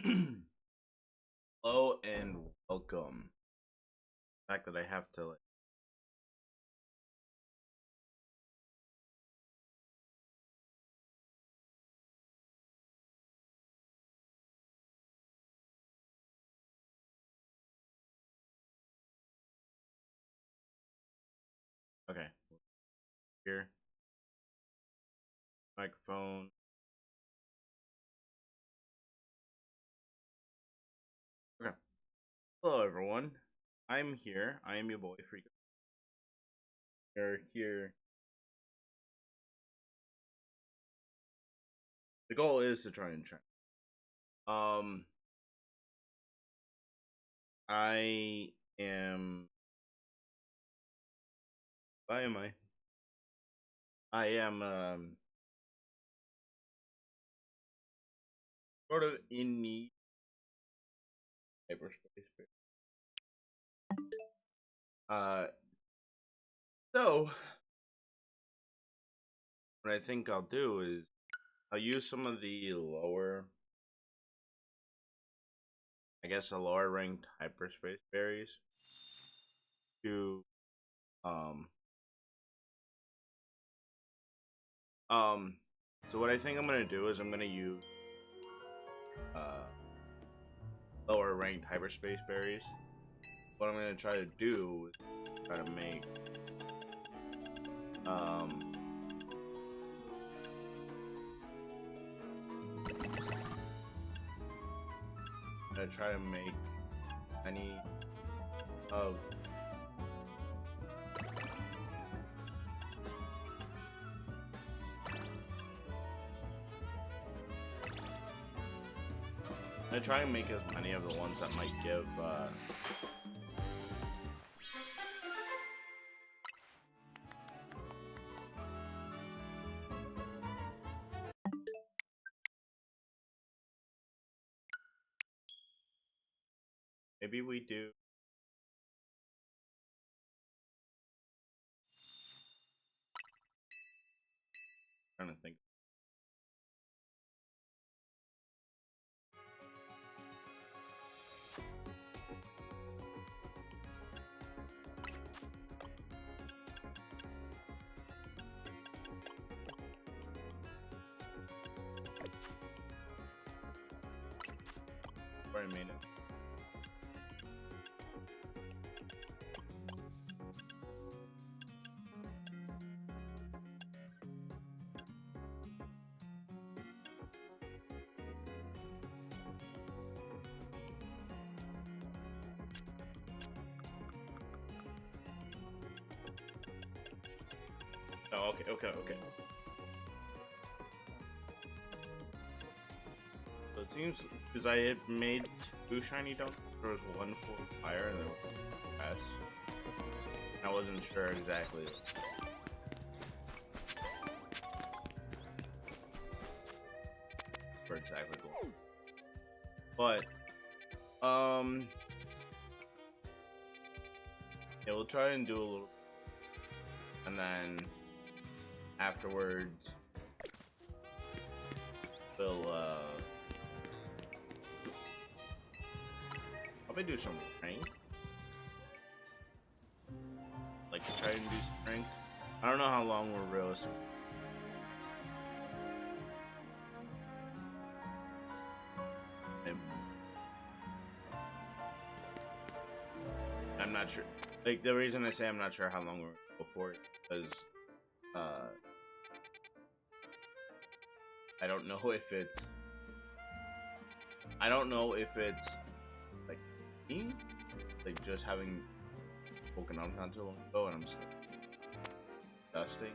Hello and welcome. The fact that I have to okay, here, microphone. Okay. Hello everyone. I'm here. I am your boy Freak. We're here. The goal is to try and train. Um I am why am I? I am sort of in need of hyperspace. Uh so what I think I'll do is I'll use some of the lower, I guess, a lower ranked hyperspace berries to um um so what I think I'm gonna do is I'm gonna use uh lower ranked hyperspace berries. What I'm gonna try to do is try to make um I'm gonna try to make any of I'm gonna try and make as many of the ones that might give maybe we do trying to think. Wait a minute. Oh, okay. So it seems because I had made two shiny ducks, there was one for fire and then one for grass. I wasn't sure exactly for exactly going. But yeah, we'll try and do a little, and then afterwards we'll probably do some rank, like try and do some rank. I don't know how long we're realistic. I'm not sure. Like the reason I say I'm not sure how long we're before it because uh I don't know if it's I don't know if it's like me, like just having woken up not too long ago and I'm still dusting.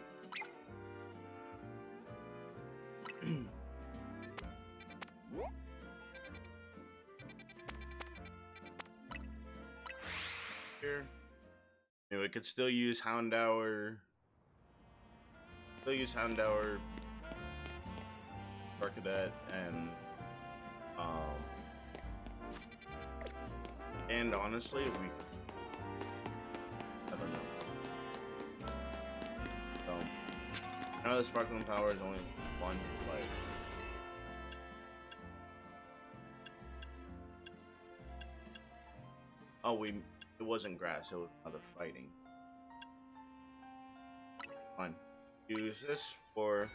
Here, we could still use Houndour. Still use Houndour, Barcadet, um, and honestly, I don't know. So, I know the Sparkling Power is only one, but Oh, it wasn't grass, it was other fighting. Fine. Use this for...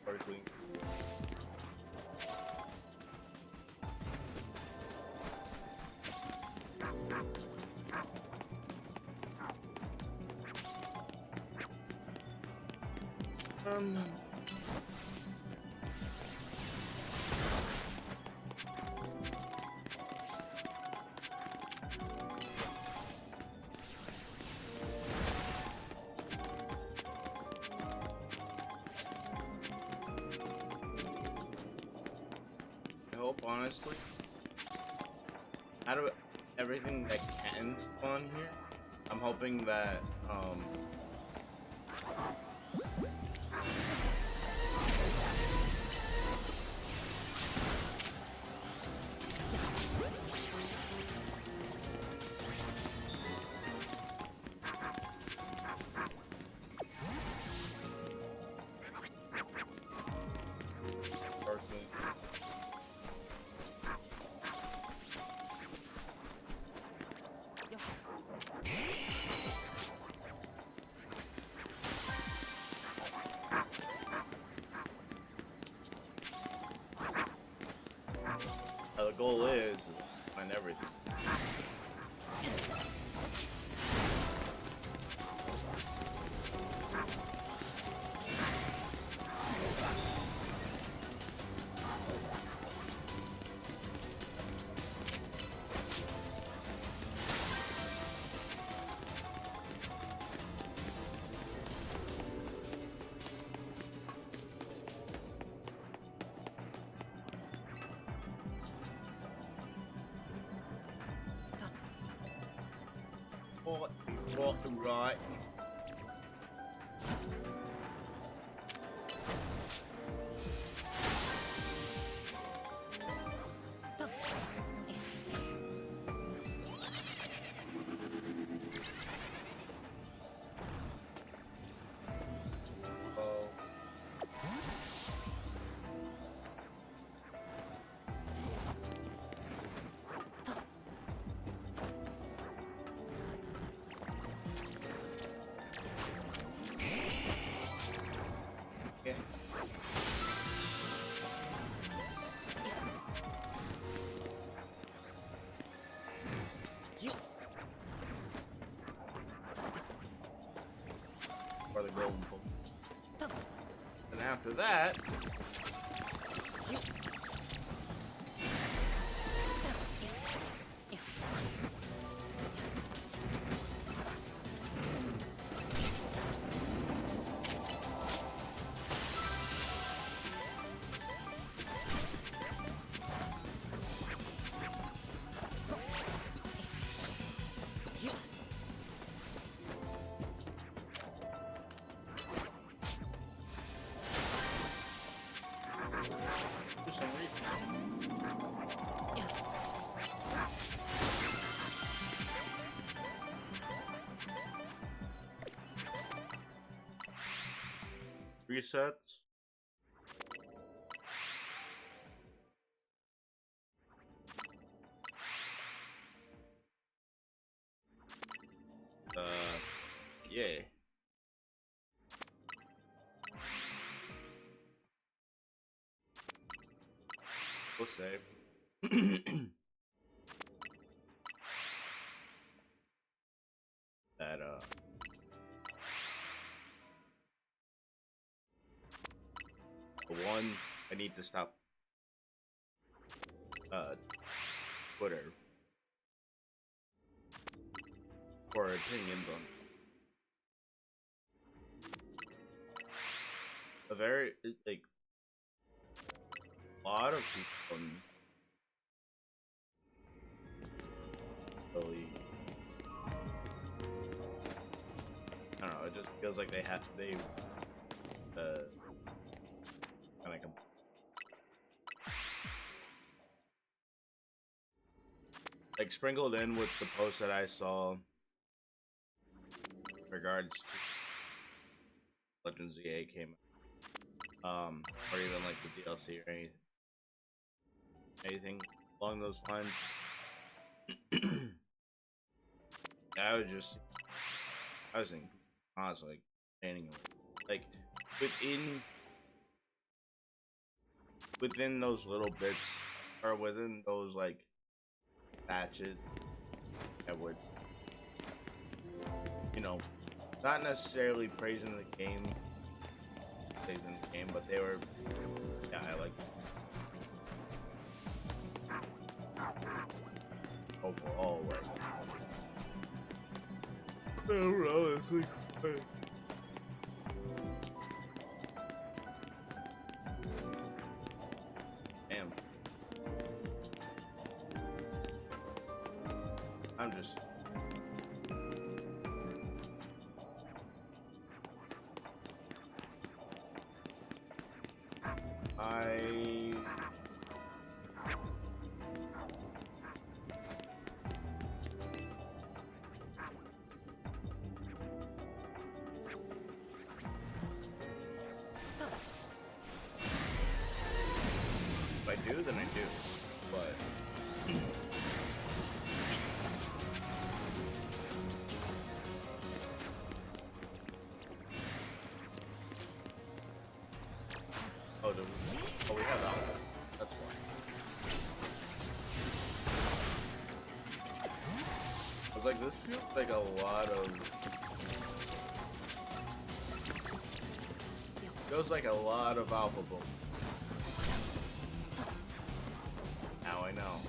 sparkling. I hope, honestly, out of everything that can spawn here, I'm hoping that, personally, the goal is to find everything. Right. Yeah. For the golden pole. And after that, for some reason, resets. Yeah. We'll save. That the one I need to stop Twitter for opinions on a very like lot of people really, I don't know, it just feels like they kind of like sprinkled in with the post that I saw in regards to Legends EA came or even like the DLC or anything along those lines. I was thinking honestly like painting like within those little bits or within those like patches that would, you know, not necessarily praising the game, but they were, yeah, I like overall, like, overall, I think, damn, I'm just. If I do, then I do. But we have alcohol. That's why. I was like, this feels like a lot of. Feels like a lot of alpha boom. Now I know.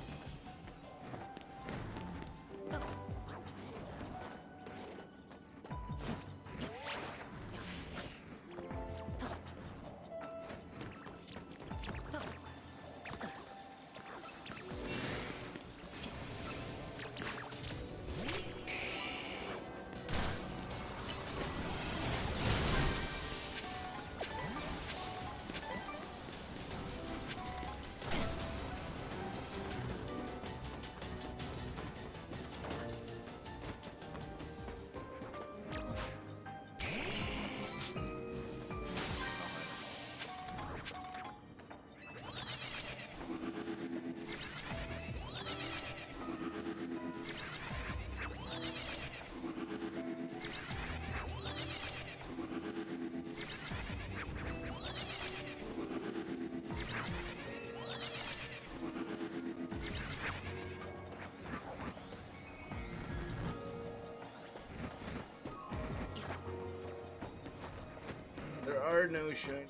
There are no shiny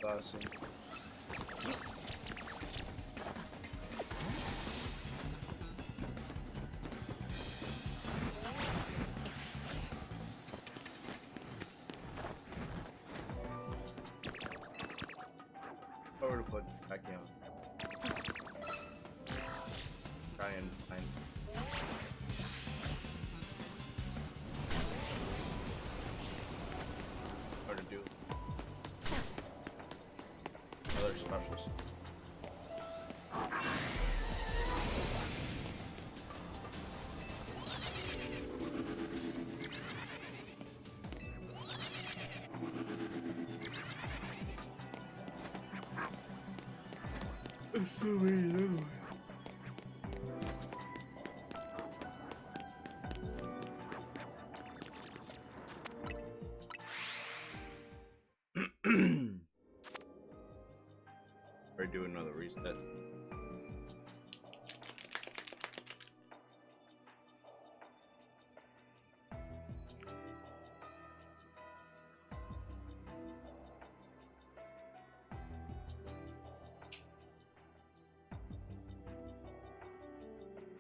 bossing. Over to put back in. Try and find. Or to do another specials. It's so many though. Or do another reset.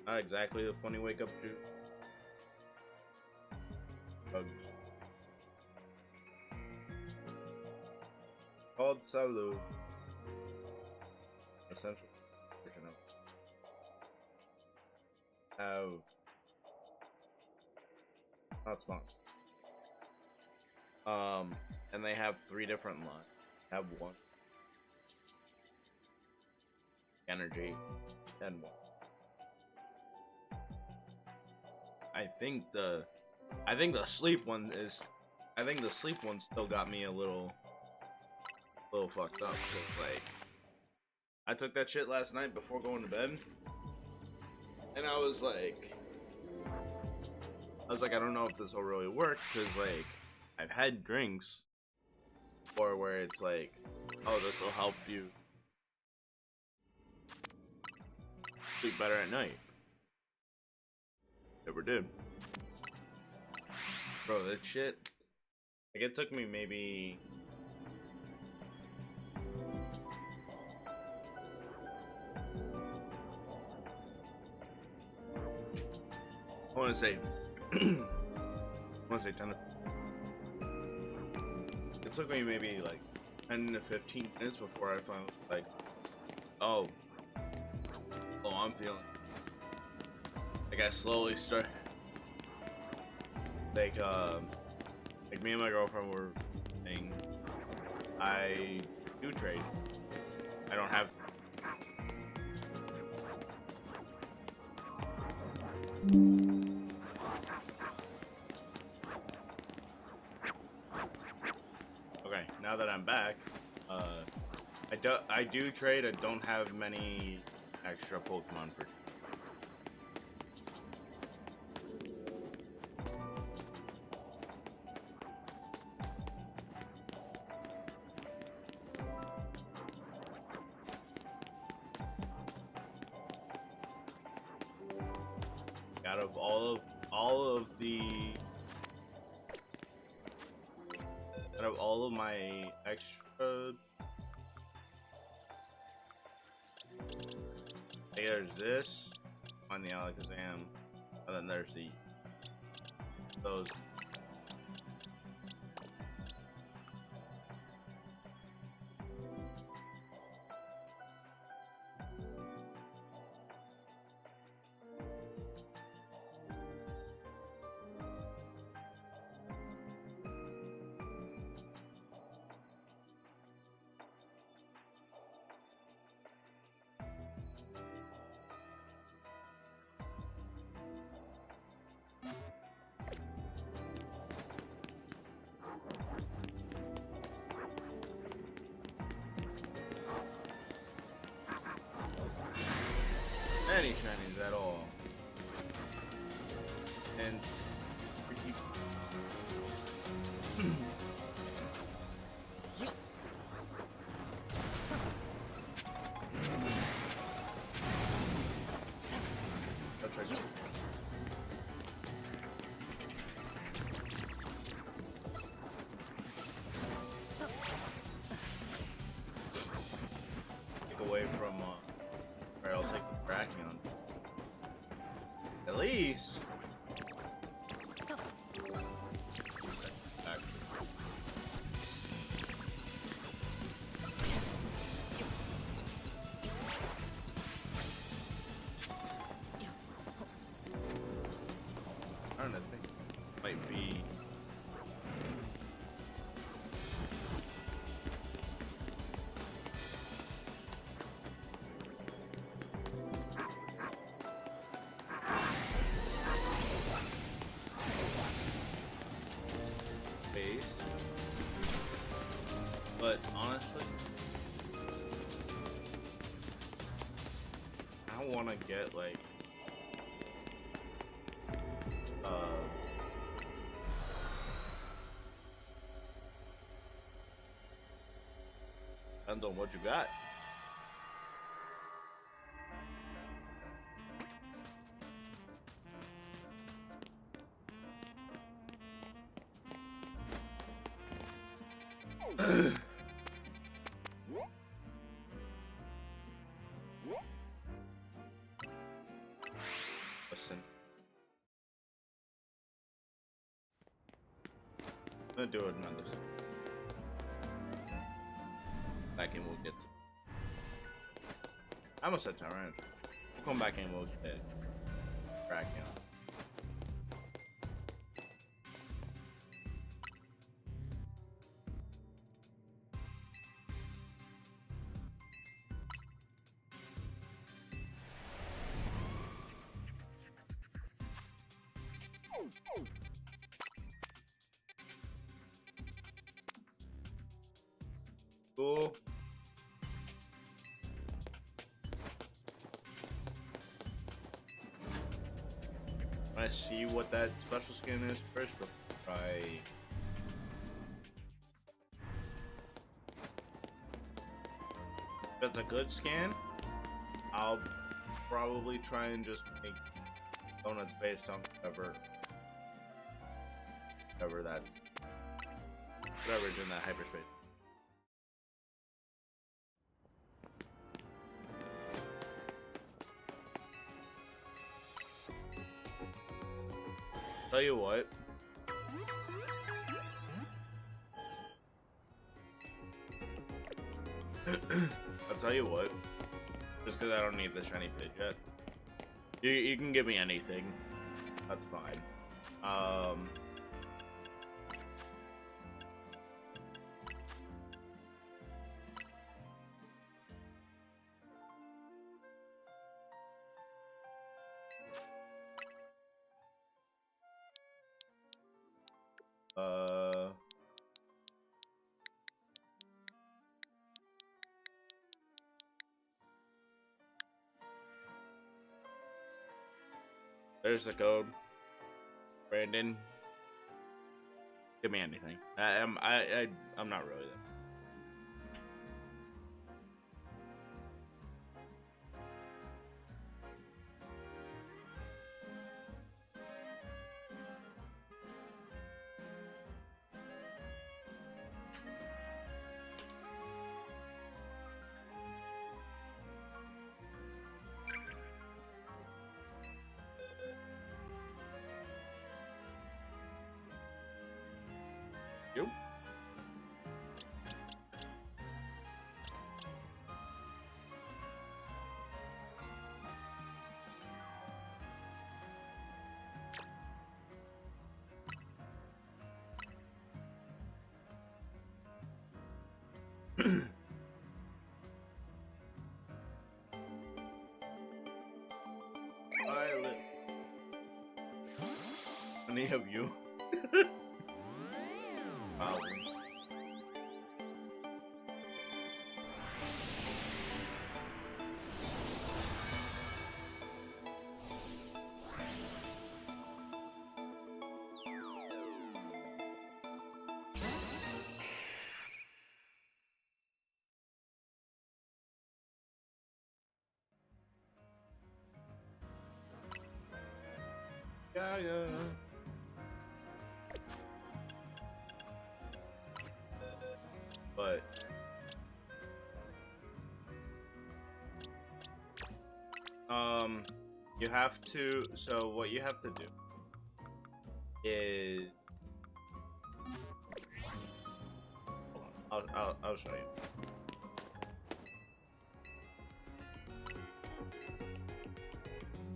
Not exactly a funny wake up juice. Bugs. Called Salu. essential. Freaking have not smart. And they have 3 different lines. Have one energy and one. I think the sleep one is. I think the sleep one still got me a little fucked up because like I took that shit last night before going to bed, and I was like, I don't know if this will really work because like I've had drinks or where it's like, oh, this will help you sleep better at night. Never did. Bro, that shit, like it took me maybe I want to say 10 it took me maybe like 10 to 15 minutes before I found like, oh, I'm feeling like I slowly start like me and my girlfriend were saying I do trade. I don't have okay, now that I'm back, I do trade. I don't have many extra Pokemon for out of all of my extra, there's this on the Alakazam, and then there's those. Any shinies at all. And I'll try to take away from or I'll take the Brachion. At least I don't know, I think it might be base, but honestly I want to get like depends on what you got. Listen, I'm gonna do another back and we'll get to I almost said Tyrant. We'll come back and we'll get Brachion. Cool. I see what that special skin is first before I. If it's a good skin, I'll probably try and just make donuts based on whatever's in that hyperspace. Tell you what. I'll tell you what. Just because I don't need the shiny pidge yet. You can give me anything. That's fine. There's the code. Brandon, give me anything. I'm not really there. You? Violet. Any of you? Probably. Yeah. But you have to. So what you have to do is, hold on, I'll show you.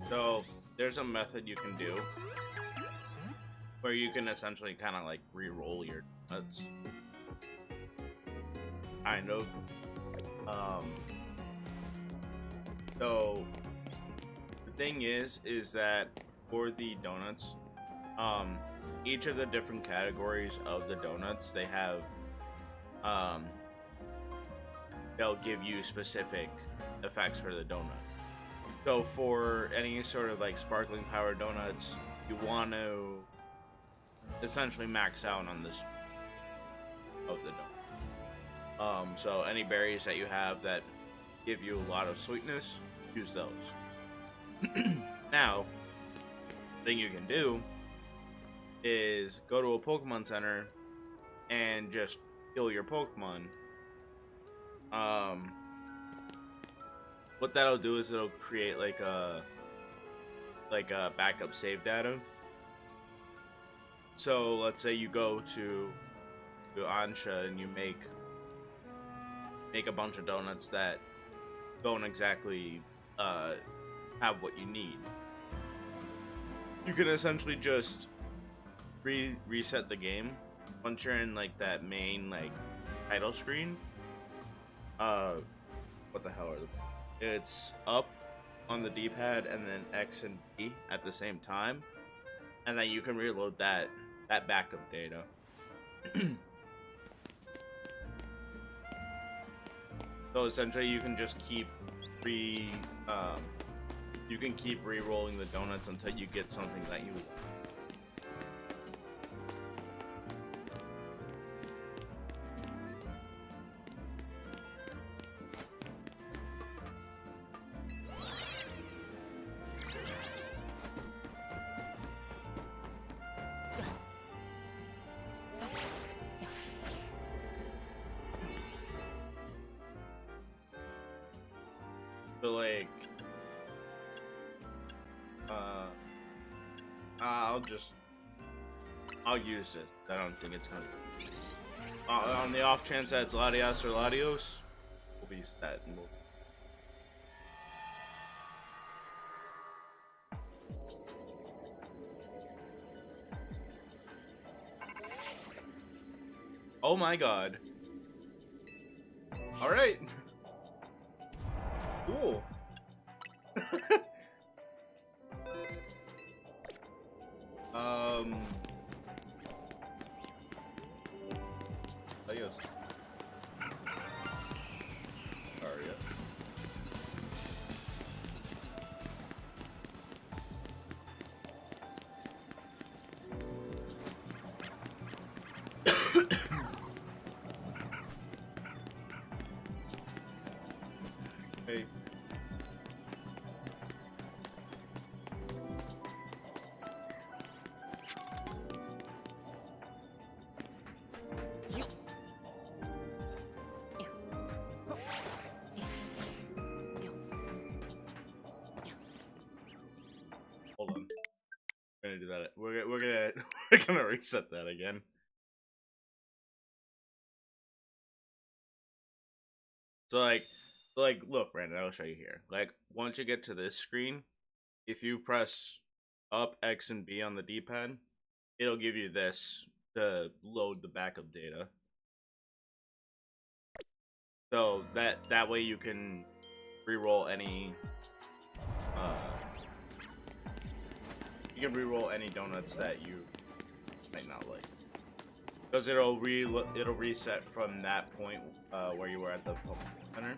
So there's a method you can do where you can essentially kind of like re-roll your nuts. Kind of. So the thing is that for the donuts, each of the different categories of the donuts, they have, they'll give you specific effects for the donut. So for any sort of like sparkling power donuts, you want to essentially max out on this of the donut. So any berries that you have that give you a lot of sweetness, use those. Now, the thing you can do is go to a Pokemon Center and just heal your Pokemon. What that'll do is it'll create like a backup save data. So let's say you go to Ansha and you make a bunch of donuts that don't exactly have what you need. You can essentially just reset the game once you're in like that main like title screen. What the hell are they? It's up on the D-pad and then X and B at the same time, and then you can reload that backup data. So essentially, you can just keep re-rolling the donuts until you get something that you want. So like, I'll use it. I don't think it's gonna. On the off chance that it's Latios or Latios, we'll be set. And we'll... Oh my god. All right. Cool. Adios. Aria. Hey. Hold on. We're gonna do that. We're gonna reset that again. So like look, Brandon, I'll show you here. Like once you get to this screen, if you press up X and B on the D-pad, it'll give you this to load the backup data. So that way you can re-roll any donuts that you might not like, because it'll reset from that point where you were at the Pokemon Center.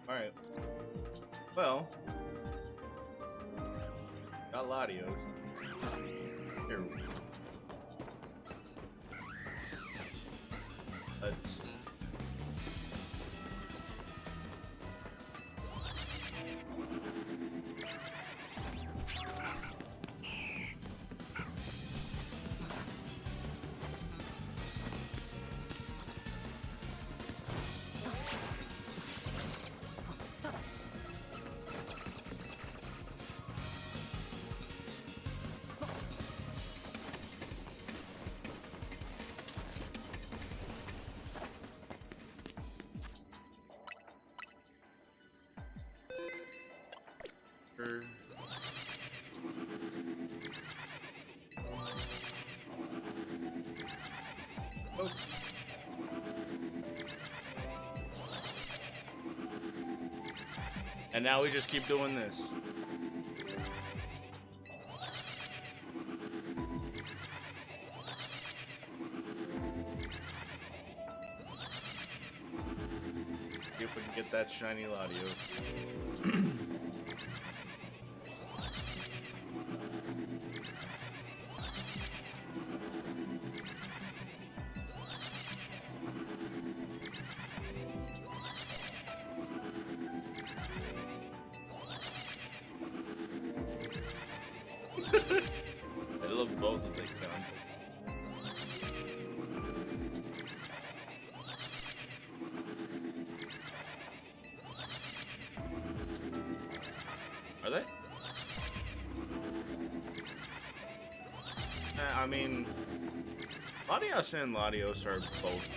Alright. Well, got Latios. Here. Let's... Oh. And now we just keep doing this. See if we can get that shiny Latios. I love both of these guns. Are they? I mean, Latios and Latios are both.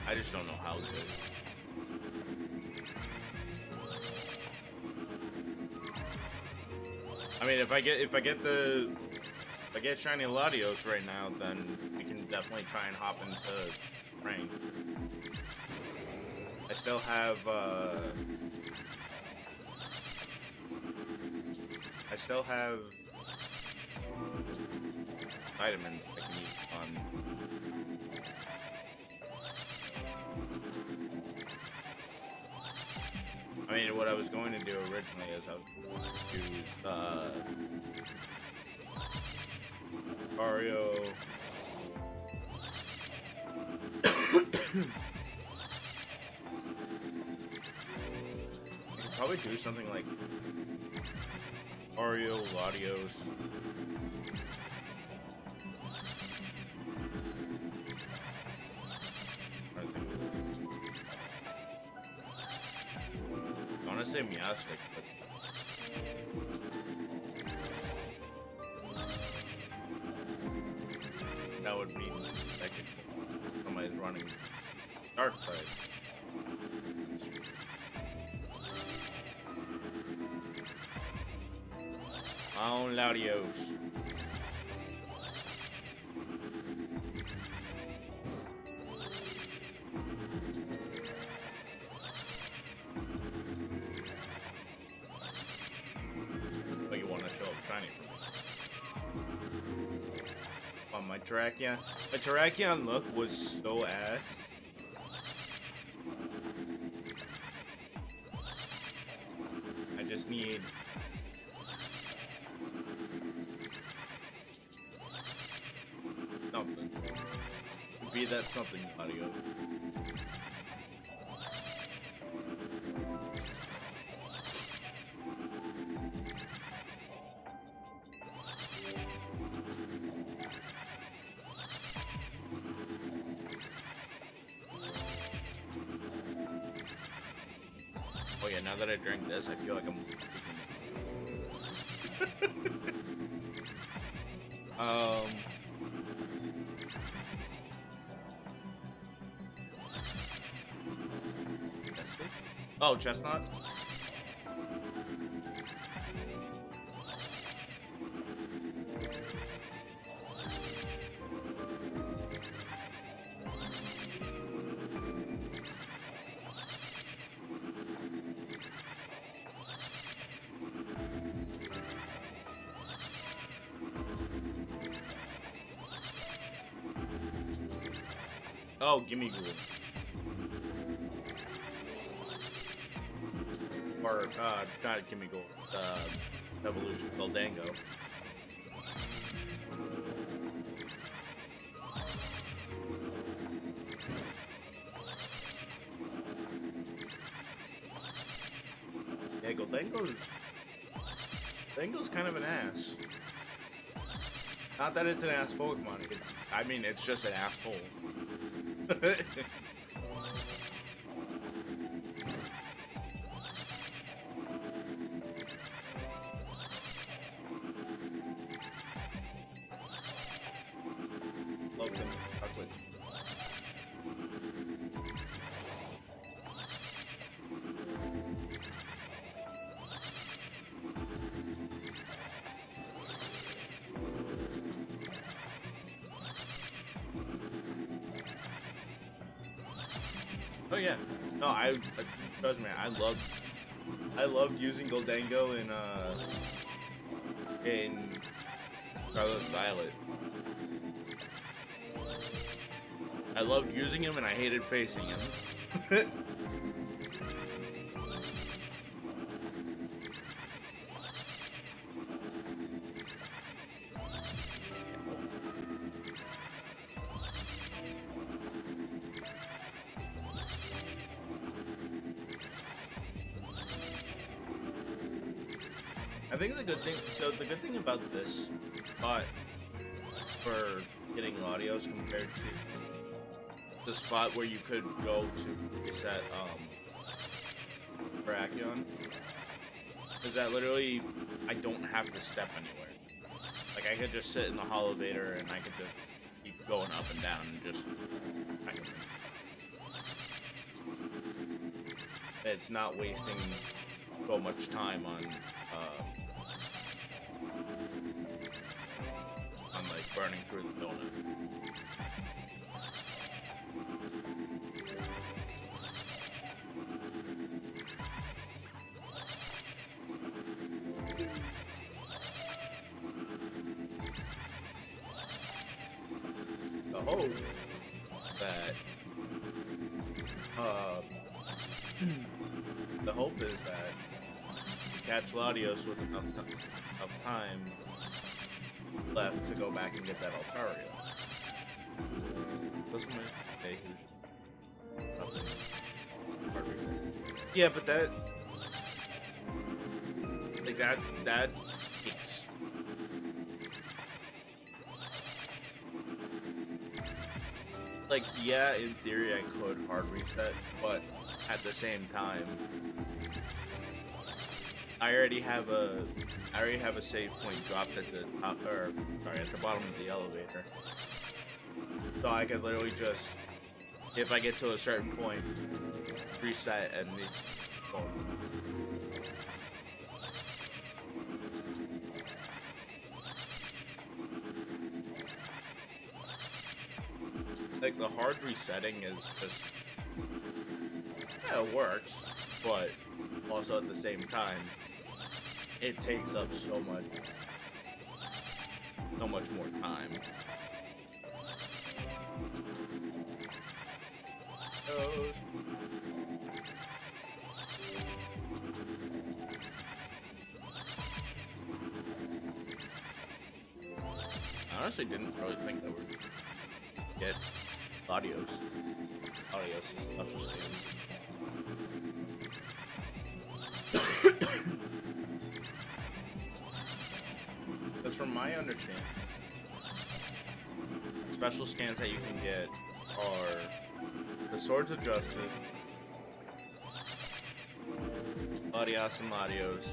I just don't know how good. I mean, if I get shiny Latios right now, then we can definitely try and hop into rank. I still have vitamins I can use on. I mean, what I was going to do originally is I was going to use Ario. Probably do something like Ario, Latios. I want to say Meowstic, but that would mean that somebody's running Dark type. On Latios. Oh, you want to show up shiny? On my Terrakion. My Terrakion look was so ass. I just need something. Be that something, audio. Oh yeah, now that I drank this, I feel like I'm oh, Chestnut? Oh, gimme Ghoul. Or, not gimme Ghoul. Evolution Goldango. Yeah, Goldango's kind of an ass. Not that it's an ass Pokemon. I mean, it's just an asshole. Love them. Oh yeah, no, trust me, I loved using Goldango in Scarlet Violet. I loved using him and I hated facing him. I think the good thing, so the good thing about this spot for getting Latios compared to the spot where you could go to reset Brachion is that literally I don't have to step anywhere. Like I could just sit in the Holovator and I could just keep going up and down and just it's not wasting so much time on like burning through the donut. The hope that the hope is that you catch Latios with enough time left to go back and get that Altaria. Listen, hey, yeah, but that like that takes like yeah, in theory I could hard reset, but at the same time I already have a save point dropped at the top, or sorry, at the bottom of the elevator. So I could literally just, if I get to a certain point, reset and go. Like the hard resetting is just, yeah, it works, but also at the same time, it takes up so much more time. I honestly didn't really think that we'd get Latios special skins. Because from my understanding, special scans that you can get are the Swords of Justice, Latias and Latios.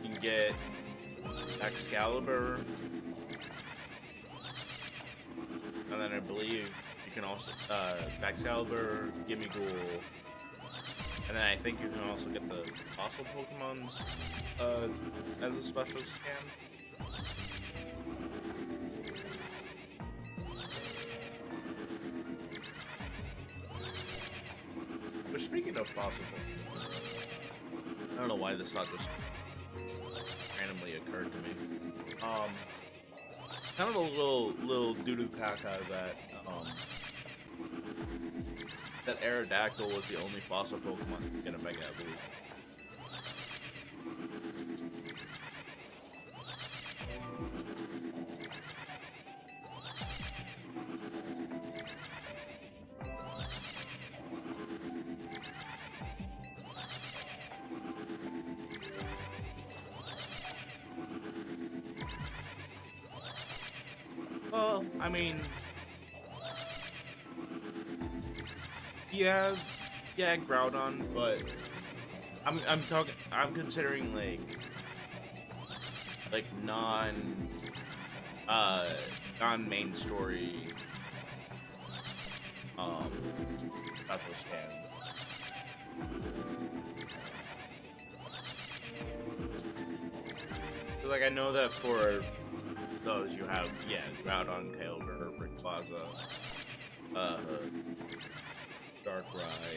You can get Excalibur, and then I believe you can also Excalibur, Gimme Ghoul, and then I think you can also get the fossil Pokemons as a special scan. But speaking of fossil Pokemon, I don't know why this thought just randomly occurred to me. Kind of a little doo-doo caca that Aerodactyl was the only fossil Pokemon in a Mega Evolution. Well, I mean, yeah, Groudon, but I'm considering like non-main story special scans. Like I know that for those you have, yeah, Groudon, Kyogre, Rayquaza, Darkrai,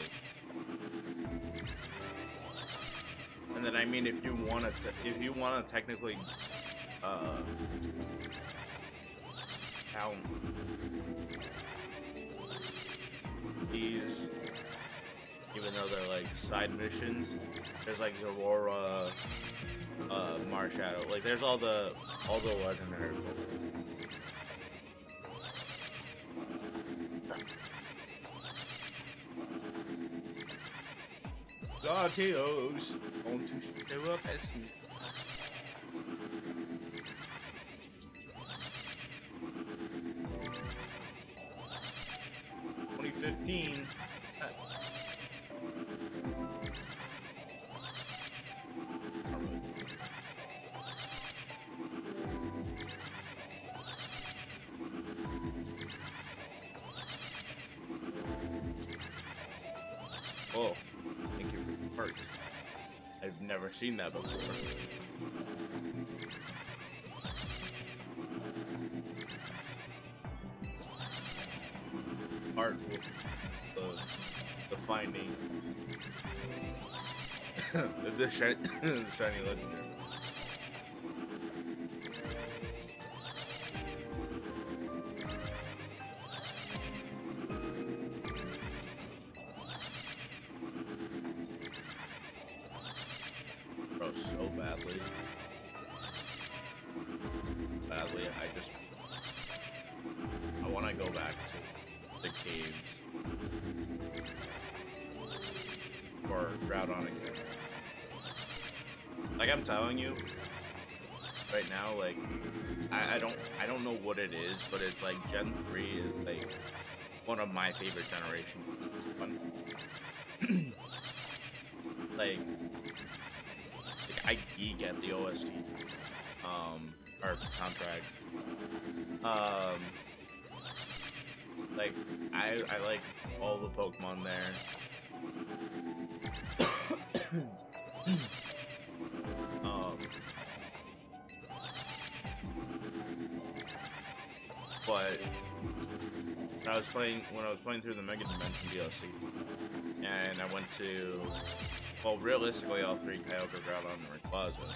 and then I mean if you want to technically count these, even though they're like side missions, there's like Zorora, Marshadow, like there's all the legendary Pokemon. Latios want to show up as me. $2015. Oh, thank you for the parts. I've never seen that before. Art, the finding, the shiny legendary. Bro, so badly. I want to go back to the caves or Groudon again. Like I'm telling you right now, like I don't know what it is, but it's like Gen 3 is like one of my favorite generations. like I geek at the OST, or soundtrack. Like I like all the Pokemon there. But when I was playing through the Mega Dimension DLC, and I went to, well, realistically, all three: Kyogre, Groudon, and Rayquaza.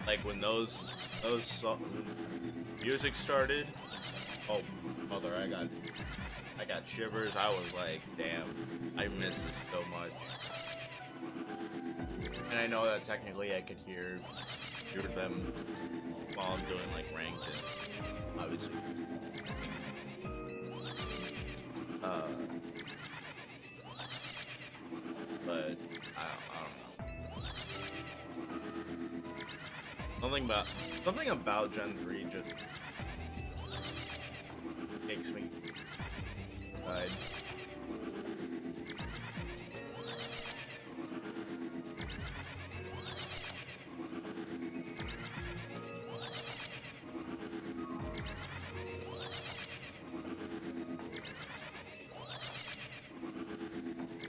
Like when those music started, oh mother, I got shivers. I was like, damn, I miss this so much. And I know that technically I could hear them while I'm doing like ranked and obviously. But I don't know. Something about Gen 3 just makes me ride.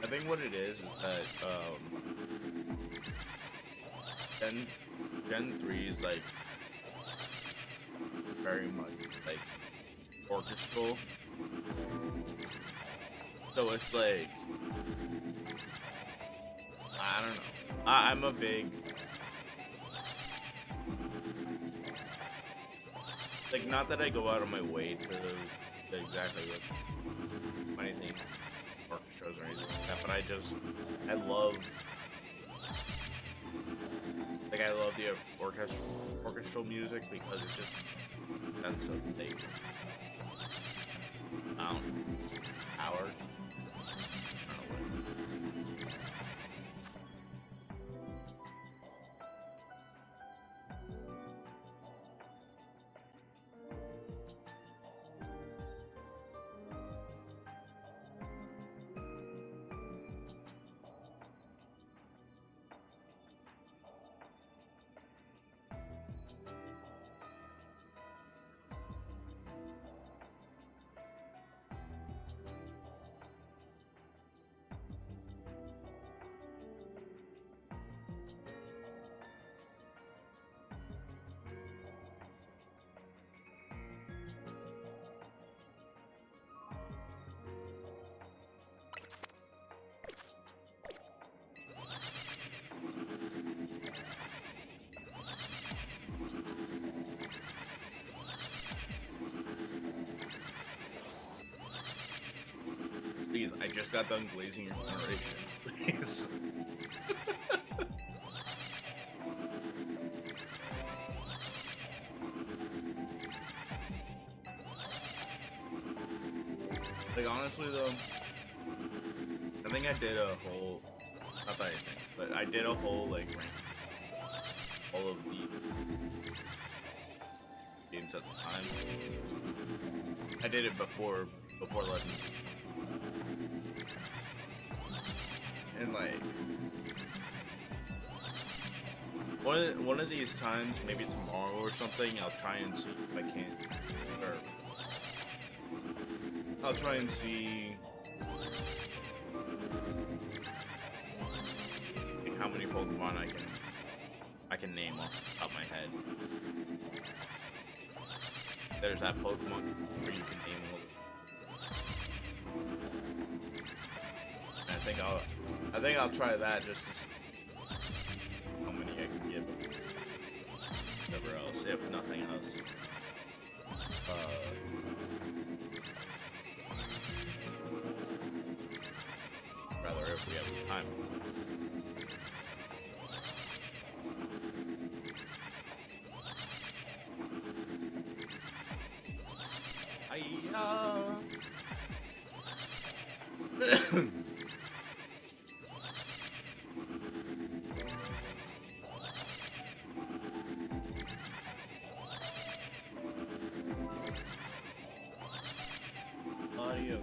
I think what it is that Gen 3 is like very much like orchestral, so it's like I don't know. I'm a big like, not that I go out of my way to exactly what anything orchestras or anything like that, but I love the orchestral music because it just sense of like power. Please, I just got done glazing your generation. Please. Like honestly though, I think I did a whole, not that I think, but I did a whole like rank, all of the games at the time. I did it before Legends. And like one of these times, maybe tomorrow or something, I'll try and see if I can, or I'll try and see like how many Pokemon I can name off the top of my head. There's that Pokemon where you can name all. I think I'll try that just to see how many I can give. Whatever else, if nothing else. Rather, if we have the time. Audio.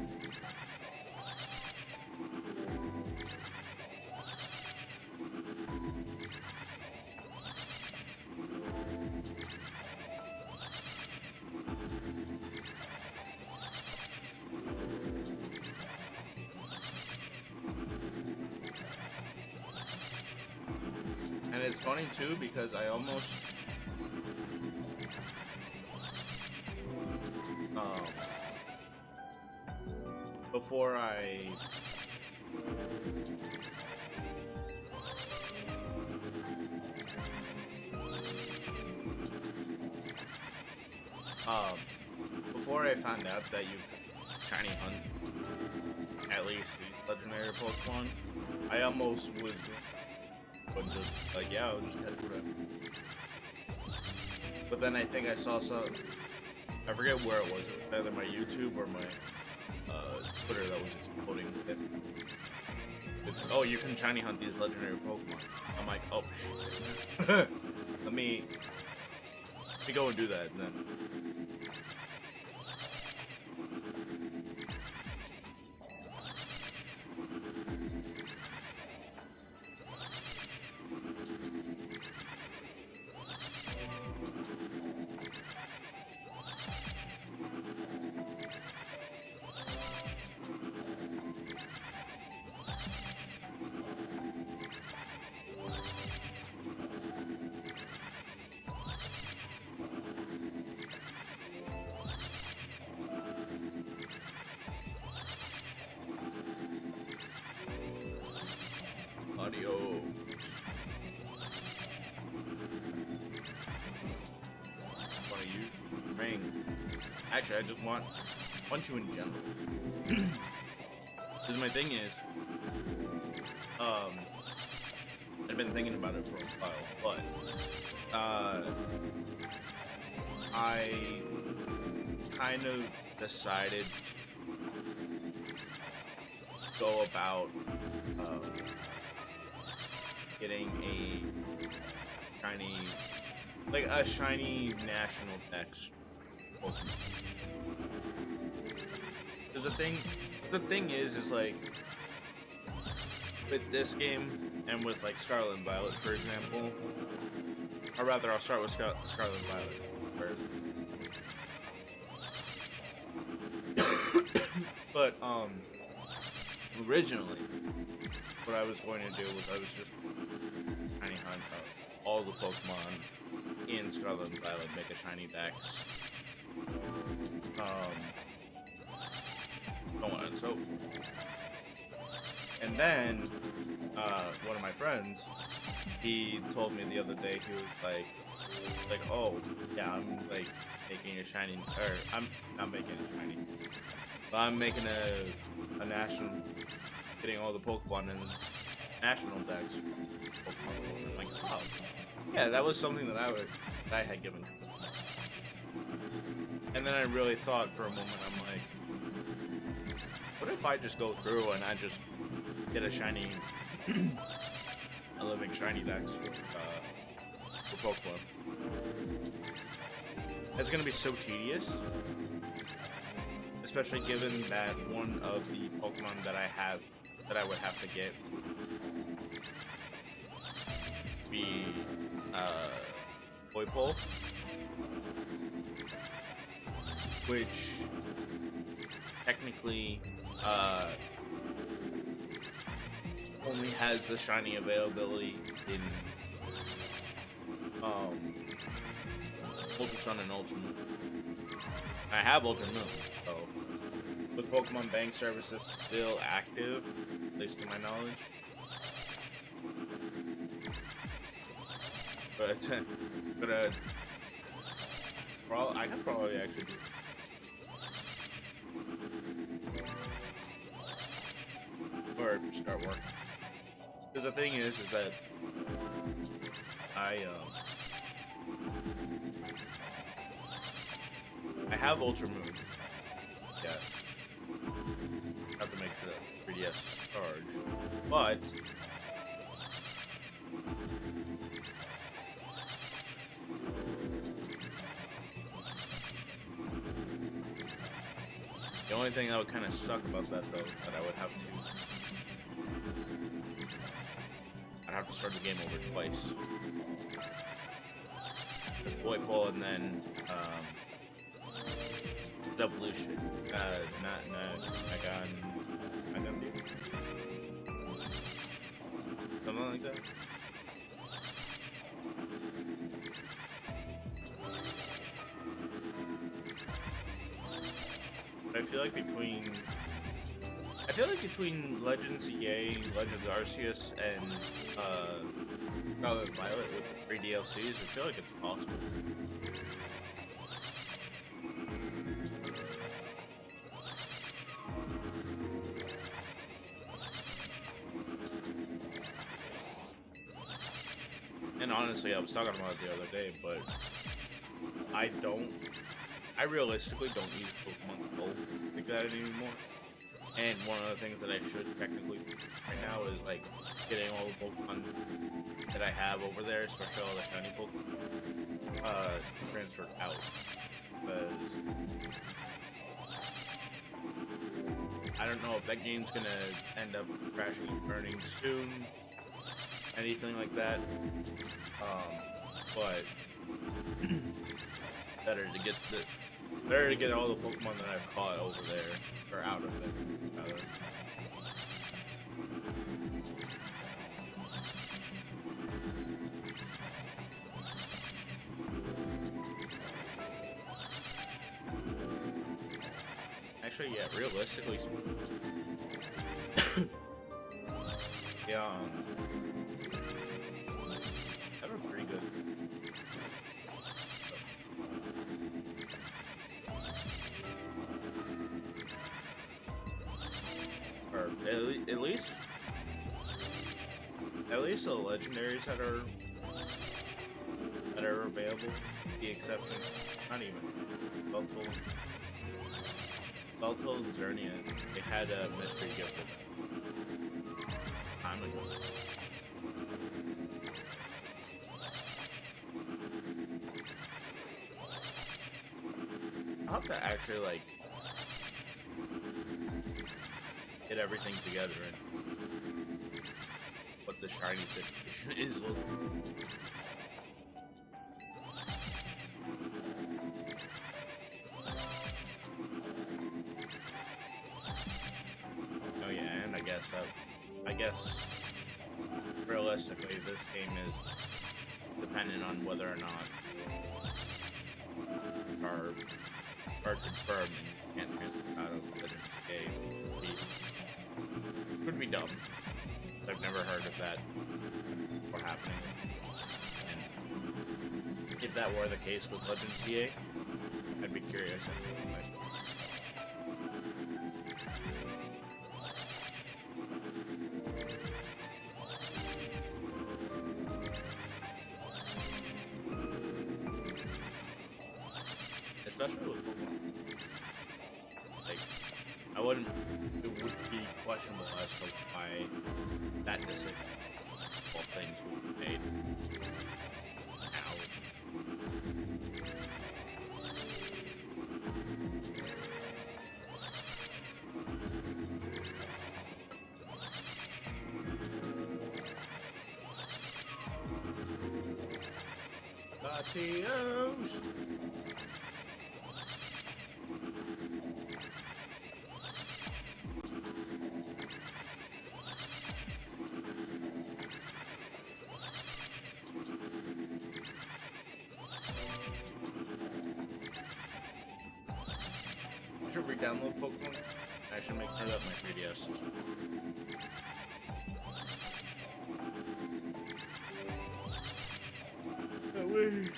And it's funny too because I almost before I found out that you could shiny hunt at least the legendary Pokemon, I almost would just like, yeah, I'll just catch whatever. But then I think I saw some, I forget where it was, either my YouTube or my Twitter that was exploding with, oh, you can shiny hunt these legendary Pokemon. I'm like, oh shit. let me go and do that then. Audio. Want to use ring? Actually, I just want you in general. Because my thing is, I've been thinking about it for a while, but I kind of decided to go about getting a shiny national Dex Pokemon. Because the thing is like with this game and with like Scarlet and Violet, for example, or rather, I'll start with Scarlet and Violet first. But originally, what I was going to do was I was just shiny hunt all the Pokemon in Scarlet and Violet, make a shiny Dex, so on and so forth. And then one of my friends, he told me the other day, he was like, oh yeah, I'm like making a shiny, or I'm not making a shiny, but I'm making a national, getting all the Pokemon in national Dex Pokemon. I'm like, oh yeah, that was something that I had given. And then I really thought for a moment, I'm like, What if I just go through and I just get a shiny, a living shiny dex for Pokemon? It's gonna be so tedious, especially given that one of the Pokemon that I would have to get be Poipole, which technically only has the shiny availability in Ultra Sun and Ultra Moon. I have Ultra Moon, so with Pokemon Bank services still active, at least to my knowledge. But I could probably actually do. Or start working. Because the thing is that I have Ultra Moon. Yes. Have to make sure that 3DS is charged. But the only thing that would kind of suck about that, though, that I would have to start the game over twice. There's Poipole and then it's Evolution. Something like that. I feel like between Legends EA, Legends Arceus, and Scarlet and Violet with the 3 DLCs, I feel like it's possible. And honestly, I was talking about it the other day, but I realistically don't use Pokemon Go like that anymore. And one of the things that I should technically do right now is like getting all the Pokemon that I have over there, especially all the shiny Pokemon, transferred out. Because I don't know if that game's gonna end up crashing and burning soon, anything like that. But better to get all the Pokemon that I've caught over there, or out of it, rather. Actually, yeah, realistically speaking. Yeah, that was pretty good. Or at least the legendaries that are available, the exception, not even Beltold and Xerneas, they had a mystery gift with them. Time ago. I'll have to actually like get everything together and what the shiny situation is looking. Oh yeah, and I guess realistically this game is dependent on whether or not are confirmed and can't transfer out of the game. Would be dumb. I've never heard of that or happening. And if that were the case with Legends EA, I'd be curious. Especially with Pokemon. Like, it would be questionable as to why that decision, all things would be made now. Latios! I should re-download Pokemon. I should make sure that my 3DS is. No way.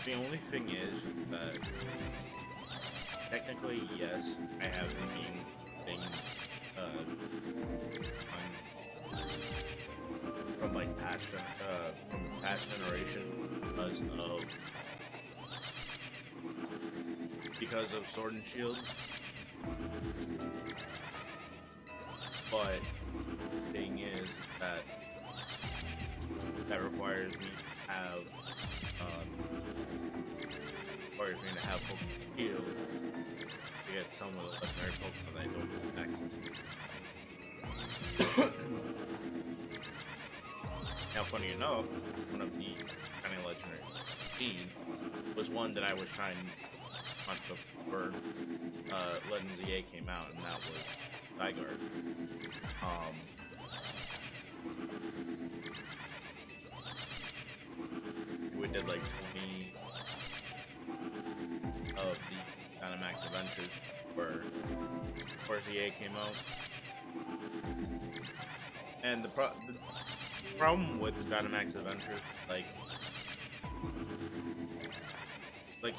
The only thing is that technically, yes, I have the main thing from like past generations because of Sword and Shield. But the thing is that requires me to have Pokemon Shield to get some of the legendary Pokemon that I don't have access to. Now, funny enough, one of the kind of legendary team was one that I was trying to hunt before Legends EA came out, and that was Zygarde. We did like 20 of the Dynamax Adventures where EA came out. And the problem with the Dynamax Adventures, like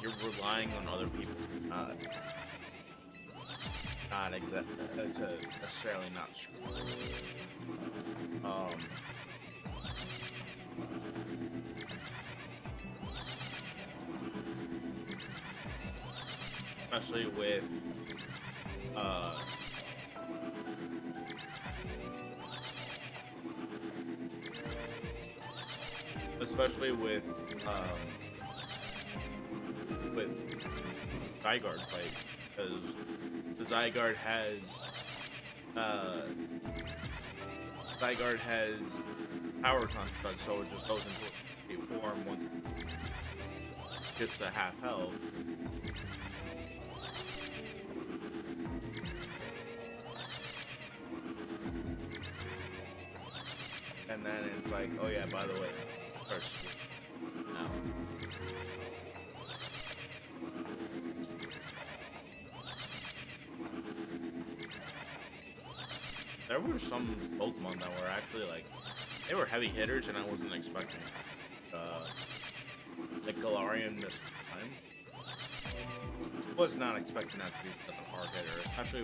you're relying on other people, not necessarily not true. Especially with Zygarde fight, because the Zygarde has power construct, so it just goes into a form once it gets to half health. And then it's like, oh yeah, by the way, first now. There were some Pokemon that were actually like, they were heavy hitters, and I wasn't expecting like Galarian this time. Was not expecting that to be such a hard hitter, especially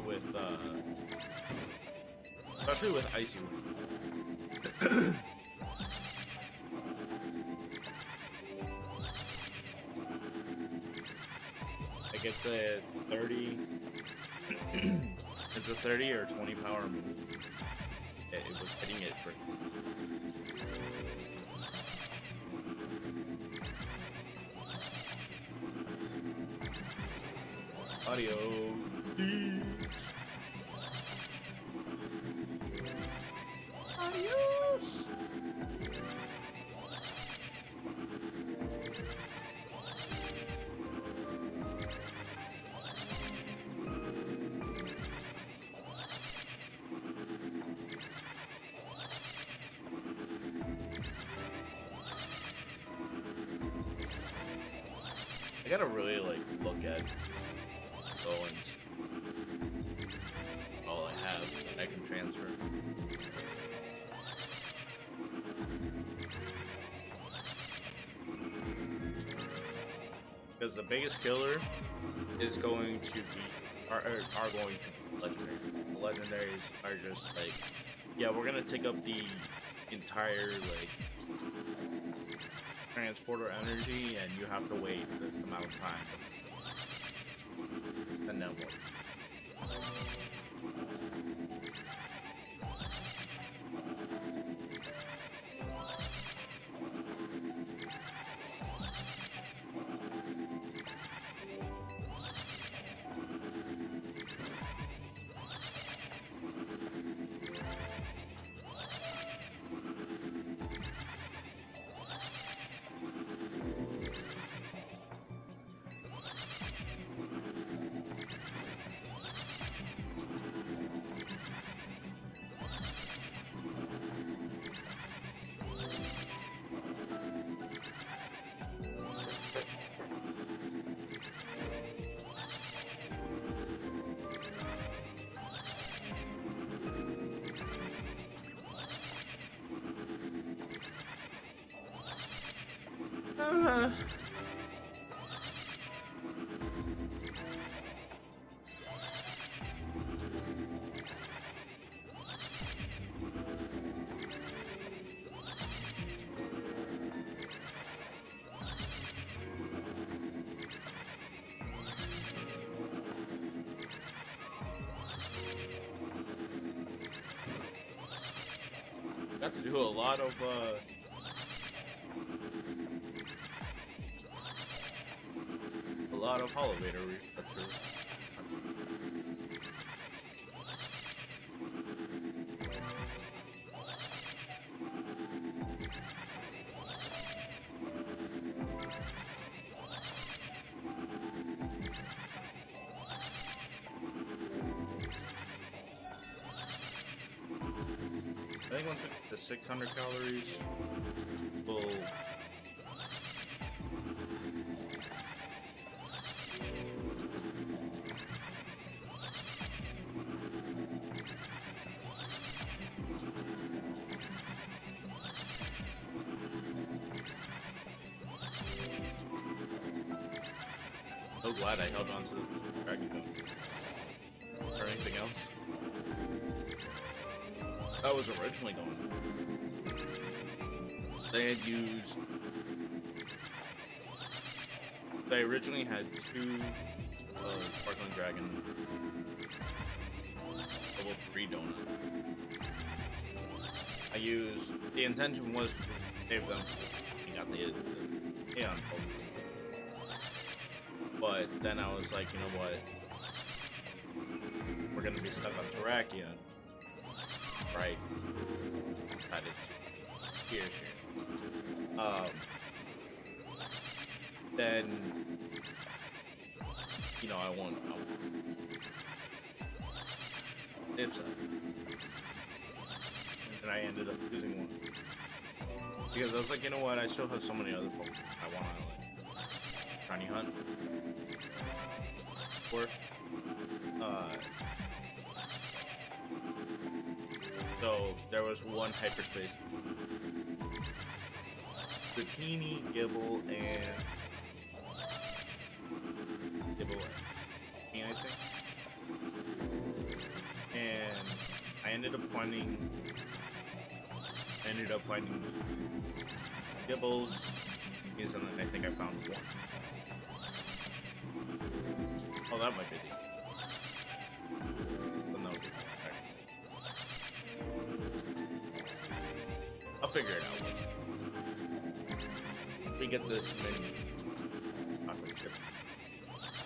with Icy Wind. Like it's a 30 it's a 30 or 20 power move. It was hitting it for audio. Adios. I gotta really like look at Owens. All I have I can transfer. Because the biggest killer is going to be are going to be legendary. The legendaries are just like, yeah, we're gonna take up the entire like transporter energy, and you have to wait this amount of time, and then what? Uh, got to do a lot of elevator restructure. I think once the 600 calories will so glad I held on to the dragon boat. Or anything else. That was originally going. They had used. They originally had two Sparkling Dragon level 3 donuts. I used. The intention was to save them. You got the Aeon Pokemon. But then I was like, you know what? We're gonna be stuck on Terrakion. Right? Decided to. Here. Then, you know, I want Dipsa. And I ended up choosing one. Because I was like, you know what, I still have so many other Pokemon I want to like shiny hunt. Or so there was one hyperspace. Dratini, Gibble, and I think. And I ended up finding Gibbles, and then I think I found one. Oh, that might be the. Well, no, I'll figure it out. We get this mini chocolate chip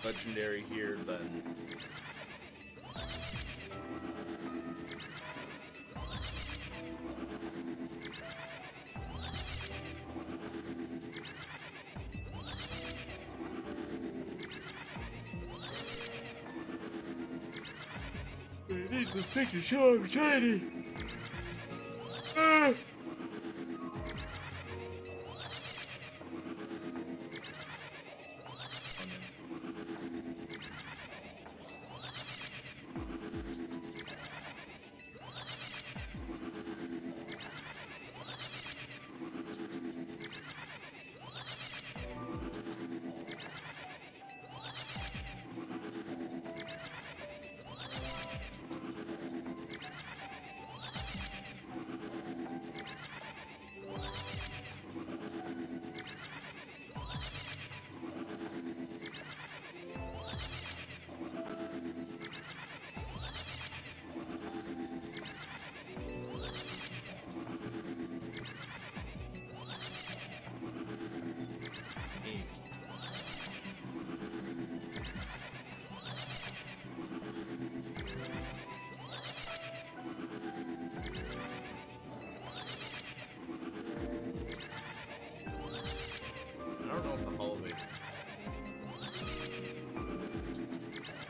legendary here, then. I need the thing to show I'm shiny.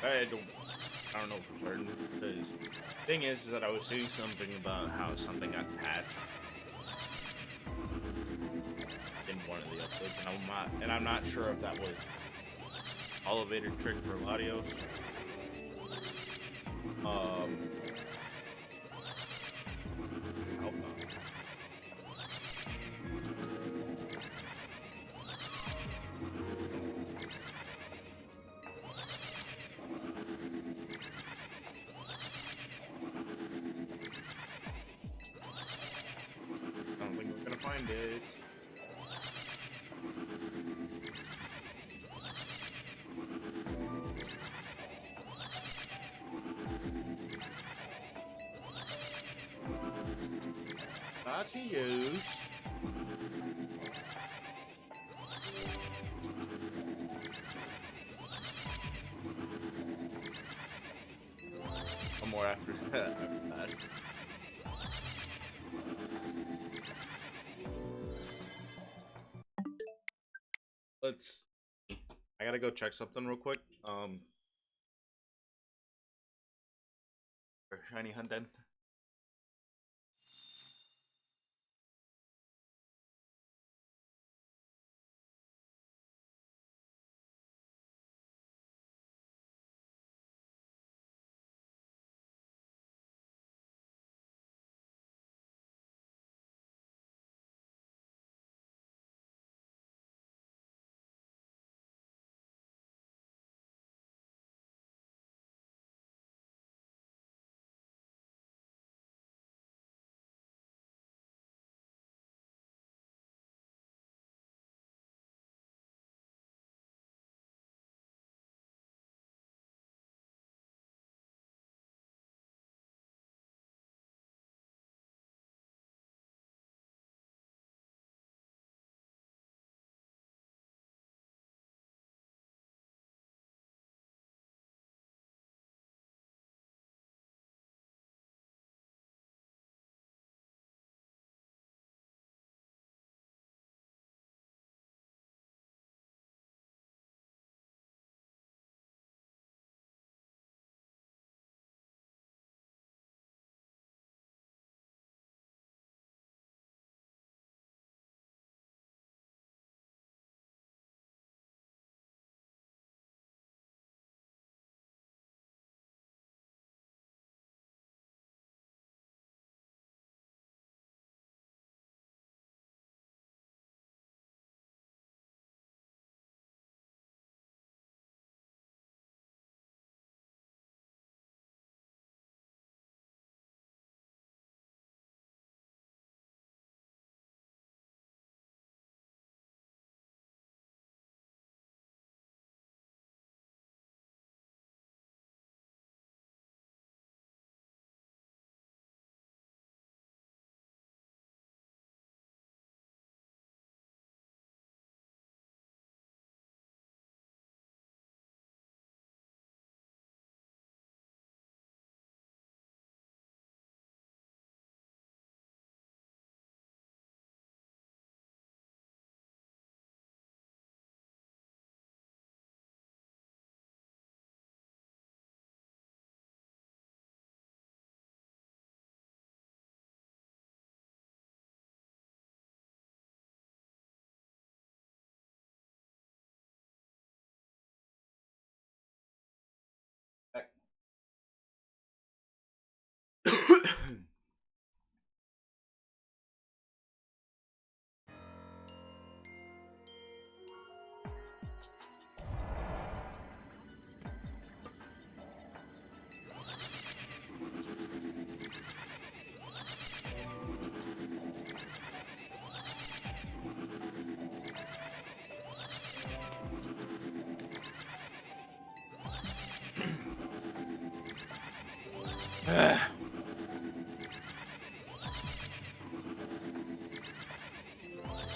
I don't know for certain. Because thing is that I was seeing something about how something got patched in one of the updates, and I'm not sure if that was elevator trick for Latios. I hope not. I don't think we're gonna find it. Not to use. One more after that. Let's. I gotta go check something real quick. For Shiny Hunden.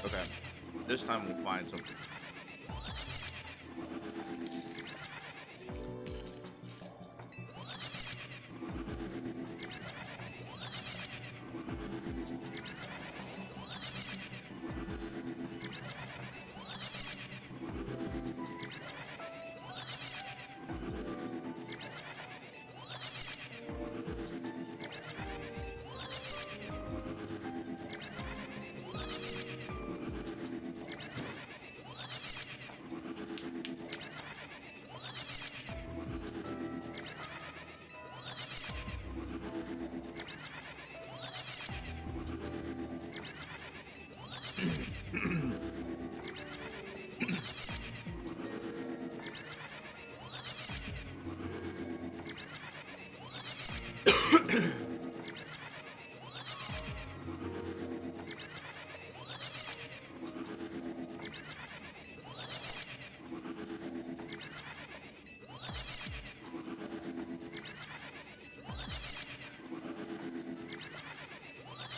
Okay. This time we'll find something.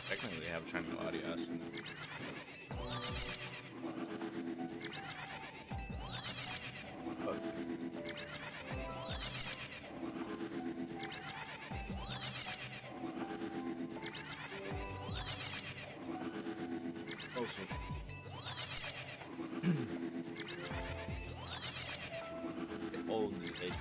Technically, they have Shining Latias in it. But also, only eight.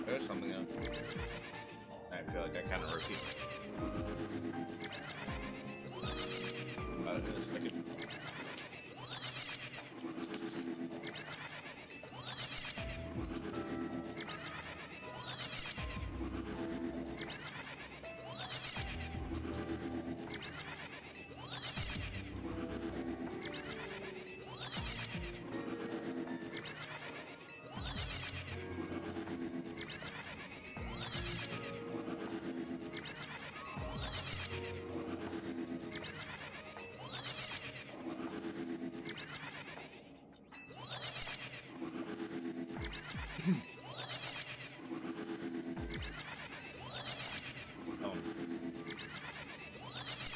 There's something else. I feel like I kind of repeat. In a second.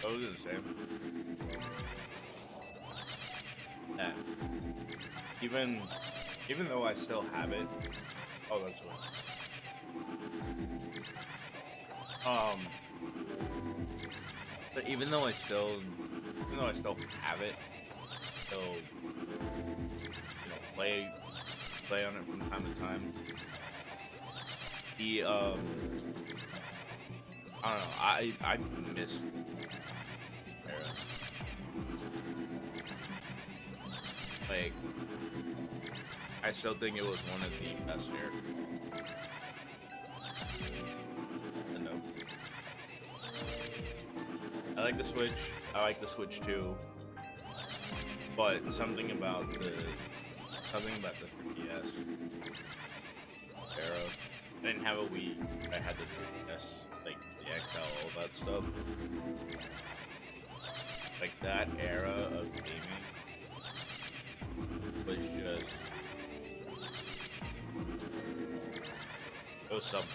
Those are the same. Yeah. Even though I still have it. Oh, that's what. But even though I still have it, still, play on it from time to time. The I don't know. I miss era. Like, I still think it was one of the best eras. No. I like the Switch. I like the Switch too. But something about the 3DS era. I didn't have a Wii. I had the 3DS, like the XL, all that stuff. Like that era of gaming was just, it was something.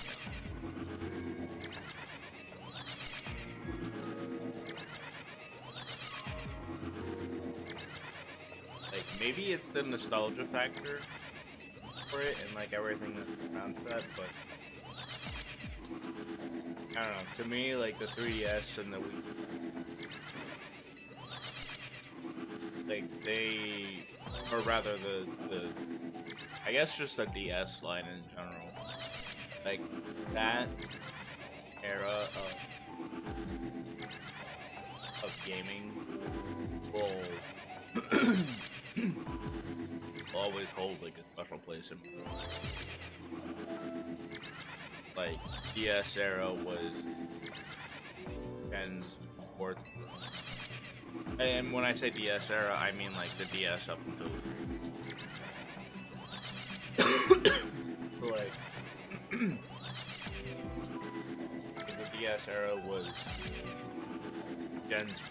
Like, maybe it's the nostalgia factor for it and like everything that surrounds that, but I don't know. To me, like the 3DS and the Wii, like they, or rather the I guess just the DS line in general, like that era of gaming will always hold like a special place in me. Like DS era was Gen's fourth, and when I say DS era, I mean like the DS up until like the DS era was Gen's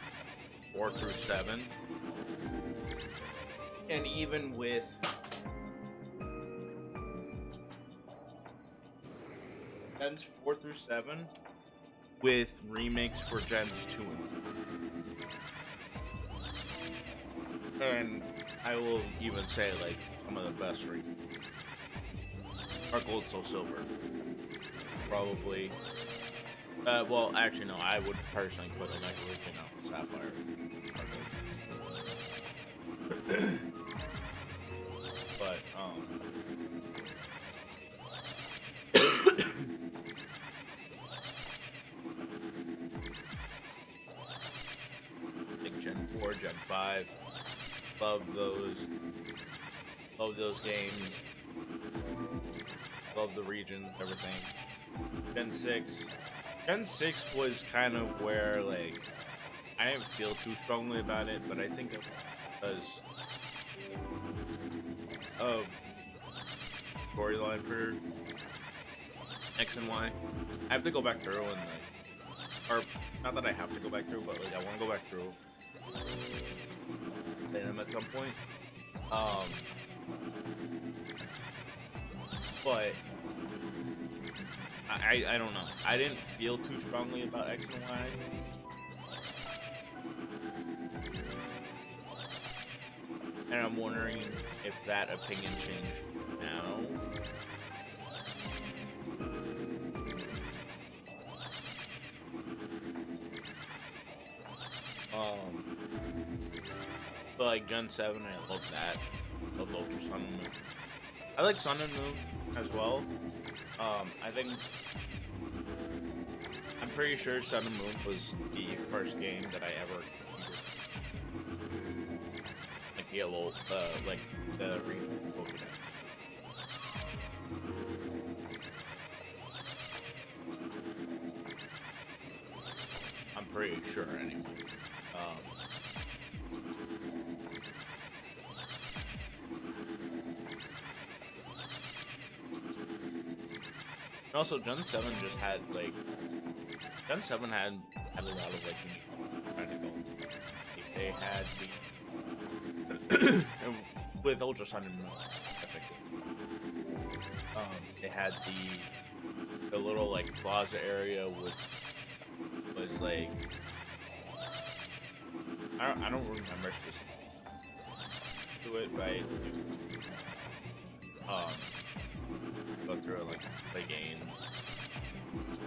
4 through 7. And even with Gens 4 through 7, with remakes for Gens 2 and 3. And I will even say, like, some of the best remakes are Gold, Soul, Silver. Probably. Well, actually, no, I would personally put Omega Ruby out Sapphire. But, like Gen 4, Gen 5, love those games. Love the regions, everything. Gen 6. Gen 6 was kind of where, like, I didn't feel too strongly about it, but I think it was of storyline for X and Y. I have to go back through and, like, or not that I have to go back through, but like I want to go back through them at some point. But I don't know. I didn't feel too strongly about X and Y. And I'm wondering if that opinion changed now. But like Gen 7, I love that. Love Ultra Sun and Moon. I like Sun and Moon as well. I'm pretty sure Sun and Moon was the first game that I ever like the old, like the regional Pokédex. I'm pretty sure anyway. And also, Gen 7 just had like Gen 7 had a lot of like unique technical. They had the with Ultra Sun and Moon, they had the little like plaza area with was like I don't remember specifically to it, right? Go through it, like play games.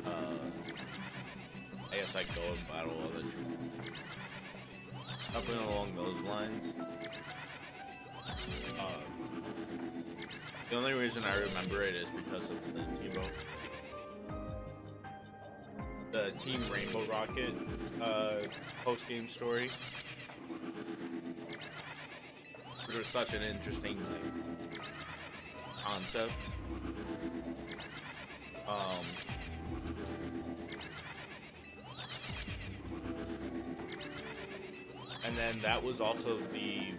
I guess I go and battle other troops. Something along those lines. The only reason I remember it is because of the Team Rainbow Rocket post-game story. It was such an interesting like concept. And then that was also the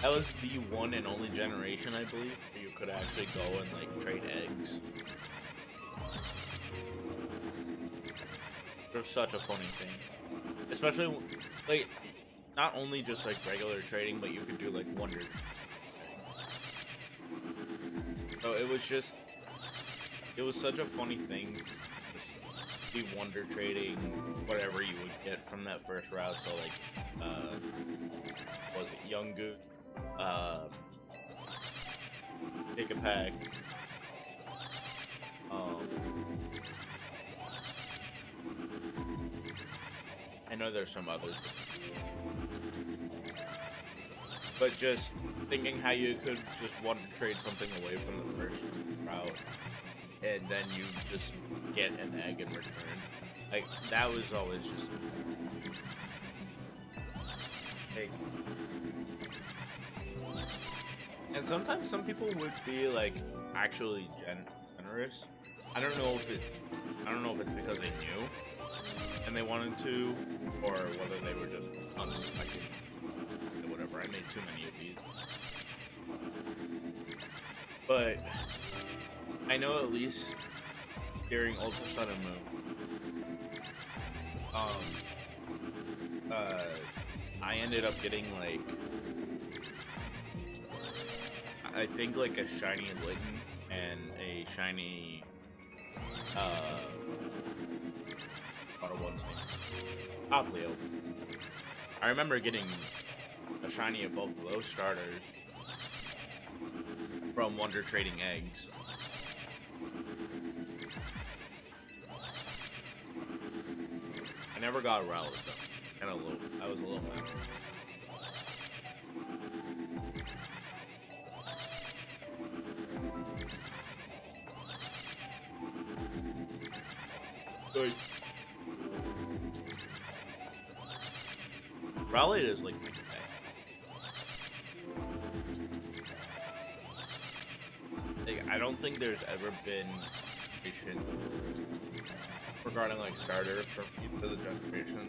that was the one and only generation, I believe, where you could actually go and like trade eggs. It was such a funny thing, especially like not only just like regular trading, but you could do like wonder. So it was such a funny thing. Just be wonder trading whatever you would get from that first route. So like, was it Yungu, Pick a Pack, I know there's some others, but just thinking how you could just want to trade something away from the first route, and then you just get an egg in return. Like, that was always just like, and sometimes some people would be like actually generous. I don't know if it's because they knew and they wanted to, or whether they were just unsuspecting. Whatever. I made too many of these. But I know at least during Ultra Sun and Moon, I ended up getting like, I think like a shiny Litten and a shiny, what are one's name? Oplio. I remember getting a shiny of both of those starters from Wonder Trading Eggs. I never got a Rowlet though. Kinda low. I was a little mad. Good. Rowlet is like my pet. Like, I don't think there's ever been issue regarding like starters for the generation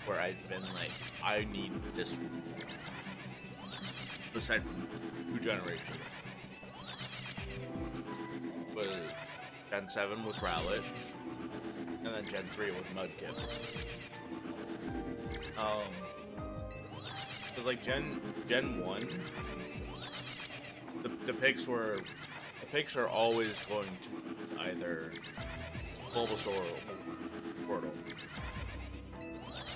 where I've been like, I need this one. Aside from 2 generations. But Gen 7 was Rowlet, and then Gen 3 was Mudkip. Cause like Gen 1, the picks are always going to either Bulbasaur or Squirtle.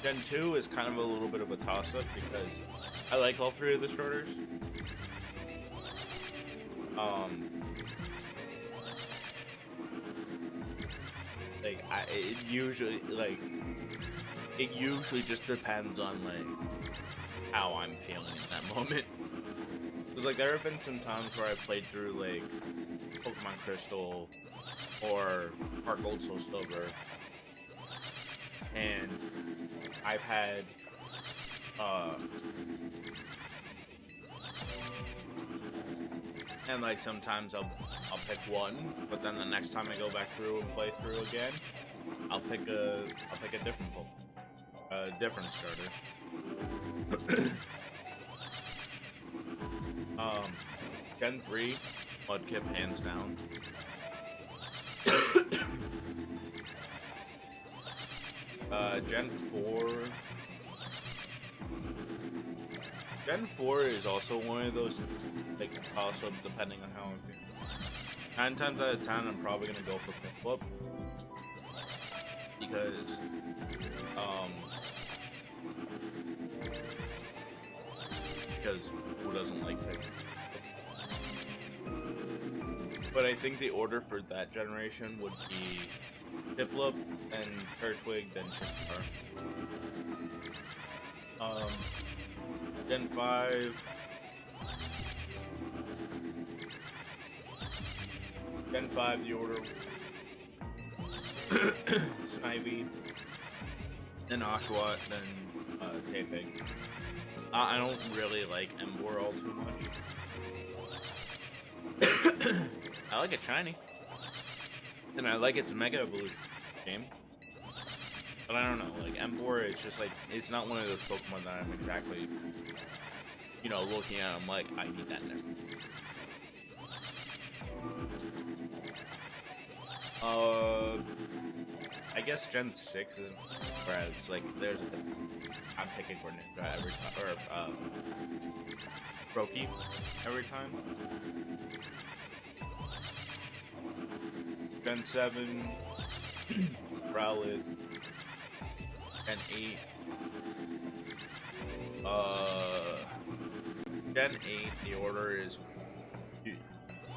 Gen 2 is kind of a little bit of a toss-up because I like all 3 of the starters. It usually just depends on like how I'm feeling in that moment. Cause like there have been some times where I played through like Pokemon Crystal or Heart Gold Soul Silver, and I've had and like sometimes I'll pick one, but then the next time I go back through and play through again, I'll pick a different Pokemon, a different starter. Gen 3, Mudkip hands down. Gen 4 is also one of those, like, toss-ups depending on how I'm feeling. 9 times out of 10, I'm probably gonna go for Piplup. Because who doesn't like Piplup? But I think the order for that generation would be Piplup, then Turtwig, then Chimchar. Gen 5. Gen 5, the order. Snivy, then Oshawott, then Tepig. I don't really like Emboar all too much. I like it shiny. And I like its Mega Evolution game. But I don't know, like Emboar, it's just like, it's not one of those Pokemon that I'm exactly, you know, looking at. I'm like, I need that now. I guess Gen 6 is where it's like, there's a, I'm picking Greninja every time, or, Brokey every time. Gen 7, Rowlet, Gen 8, Gen 8, the order is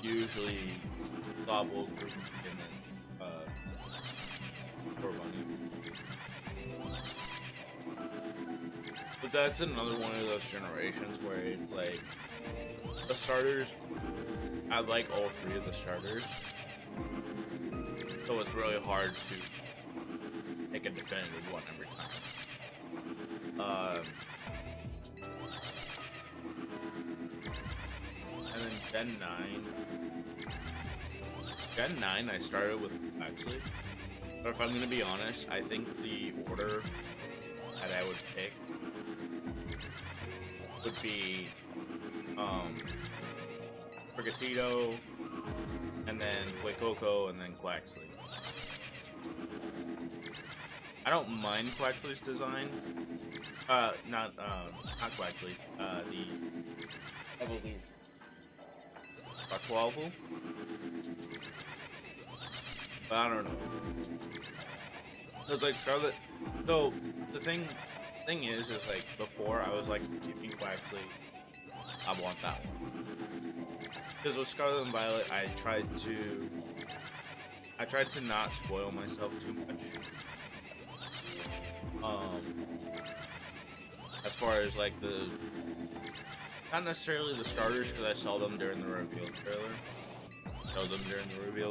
usually Gobble, and then, Bunny. But that's another one of those generations where it's like, the starters, I like all 3 of the starters. So it's really hard to pick a definitive one every time. And then Gen 9. Gen 9 I started with actually. But if I'm gonna be honest, I think the order that I would pick would be Sprigatito, and then Fuecoco, and then Quaxly. I don't mind Quaxly's design. Not Quaxly. The evolution. Quaquaval. But I don't know. It's like Scarlet. So the thing is like before I was like, give me Quaxly, I want that one. Because with Scarlet and Violet, I tried to not spoil myself too much. As far as like not necessarily the starters, because I saw them during the reveal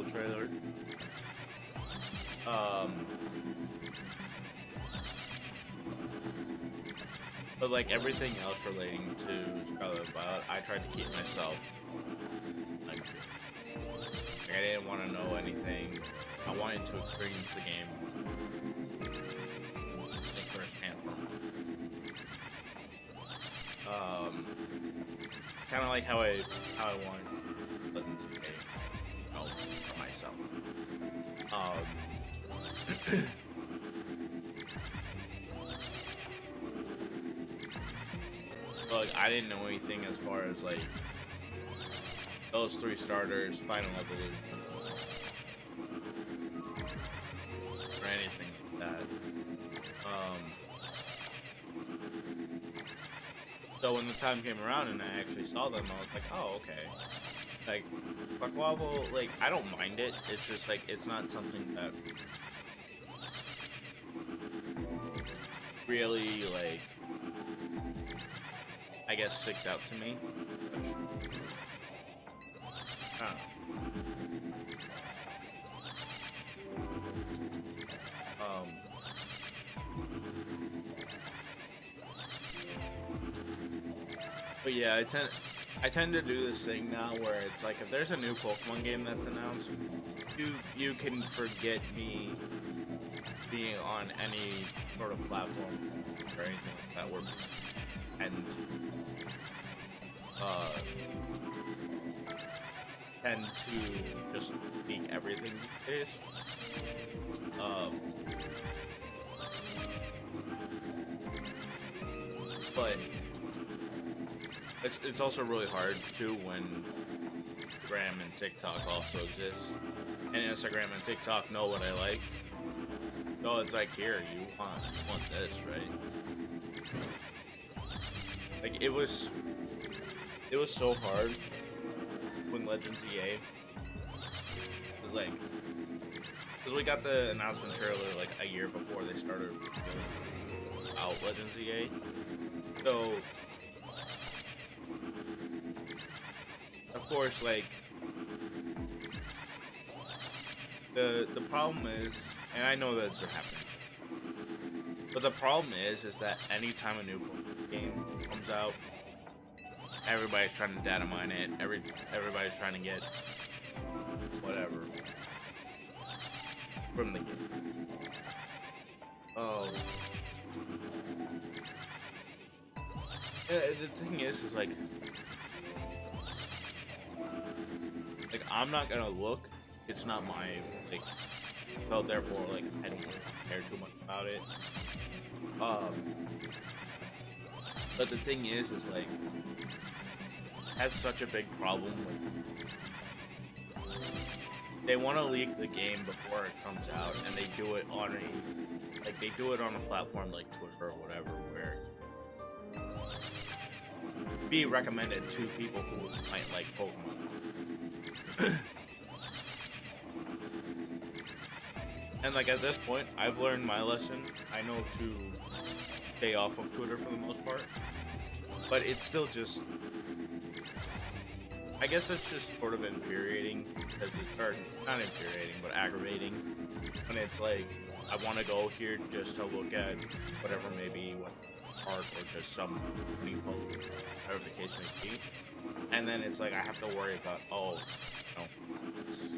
trailer. But like everything else relating to Scarlet and Violet, I tried to keep myself like didn't want to know anything. I wanted to experience the game like firsthand from kind of like how I want Legends of Game, you know, for myself. But like, I didn't know anything as far as like those 3 starters, Final Evolution, or anything like that. So when the time came around and I actually saw them, I was like, oh, okay. Like, Buckwobble, like, I don't mind it. It's just like, it's not something that really, like, I guess sticks out to me. But yeah, I tend to do this thing now where it's like if there's a new Pokemon game that's announced, you can forget me being on any sort of platform or anything like that where and tend to just speak everything these days. But it's also really hard too when Instagram and TikTok also exist, and Instagram and TikTok know what I like. So it's like, here, you want this, right? Like it was so hard when Legends EA was like, because we got the announcement trailer like a year before they started out Legends EA, so of course, like the problem is, and I know that it's gonna happen, but the problem is that anytime a new game comes out, everybody's trying to data mine it. Everybody's trying to get whatever from the game. Oh, the thing is like I'm not gonna look. It's not my like. So therefore, like I don't care too much about it. But the thing is like has such a big problem with. They want to leak the game before it comes out, and they do it on a platform like Twitter or whatever, where be recommended to people who might like Pokemon. And like at this point, I've learned my lesson. I know to stay off of Twitter for the most part, but it's still just. I guess it's just sort of infuriating, or not infuriating, but aggravating, when it's like, I want to go here just to look at whatever maybe what art or just some new post, whatever the case may be, and then it's like I have to worry about, oh, you know, it's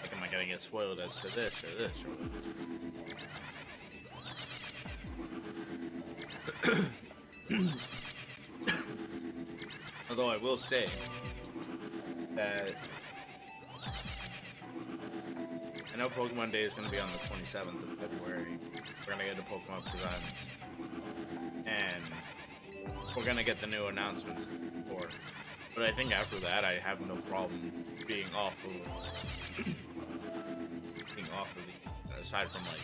like, am I gonna get spoiled as to this or this or although I will say that I know Pokemon Day is going to be on the 27th of February. We're going to get the Pokemon Presents, and we're going to get the new announcements for it. But I think after that, I have no problem being off of the, aside from like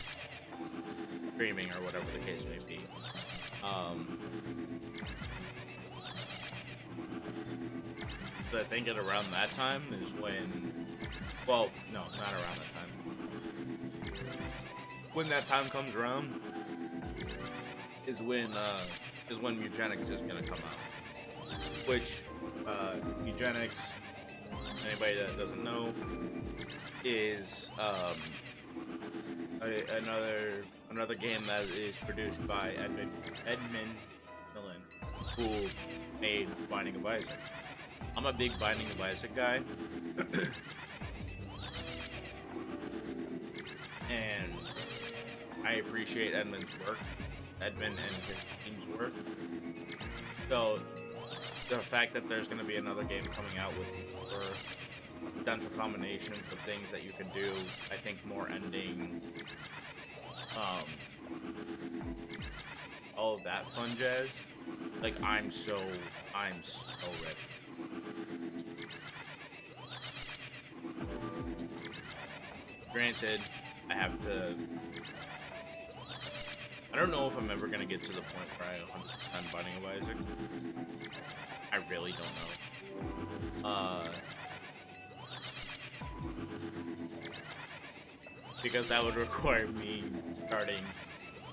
streaming or whatever the case may be. So I think at around that time is when, well, no, not around that time. When that time comes around is when Eugenics is gonna come out. Which Eugenics, anybody that doesn't know, is another game that is produced by Edmund Millen, who made Binding of Isaac. I'm a big Binding of Isaac guy. and I appreciate Edmund's work, Edmund and his team's work. So the fact that there's going to be another game coming out with potential combinations of things that you can do, I think more ending, all of that fun jazz. Like, I'm so ready. Granted, I have to. I don't know if I'm ever gonna get to the point where I 100% Binding of Isaac. I really don't know. Because that would require me starting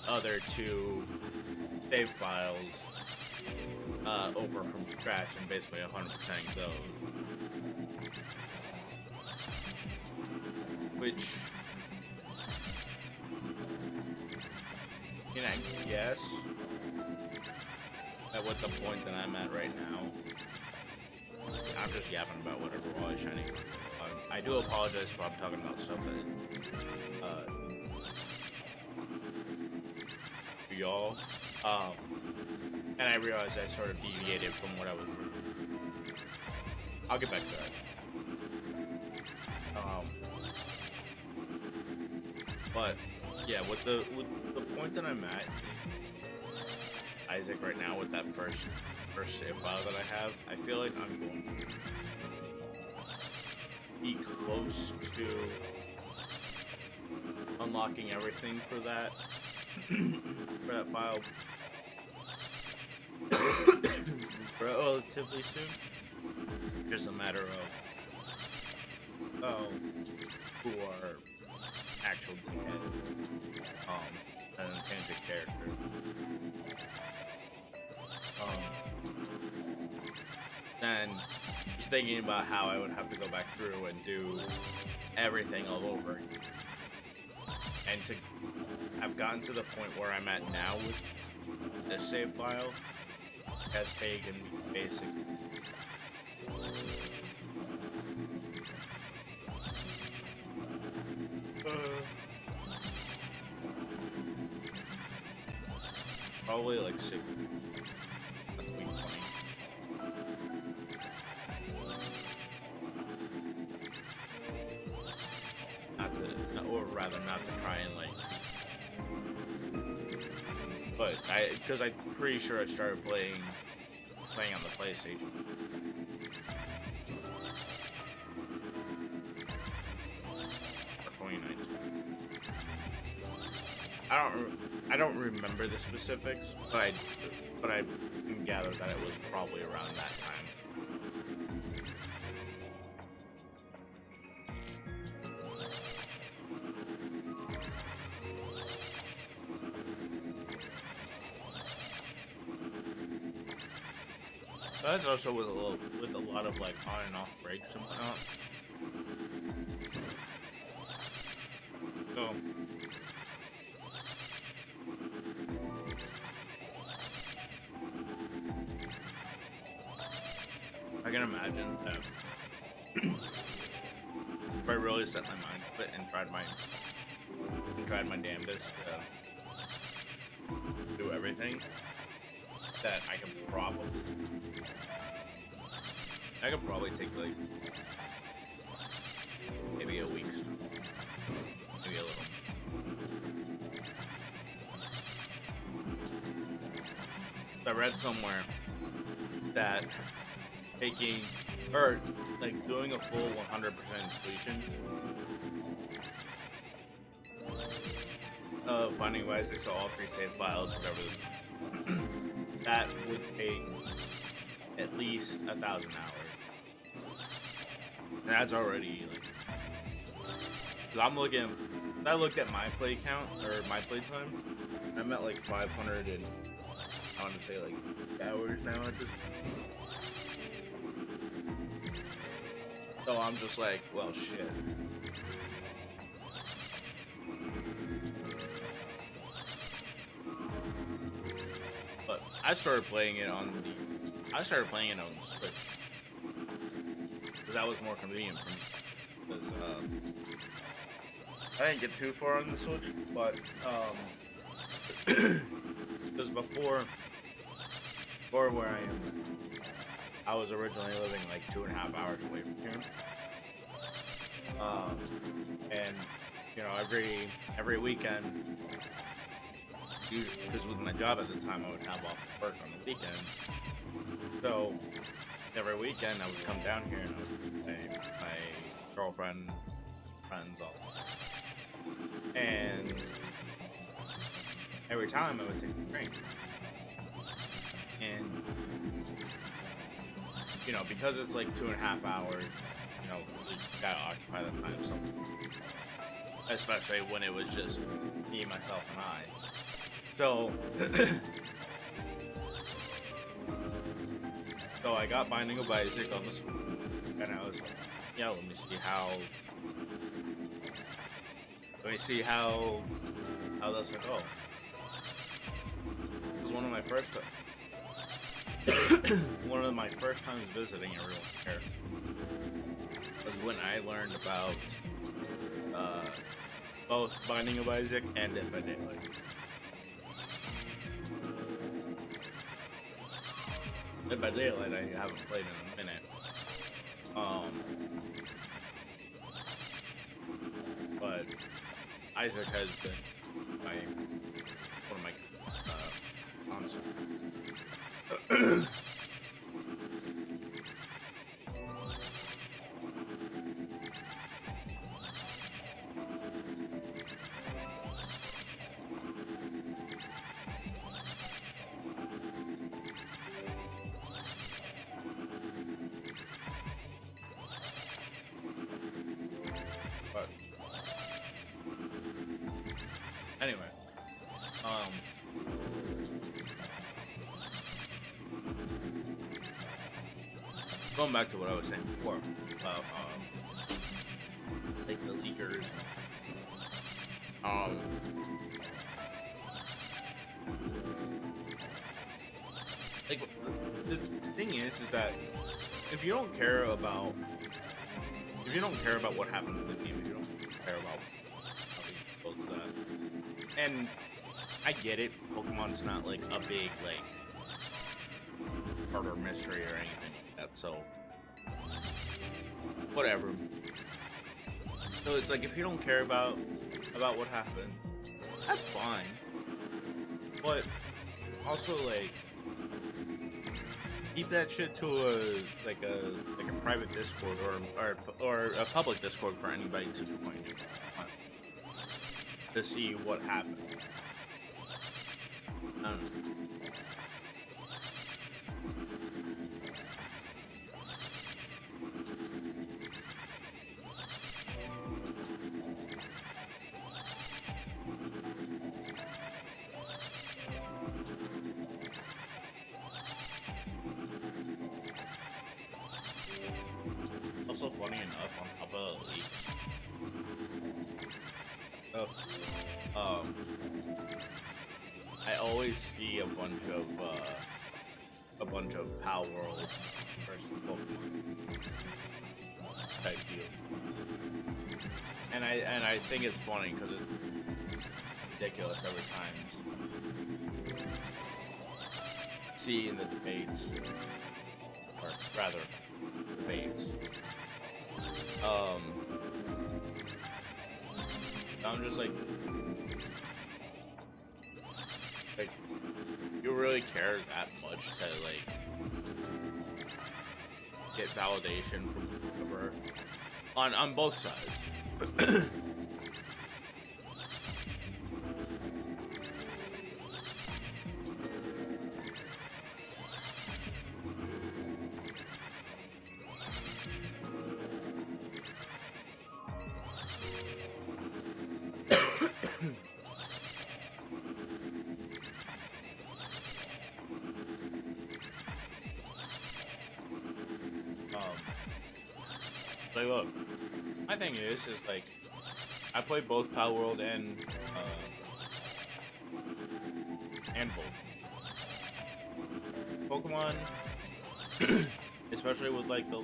other two save files over from scratch and basically 100% those. Which, can I guess at what the point that I'm at right now? I'm just yapping about whatever while it's shining. I do apologize if I'm talking about stuff that for y'all. And I realized I sort of deviated from what I was. I'll get back to that. But yeah, with the point that I'm at, Isaac, right now with that first save file that I have, I feel like I'm going to be close to unlocking everything for that file relatively soon. Just a matter of who are actual dickhead, an intended character. And just thinking about how I would have to go back through and do everything all over again. And to have gotten to the point where I'm at now with this save file has taken me basically probably like 6. That's week 20. Not to try and like, but because I'm pretty sure I started playing on the PlayStation. For 2019. I don't remember the specifics, but I can gather that it was probably around that time. That's also with a lot of like on and off breaks and whatnot. So I can imagine that if I really set my mind to it and tried my damnedest to do everything, that I could probably take like maybe a week's, maybe a little. I read somewhere that taking or like doing a full 100% completion of Binding of Isaac, so all 3 save files, whatever. That would take at least 1,000 hours. And that's already like. Cause I looked at my play count or my play time. I'm at like 500 and I want to say like hours now at this point. So I'm just like, well, shit. But I started playing it on Switch because that was more convenient for me. Because I didn't get too far on the Switch, but because before where I am, I was originally living like 2.5 hours away from here. And you know, every weekend, because with my job at the time, I would have off work on the weekend. So every weekend, I would come down here and I would play my girlfriend, friends, all. And every time I would take the train. And you know, because it's like 2.5 hours, you know, you gotta occupy the time something. Especially when it was just me, myself, and I. So, so I got Binding of Isaac on the Switch, and I was like, yeah, let me see how this will go. It was one of my first times visiting everyone here was when I learned about both Binding of Isaac and Dead by Daylight. Dead by Daylight I haven't played in a minute. But Isaac has been one of my consoles. But anyway, going back to what I was saying before about like the leakers. Like the thing is that if you don't care about what happened in the game, if you don't care about how they built that, and I get it, Pokemon's not like a big like murder mystery or anything like that, so whatever. So it's like if you don't care about what happened, that's fine. But also like keep that shit to a private Discord or a public Discord for anybody to join to see what happened. I don't know. Also, funny enough, on top of the leaks, I always see a bunch of Pal World versus Pokemon type deal, and I think it's funny because it's ridiculous every time. See in the debates, or rather, debates. I'm just like, you really care that much to like get validation from whoever on both sides. Like, look, my thing is like, I play both Pal World and both Pokemon, especially with like the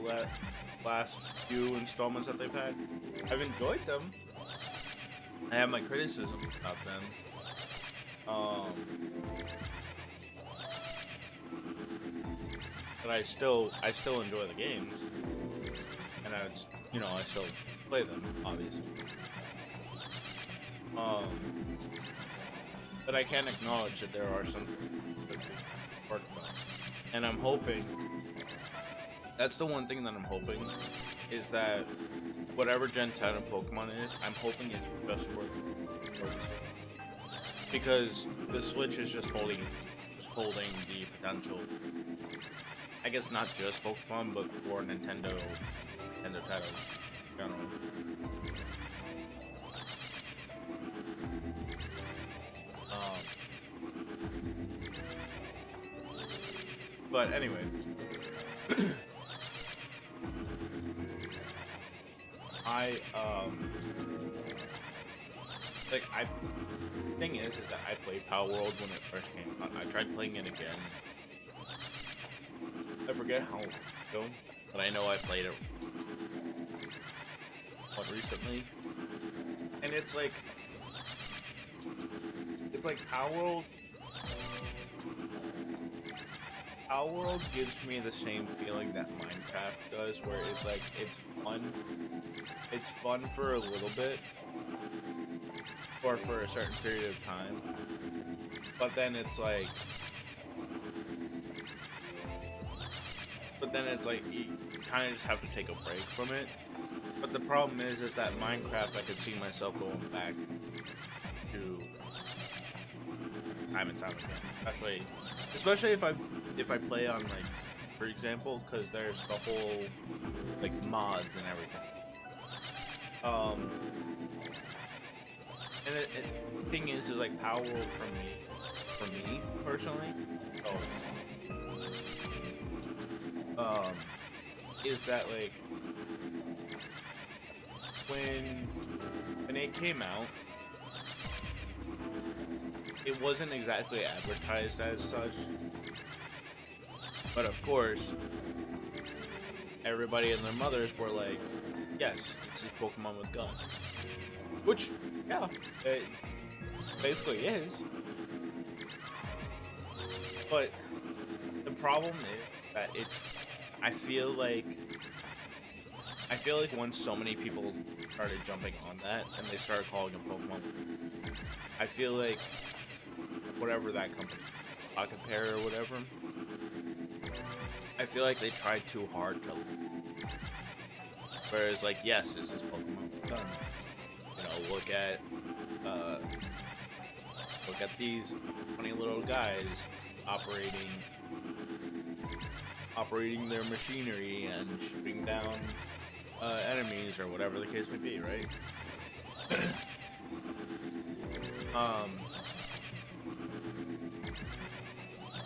last few installments that they've had. I've enjoyed them, I have my criticisms about them. But I still enjoy the games, and I still play them, obviously. But I can acknowledge that there are some that we worked on, and I'm hoping. That's the one thing that I'm hoping, is that whatever Gen 10 of Pokemon is, I'm hoping it's just for the Switch. Because the Switch is just holding the potential. I guess not just Pokemon, but for Nintendo titles in general. But anyway. Thing is that I played Power World when it first came out. I tried playing it again. I forget how long ago, but I know I played it recently. And it's like Power World gives me the same feeling that Minecraft does, where it's like it's fun for a little bit, or for a certain period of time, but then it's like you kind of just have to take a break from it. But the problem is that Minecraft, I could see myself going back to time and time again, especially if I play on, like, for example, because there's the whole like mods and everything. And the thing is like Power World for me personally, is that like when it came out, it wasn't exactly advertised as such, but of course, everybody and their mothers were like, yes, this is Pokemon with guns. Which, yeah, it basically is. But the problem is that I feel like once so many people started jumping on that and they started calling them Pokemon, I feel like whatever that company, Pocket Pair or whatever, I feel like they tried too hard to. Whereas, like, yes, this is Pokemon with guns. You know, look at these funny little guys operating their machinery and shooting down enemies or whatever the case may be, right?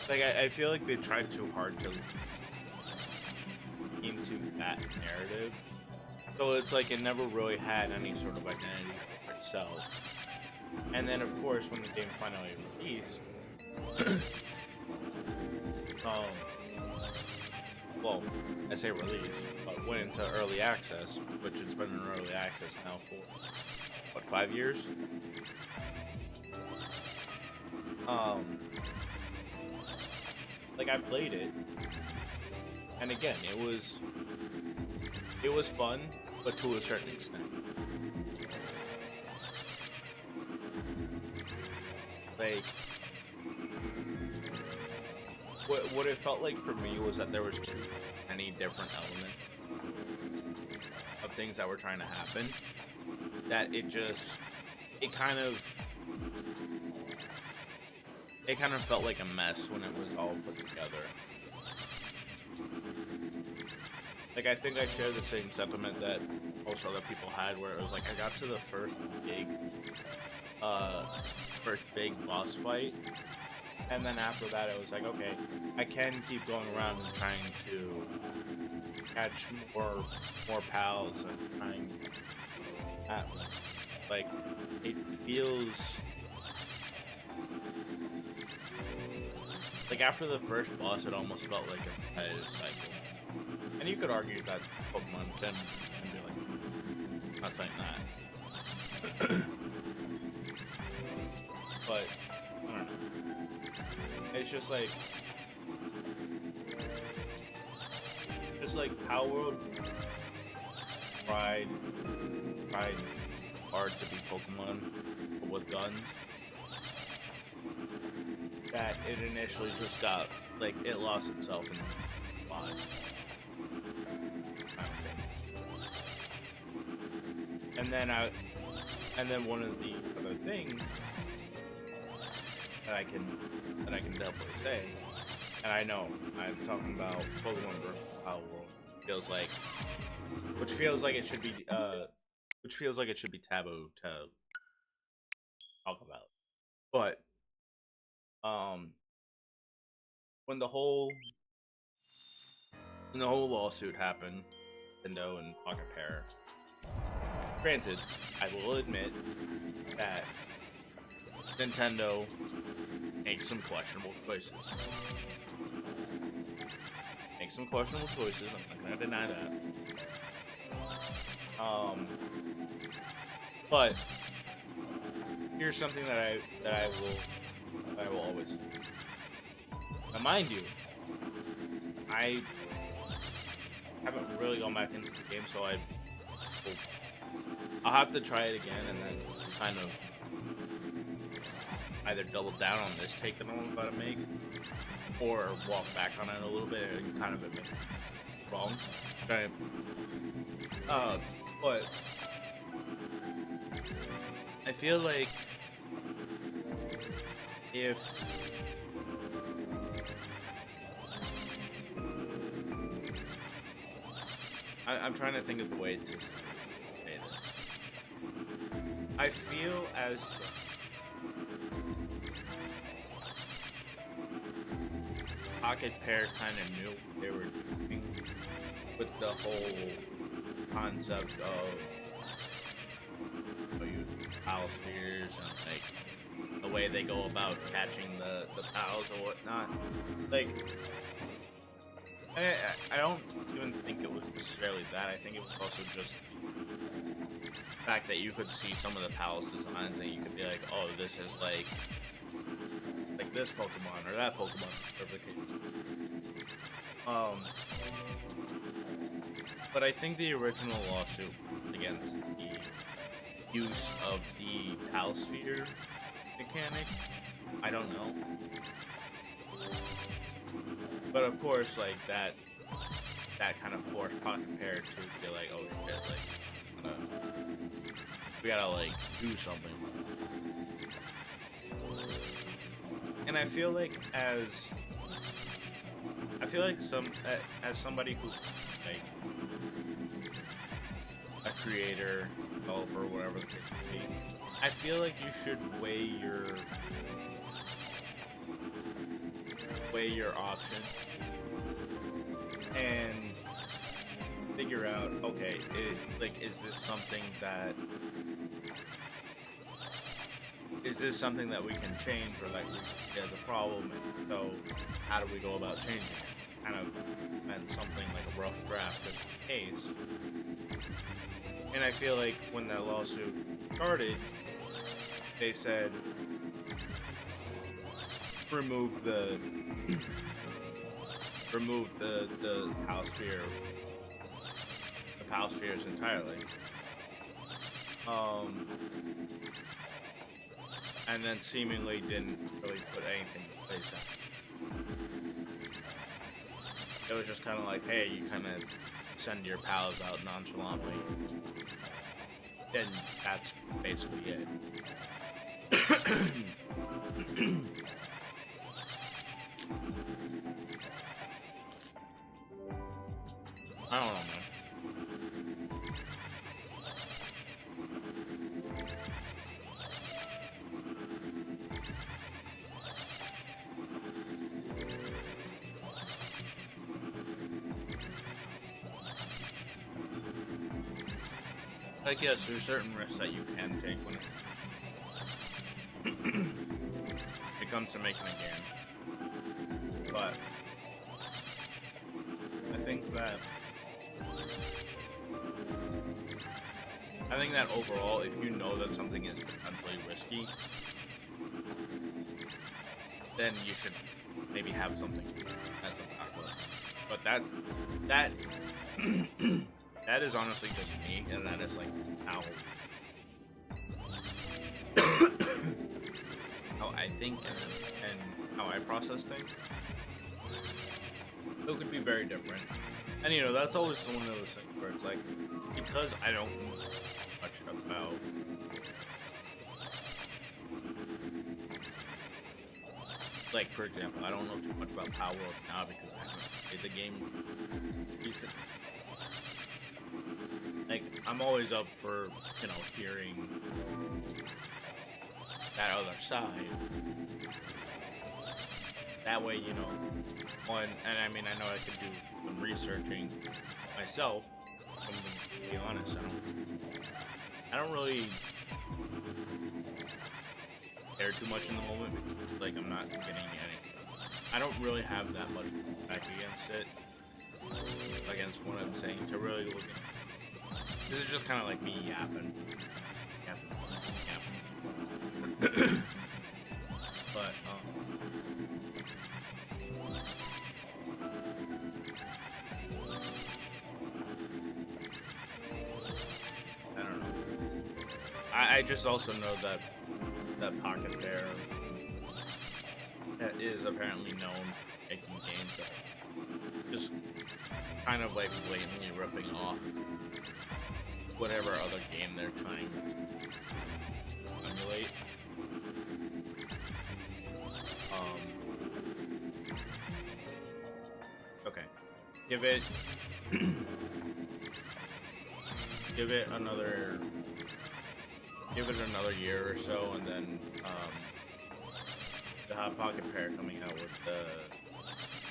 Like, I feel like they tried too hard to into that narrative, so it's like it never really had any sort of identity for itself. And then, of course, when the game finally released, well, I say release, but went into early access, which it's been in early access now for, what, 5 years? Like, I played it, and again, it was fun, but to a certain extent. Like, what it felt like for me was that there was too many different elements of things that were trying to happen, that it kind of felt like a mess when it was all put together. Like, I think I share the same sentiment that most other people had, where it was like I got to the first big boss fight, and then after that it was like, okay, I can keep going around and trying to catch more pals and trying at them. Like, it feels like after the first boss it almost felt like a repetitive cycle. And you could argue that Pokemon can be like, not saying that. but I don't know. It's just like Power World tried hard to be Pokemon but with guns. That it initially just got like it lost itself in the plot. And then one of the other things that I can definitely say, and I know I'm talking about Pokemon versus Power World, which feels like it should be taboo to talk about. But when the whole lawsuit happened, Nintendo and Pocket Pair. Granted, I will admit that Nintendo makes some questionable choices. I'm not gonna deny that. But here's something that I will always say. Now, mind you, I haven't really gone back into the game, so I'll have to try it again and then kind of either double down on this take that I'm about to make, or walk back on it a little bit and kind of admit wrong. Okay. But I feel like if I'm trying to think of the way to say this. I feel as Pocket Pair kind of knew what they were doing with the whole concept of pal spheres and like the way they go about catching the pals or whatnot. Like, I don't even think it was necessarily that. I think it was also just the fact that you could see some of the pals designs and you could be like, oh, this is like this Pokemon or that Pokemon. But I think the original lawsuit against the use of the pal sphere mechanic, I don't know. But of course, like that kind of forced Pocket Pair to be like, oh shit, like we gotta like do something. And I feel like as somebody who like a creator, developer, whatever the case may be, I feel like you should weigh your options and figure out, okay, is this something that we can change, or like there's a problem, and so how do we go about changing it? Kind of meant something like a rough draft just in case. And I feel like when that lawsuit started, they said remove the pal spheres entirely. And then seemingly didn't really put anything in place. It was just kind of like, hey, you kind of send your pals out nonchalantly, and that's basically it. I don't know, man. Like, yes, there's certain risks that you can take when it comes to making a game. But I think that overall, if you know that something is potentially risky, then you should maybe have something that's a backup. But that that is honestly just me, and that is like how how I think and how I process things. It could be very different, and you know that's always one of those things where it's like, because I don't know much about like, for example, I don't know too much about Power Up now because I haven't played the game recently. Like, I'm always up for, you know, hearing that other side. That way, you know, one, and I mean, I know I could do some researching myself. I'm gonna be honest, I don't really care too much in the moment because, like, I'm not getting any. I don't really have that much back against it, against what I'm saying, to really look at. This is just kind of like me yapping. But, I don't know. I just also know that Pocket Bear is apparently known for making games that just kind of like blatantly ripping off whatever other game they're trying to emulate. Okay. Give it another year or so, and then the Hot Pocket Pair coming out with the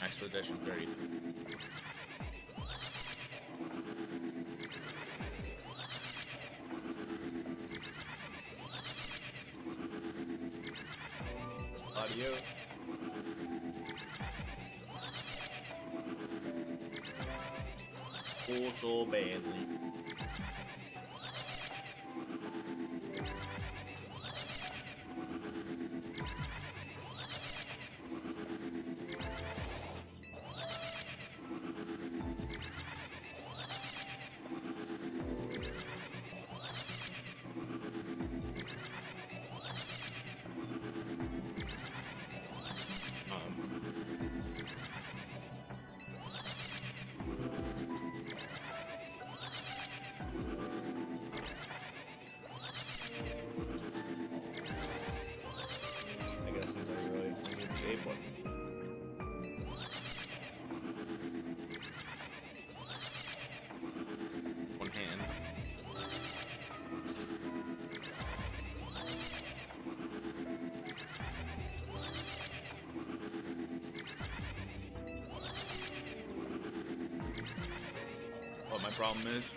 Expedition 33. Audio. Oh, so badly. Really need the A button. One hand. What my problem is?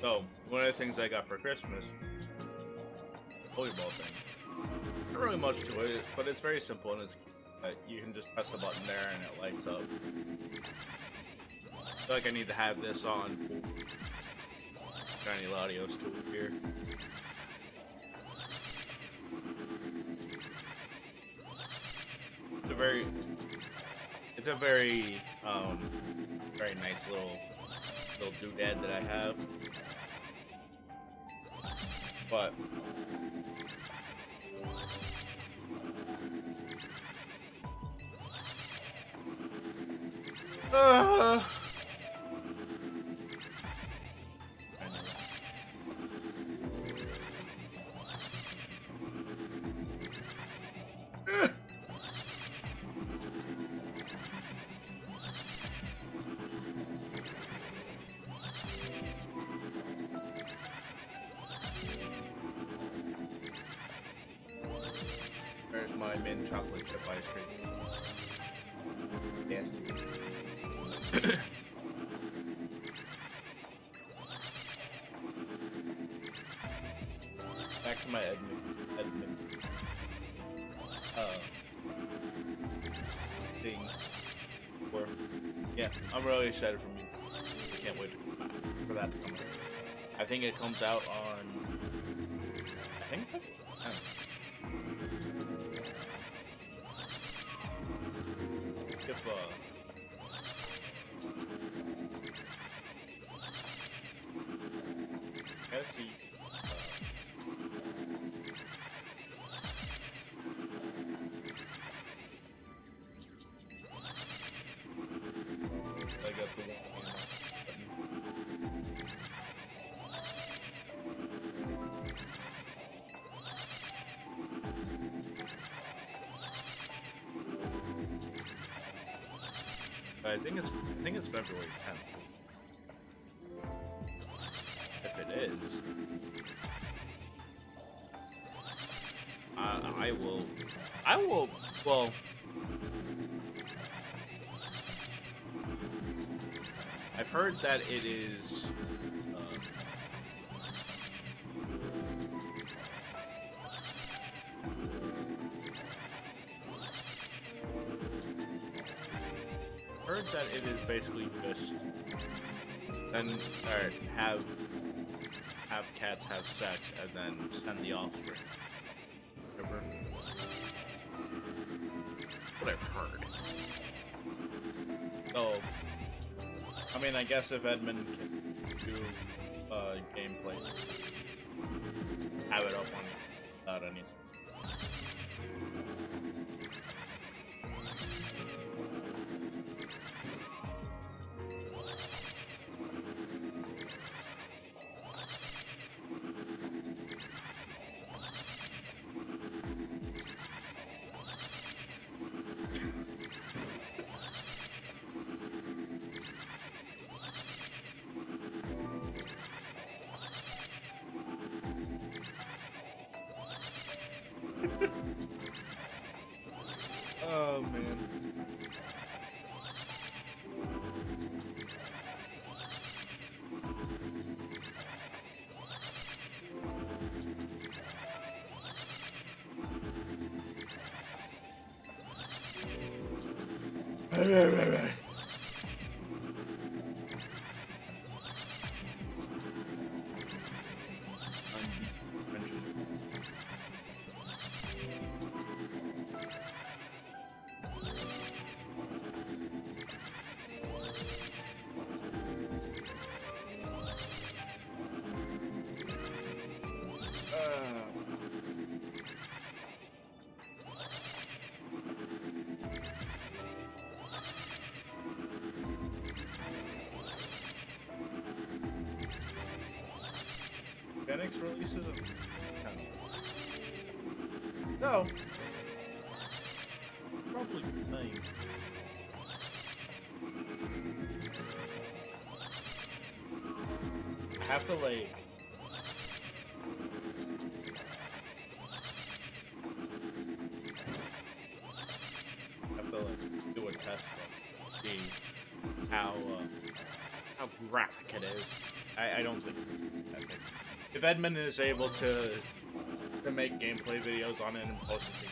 So, one of the things I got for Christmas, volleyball thing. Not really much to it, but it's very simple, and it's you can just press the button there and it lights up. I feel like I need to have this on for Johnny Laudio's tool here. It's a very very nice little doodad that I have, but there's my mint chocolate chip ice cream. Yes. Back to my Edmund thing. Where, yeah, I'm really excited for me. I can't wait for that to come out. I think it comes out on. if gotta see. I got the one. I think it's February 10th. If it is, I will. Well, I've heard that it is. Heard that it is basically just have cats have sex and then send the offspring. Remember? What I've heard. So, I mean, I guess if Edmund can do gameplay, have it up on without anything. Oh man. Phoenix releases of no, probably 9. I have to like do a test to see how graphic it is. I don't think if Edmund is able to make gameplay videos on it and post it.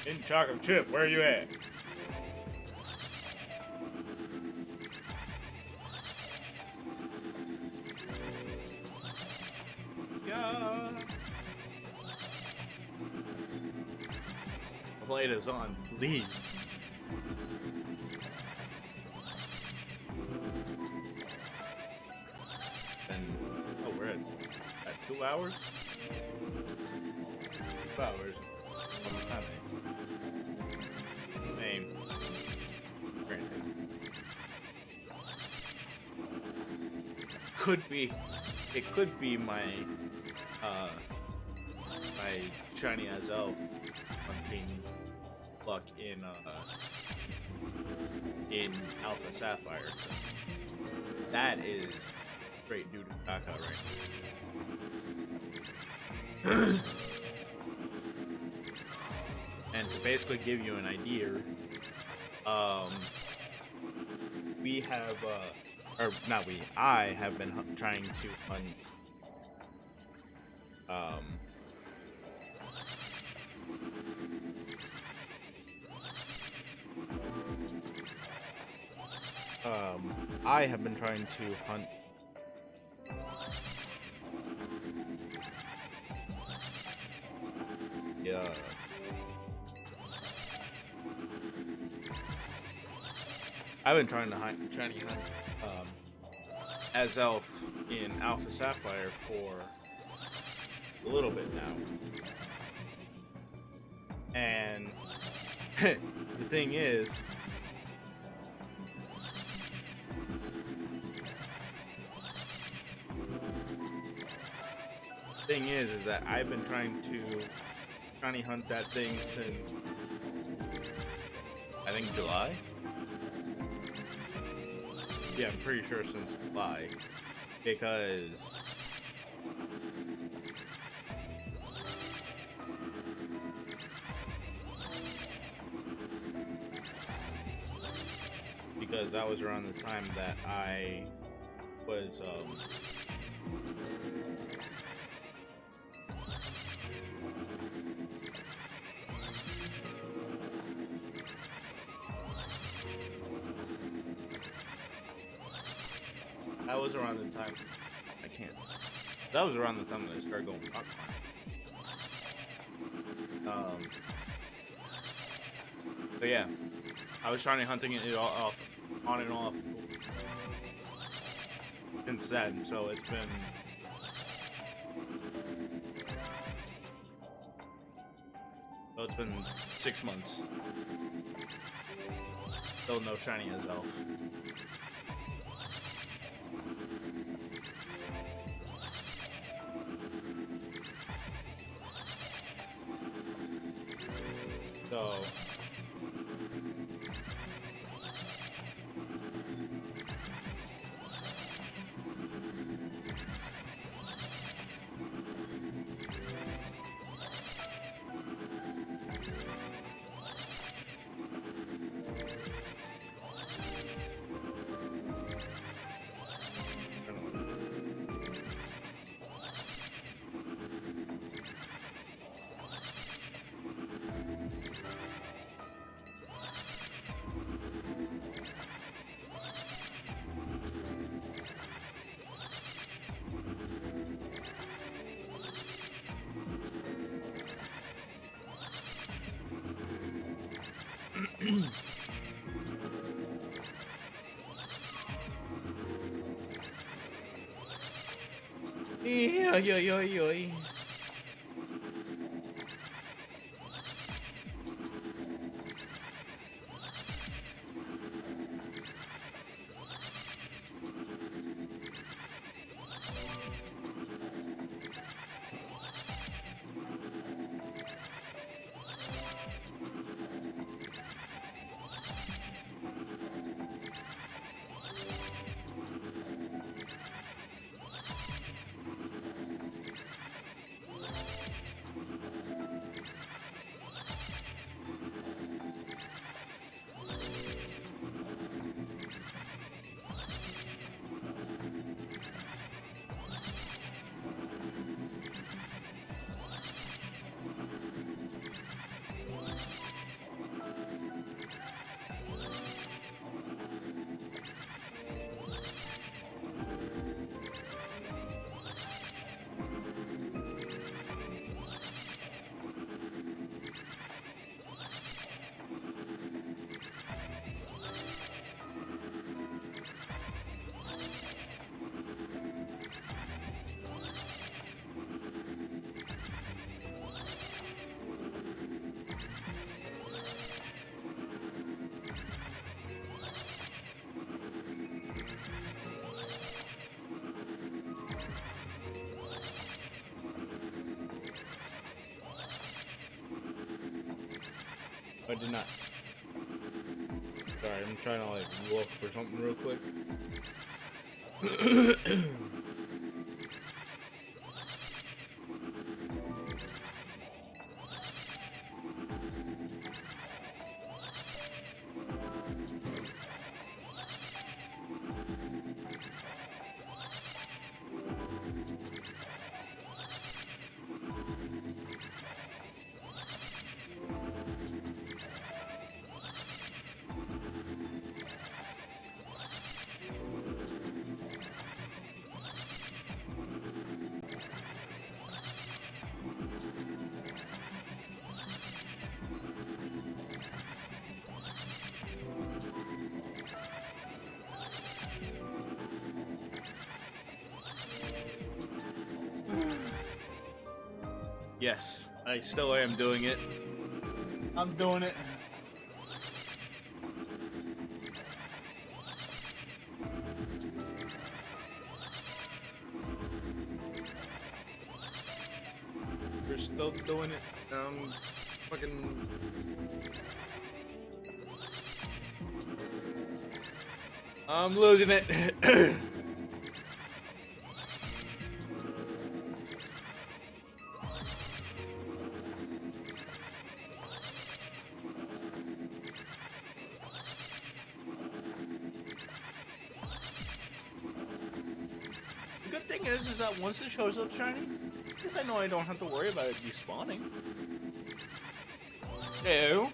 In chocolate chip, where are you at? Yeah. The light is on, please. And oh, we're at 2 hours. 2 hours. Name. Granted. It could be my my shiny as elf hunting luck in Alpha Sapphire. That is straight doo-doo caca right now. And to basically give you an idea, we have, or not we, I have been trying to hunt, I have been trying to hunt. Yeah. I've been trying to hunt Azelf in Alpha Sapphire for a little bit now. And the thing is, is that I've been trying to shiny hunt that thing since I think July. Yeah, I'm pretty sure since July, because that was around the time that I was that was around the time that was around the time that I started going popcorn. But yeah, I was trying to hunting it off, on and off since then, so it's been 6 months. Still no shiny Azelf. So yeah. I did not. Sorry, I'm trying to like look for something real quick. Yes, I still am doing it. I'm doing it. We're still doing it. Fucking. I'm losing it. The good thing is that once it shows up shiny, at least I know I don't have to worry about it despawning. Ew.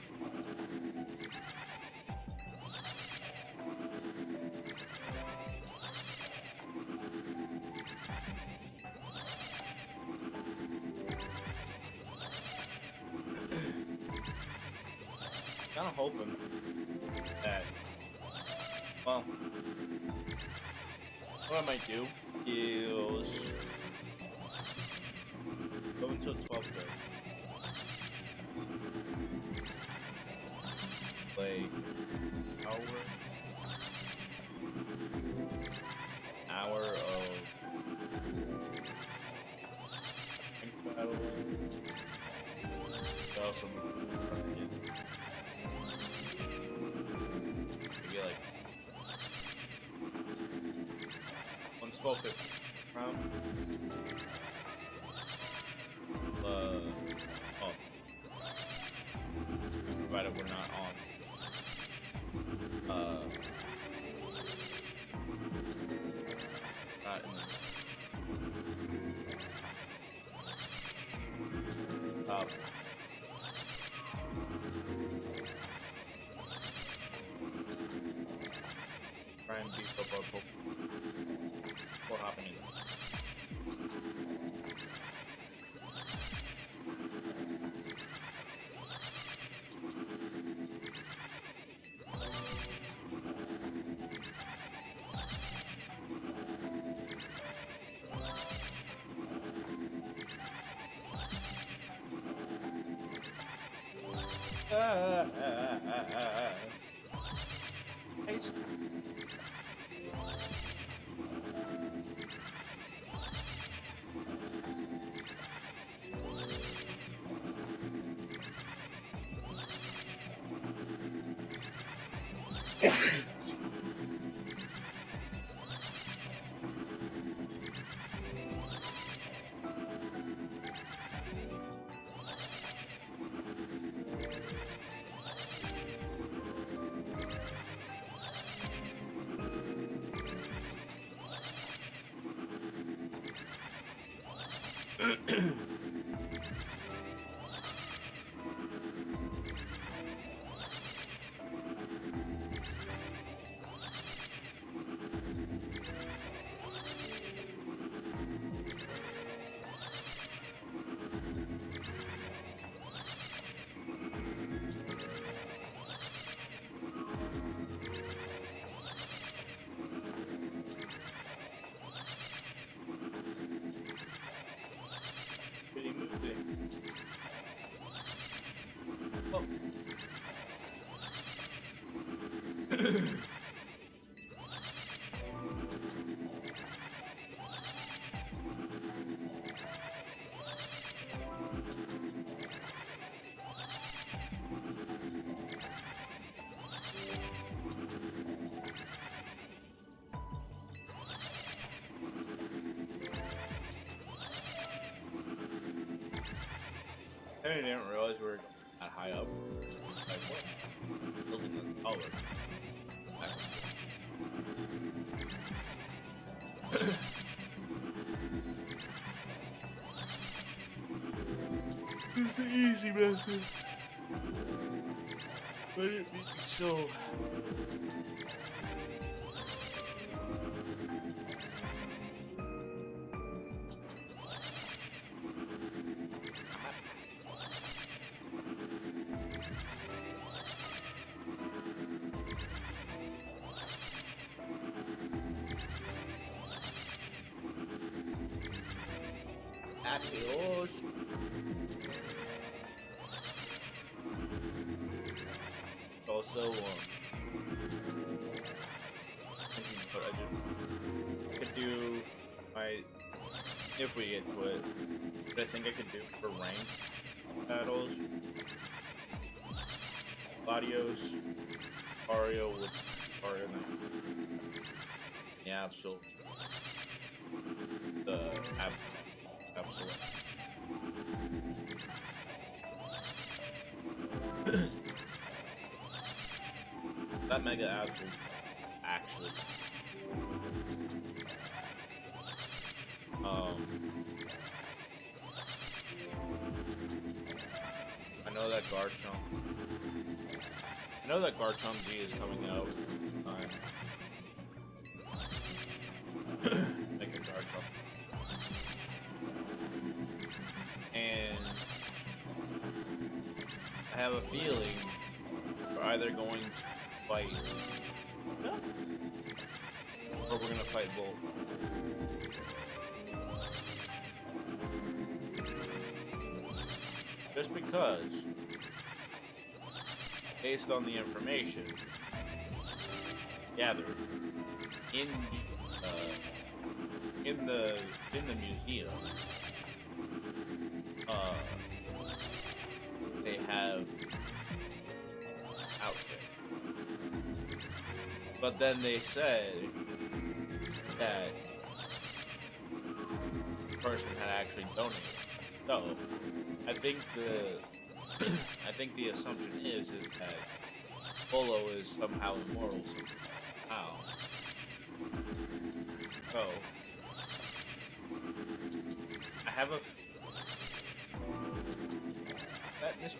Kind of hoping that, well, what I might do is go until 12:30. Like hour of think battle. Also, maybe like 112 round. Oh, provided we're not on. Not in the top. Try and beef up our Pokemon before hopping in. I didn't realize we were that high up. Like what? Building the tower. It's the easy method. But it be so. Latios. Also, but I could do my, if we get to it, but I think I could do for ranked battles. Latios, Ario with Ario Knight. The Absol. The Absol. That Mega Absol actually. I know that Garchomp. I know that Garchomp G is coming out. Make a Garchomp. And I have a feeling we're either going to fight or we're gonna fight Volt. Just because, based on the information gathered in the museum, they have outfit. But then they said that the person had actually donated. So I think the assumption is that Polo is somehow immortal somehow. So I have a that Miss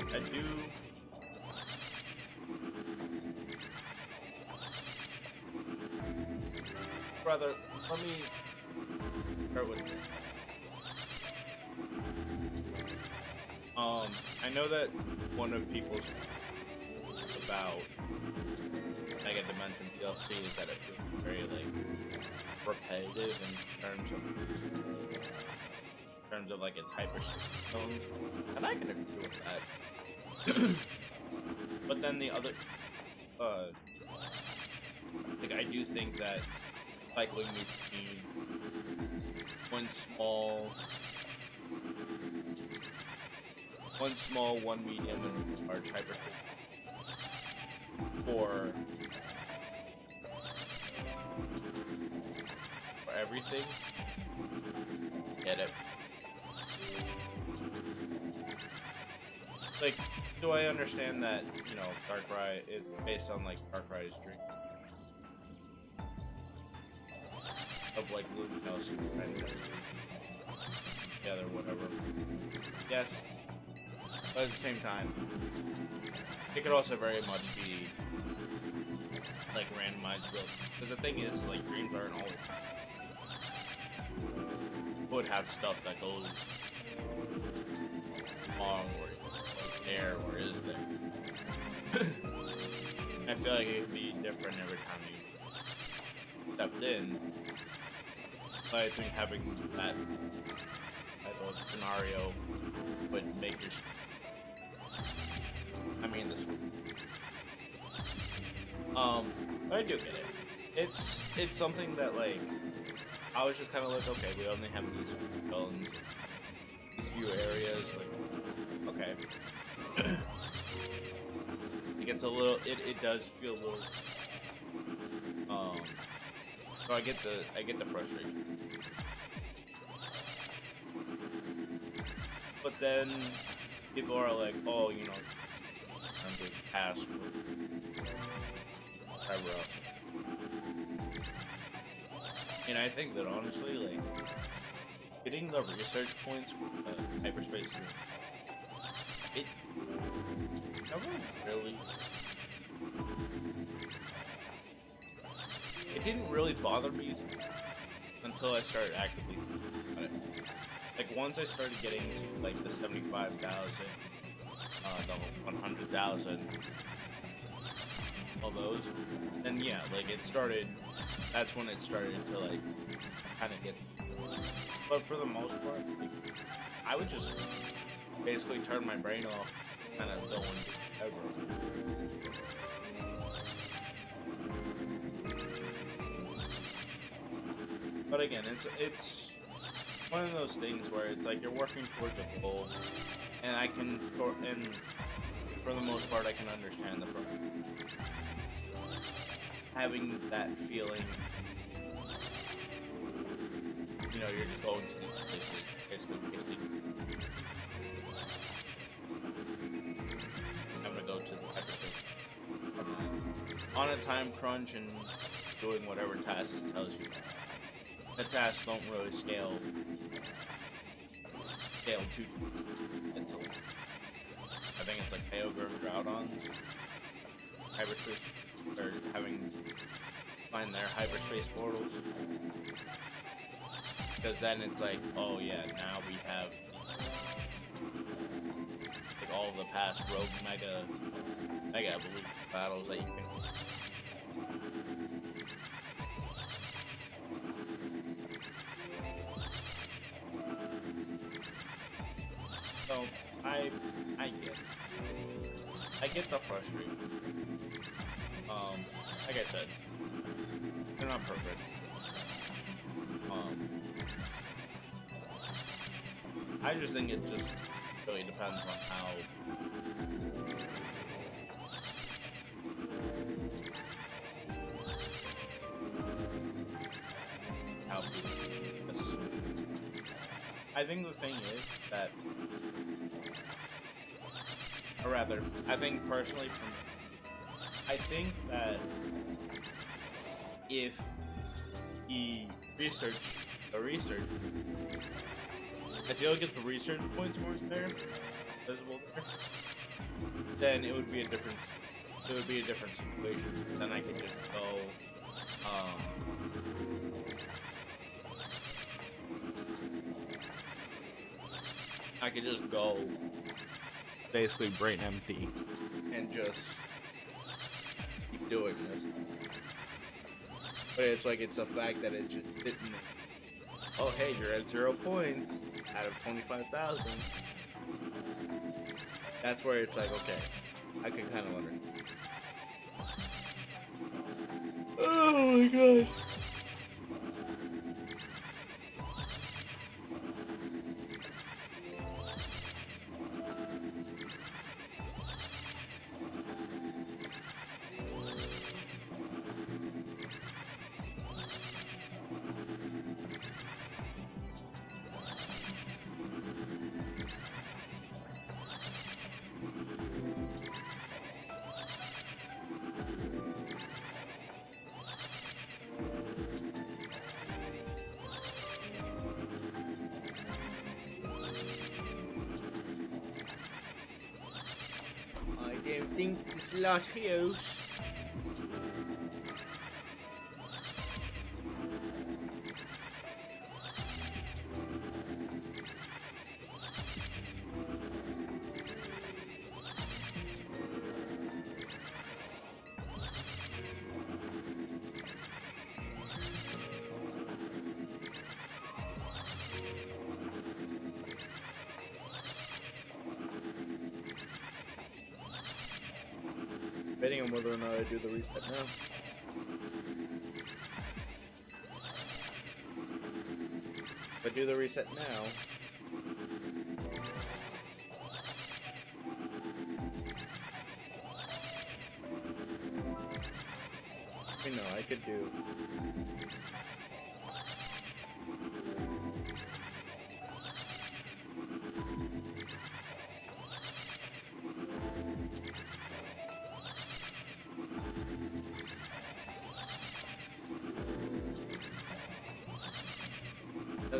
but I do. Brother, let me start with this. I know that one of people's about Mega Dimension DLC is that it feels very repetitive in terms of like its hyperspace tones, and I can agree with that. But then the other, I do think that cycling between one small, one medium, and large hyperspace for everything. Get it? Like, do I understand that, Darkrai is based on, Darkrai's dream of, Luminos and together, whatever. Yes, but at the same time, it could also very much be, randomized build. Because the thing is, dreams aren't always would have stuff that goes wrong or there or is there. I feel like it would be different every time you stepped in, but I think having that type of scenario would make your I do get it. It's something that I was just kind of okay, we only have these villains, these few areas, okay. It gets a little, it does feel a little, so I get the frustration. But then people are like, oh, you know, I'm doing task for whatever else. And I think that honestly, like, getting the research points for the hyperspace, it never really. It didn't really bother me until I started actively thinking about it. Like, once I started getting to, like, the 75,000, the 100,000, all those, then yeah, like, it started, that's when it started to, like, kind of get to. But for the most part, like, I would just basically turn my brain off, kind of go into whatever. But again, it's one of those things where it's like you're working towards a goal, and for the most part, I can understand the problem. Having that feeling, you know, you're just going to basically I'm gonna go to the hyperspace on a time crunch and doing whatever task it tells you. The tasks don't really scale too until I think it's like Kyogre and Groudon's hyperspace, or having to find their hyperspace portals, because then it's like, oh yeah, now we have like all the past Rogue Mega Evolution battles that you can. So I get the frustration. Like I said, they're not perfect. I just think it just really depends on how people. I think the thing is that, or rather, I think personally, I think that if the research, I feel like if the research points weren't there, visible there, then it would be a different situation. Then I could just go, I could just go basically brain empty and just keep doing this. But it's like, it's the fact that it just didn't. Oh, hey, you're at 0 points out of 25,000. That's where it's like, okay, I can kind of understand. Oh my god. I don't think it's Latios. Depending on whether or not I do the reset now. If I do the reset now, you know, I could do.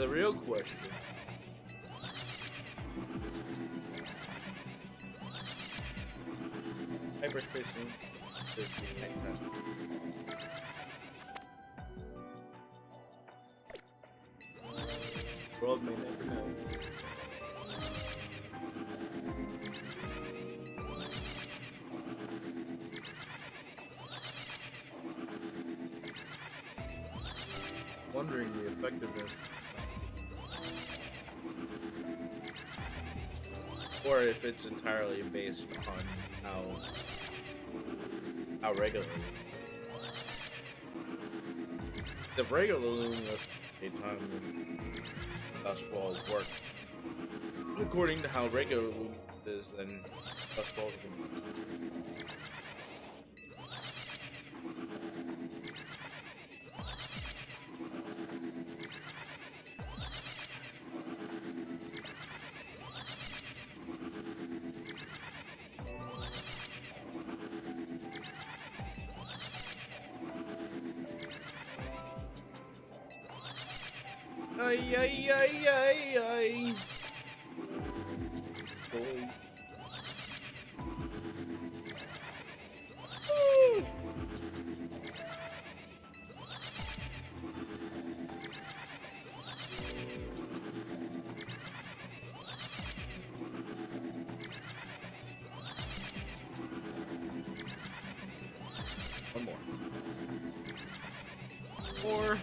the real question. Hyperspace Loom. World may never know. Wondering the effectiveness, or if it's entirely based on how regular. The regular loom with a time when dust balls work according to how regular loom is, then dust balls can. Ay, ay, ay, ay, ay. Boy. Woo. One more. Four.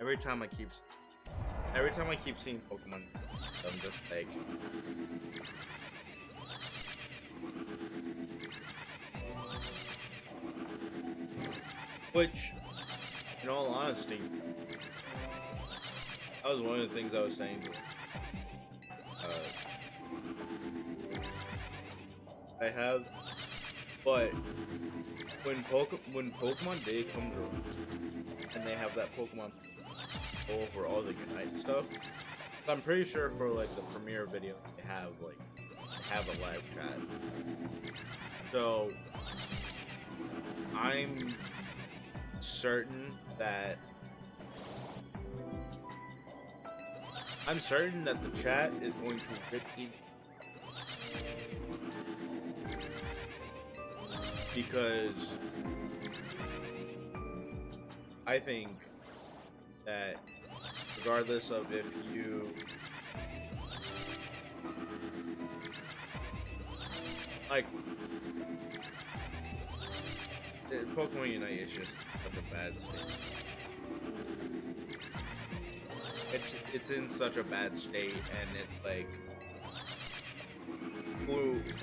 And every time I keep seeing Pokemon, I'm just like, which, in all honesty, that was one of the things I was saying to I have, but when Pokemon Day comes around and they have that Pokemon over all the Unite stuff, I'm pretty sure for like the premiere video they have a live chat. So I'm certain that the chat is going to repeat, because I think that regardless of if you like, Pokemon Unite is just such a bad state. It's in such a bad state, and it's like, who knows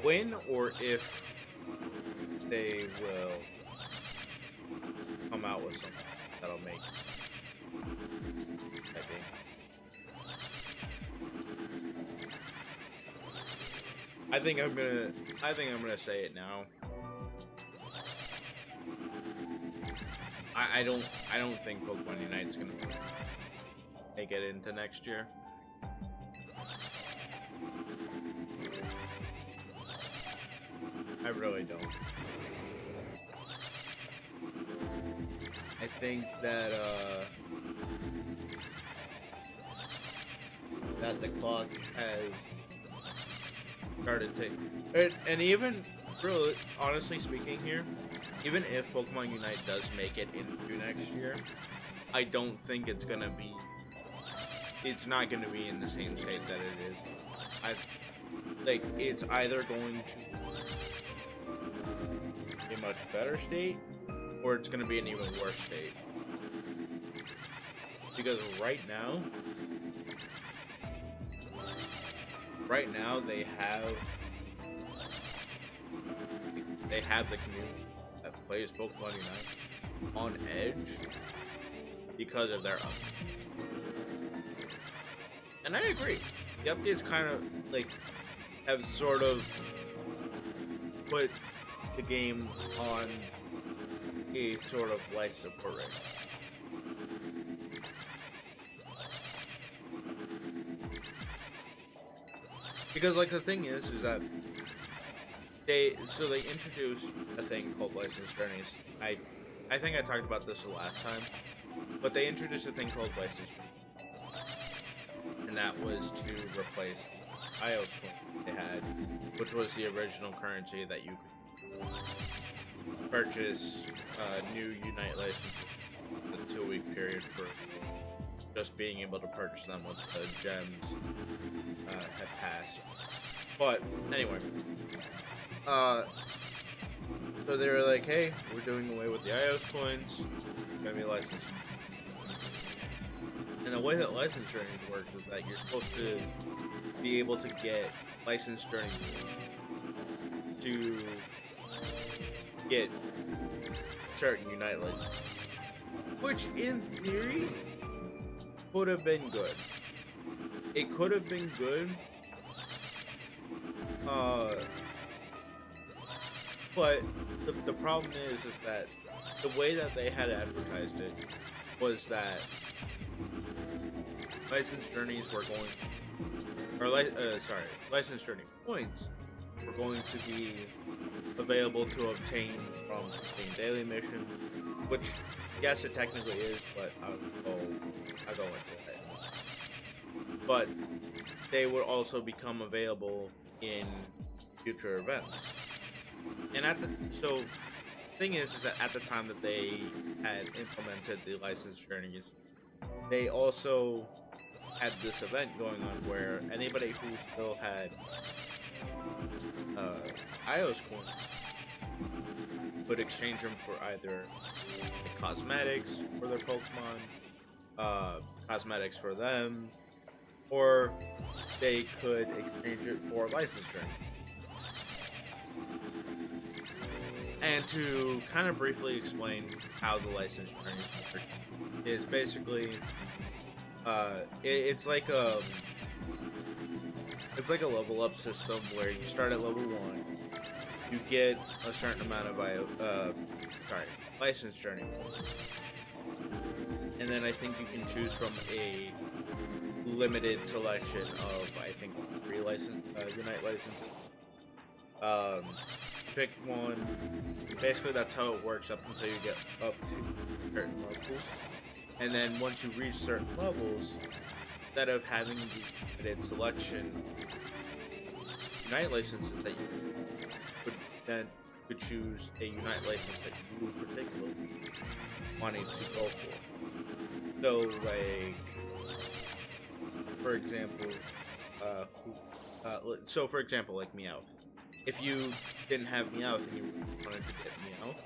when or if they will come out with something that'll make that game. I think I'm gonna say it now. I don't think Pokemon Unite's gonna make it into next year. I really don't. I think that the clock has started to, and even really, honestly speaking here, even if Pokemon Unite does make it into next year, I don't think it's not gonna be in the same state that it is. It's either going to be a much better state, or it's gonna be an even worse state. Because right now they have the community that plays Pokemon Unite on edge because of their updates. And I agree. The updates kind of have sort of put the game a sort of life support rate. Because like the thing is that they introduced a thing called licensed journeys. I think I talked about this the last time, but they introduced a thing called licensed journeys, and that was to replace the IOS coin they had, which was the original currency that you could purchase new Unite licenses in a 2-week period for just being able to purchase them with the gems had passed. But anyway, so they were like, hey, we're doing away with the IOS coins, gonna be licensed. And the way that licensed journeys work is that you're supposed to be able to get licensed journeys to get certain Unite licenses, which in theory could have been good. It could have been good, but the problem is that the way that they had advertised it was that licensed journeys were going, licensed journey points were going to be available to obtain from a daily mission, which yes, it technically is, but I'll go into it. But they would also become available in future events. And thing is that at the time that they had implemented the licensed journeys, they also had this event going on where anybody who still had IOS coins would exchange them for either like, cosmetics for their Pokemon, cosmetics for them, or they could exchange it for license journey. And to kind of briefly explain how the license journeys work is basically it's like a level up system where you start at level 1, you get a certain amount of license journey, and then I think you can choose from a limited selection of, I think, 3 Unite licenses. Pick one. Basically, that's how it works up until you get up to certain levels. And then once you reach certain levels, instead of having the limited selection Unite licenses that you could choose a Unite license that you particularly wanted to go for. So, like, for example, like Meowth. If you didn't have Meowth and you wanted to get Meowth,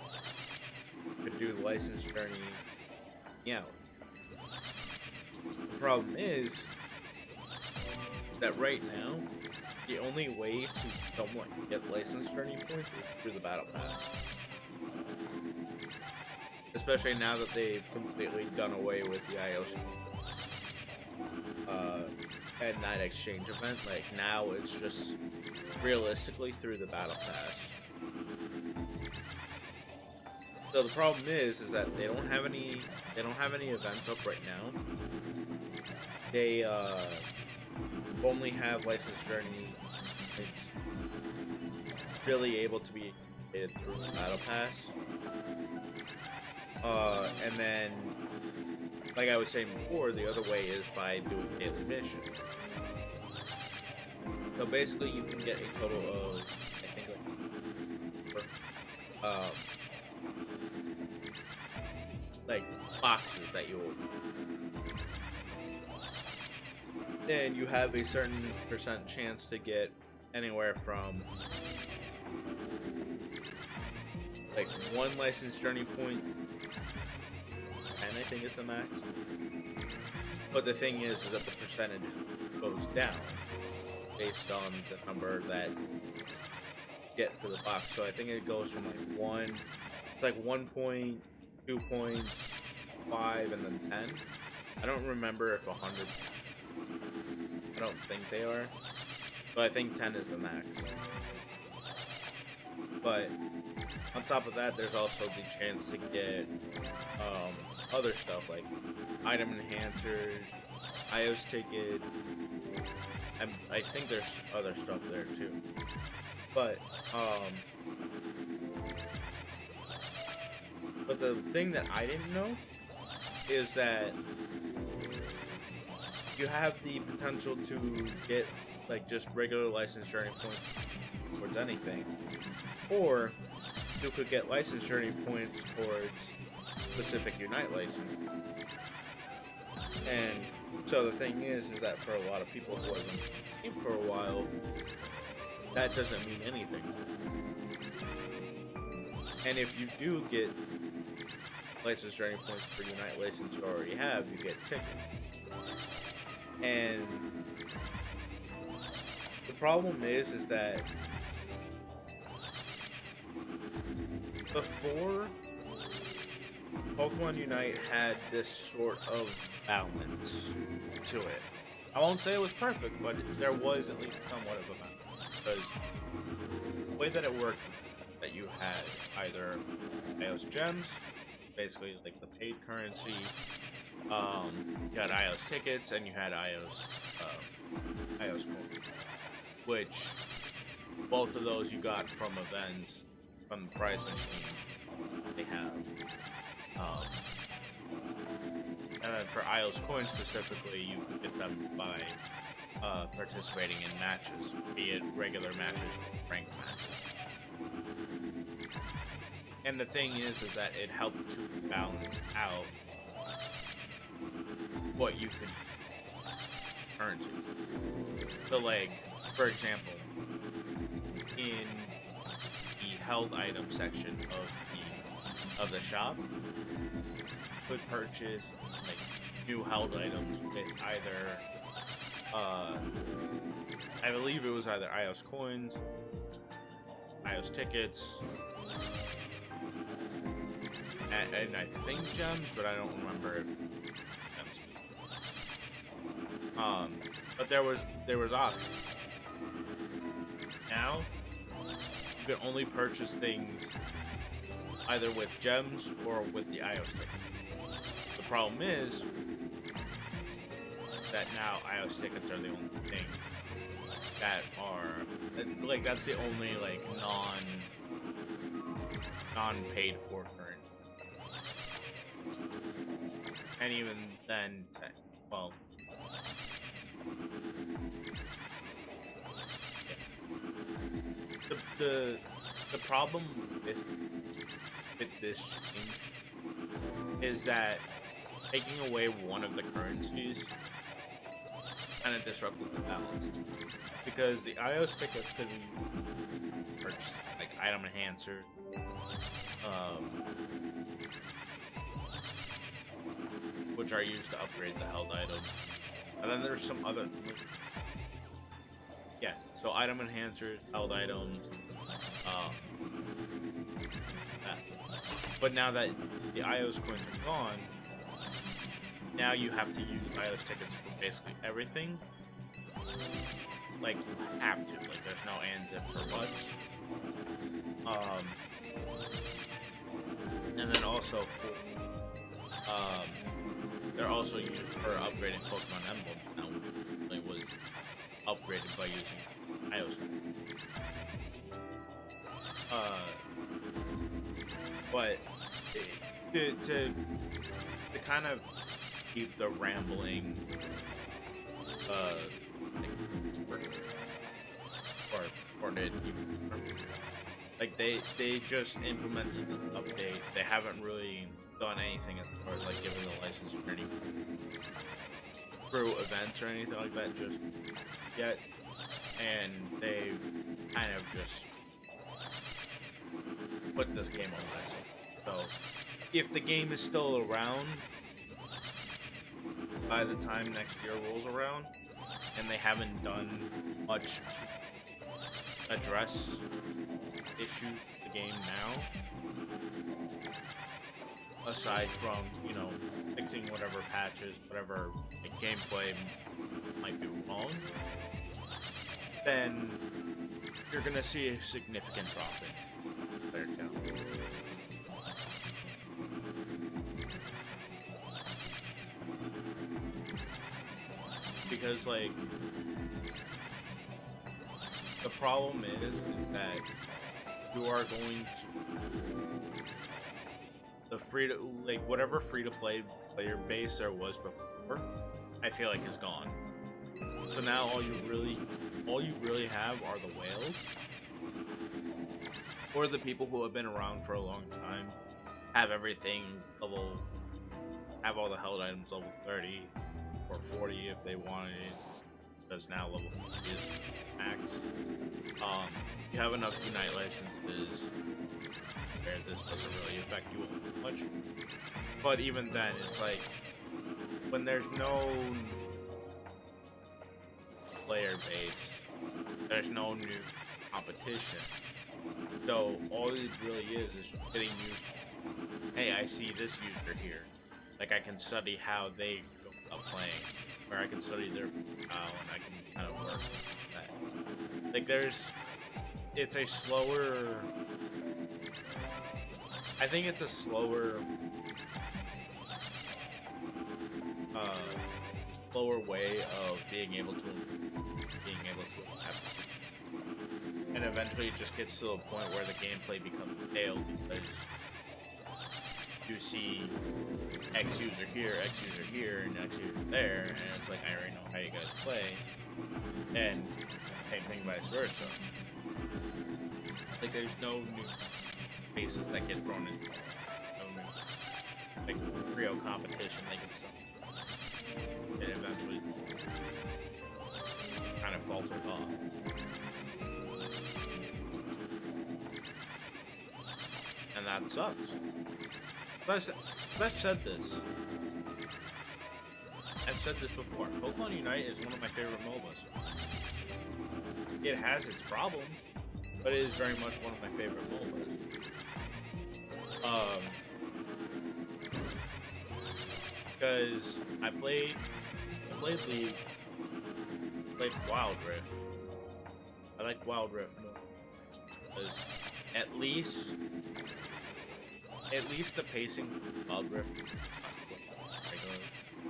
you could do the license journey Meowth. The problem is that right now, the only way to somewhat get license journey points is through the battle pass. Especially now that they've completely done away with the IOS and that exchange event. Like now it's just realistically through the battle pass. So the problem is that they don't have any events up right now. They only have license journey. It's really able to be created through the battle pass. And then, like I was saying before, the other way is by doing daily missions. So basically, you can get a total of, I think, like boxes that you open. And you have a certain % chance to get anywhere from like 1 license journey point, and I think it's the max. But the thing is that the percentage goes down based on the number that you get for the box. So I think it goes from like 1, it's like 1 point, 2 points, 5, and then 10. I don't remember if 100. I don't think they are, but I think 10 is the max. But On top of that, there's also the chance to get other stuff like item enhancers, iOS tickets, and I think there's other stuff there too. But the thing that I didn't know is that you have the potential to get like just regular license journey points towards anything, or you could get license journey points towards specific Unite license. And so the thing is that for a lot of people who have been playing for a while, that doesn't mean anything. And if you do get license journey points for Unite license you already have, you get tickets. And the problem is that before Pokemon Unite had this sort of balance to it. I won't say it was perfect, but there was at least somewhat of a balance. Because the way that it worked, that you had either iOS gems, basically like the paid currency, you had iOS tickets, and you had iOS coins, which both of those you got from events from the prize machine they have. And then for iOS coins specifically, you could get them by participating in matches, be it regular matches or ranked matches. And the thing is that it helped to balance out what you could earn to. So, like, for example, in the held item section of the shop, you could purchase like new held items with either I believe it was either iOS coins, iOS tickets, and I think gems, but I don't remember if gems. But there was options. Now you can only purchase things either with gems or with the iOS tickets. The problem is that now iOS tickets are the only thing that are like that's the only like non-paid for currency. And even then, well, the problem with this change is that taking away one of the currencies kind of disrupted the balance, because the iOS tickets could be purchased like item enhancer, which are used to upgrade the held item, and then there's some other so item enhancers, held items, but now that the iOS coins are gone, now you have to use iOS tickets for basically everything. Like, you have to. Like, there's no ands, ifs, or buts. And then also, they're also used for upgrading Pokemon emblems now, which really was upgraded by using iOS. But to kind of keep the rambling or shorted, like they just implemented the update. They haven't really done anything as far as like giving the license or any through events or anything like that just yet, and they've kind of just put this game on ice. So if the game is still around by the time next year rolls around, and they haven't done much to address issues with the game now, aside from, you know, fixing whatever patches, whatever like, gameplay might be wrong, then you're gonna see a significant drop in. player count. Because like the problem is that you are going to the free to like whatever free to play player base there was before, I feel like is gone. So now all you really have are the whales, or the people who have been around for a long time, have everything level, have all the held items level 30 or 40 if they wanted it, because now level 50 is max. You have enough Unite licenses where this doesn't really affect you much. But even then, it's like when there's no player base, there's no new competition. So all it really is getting used. Hey, I see this user here. Like I can study how they go about playing, or I can study their style, and I can kind of work with that. Like it's a slower. I think it's a slower way of being able to adapt, and eventually it just gets to a point where the gameplay becomes stale because you see X user here, and X user there, and it's like I already know how you guys play, and same thing vice versa. Like there's no new faces that get thrown into like real competition. They get stuff. It eventually kind of faltered off. And that sucks. But I've said this. I've said this before. Pokemon Unite is one of my favorite MOBAs. It has its problem, but it is very much one of my favorite MOBAs. Because I played League, played Wild Rift. I like Wild Rift more because at least the pacing of Wild Rift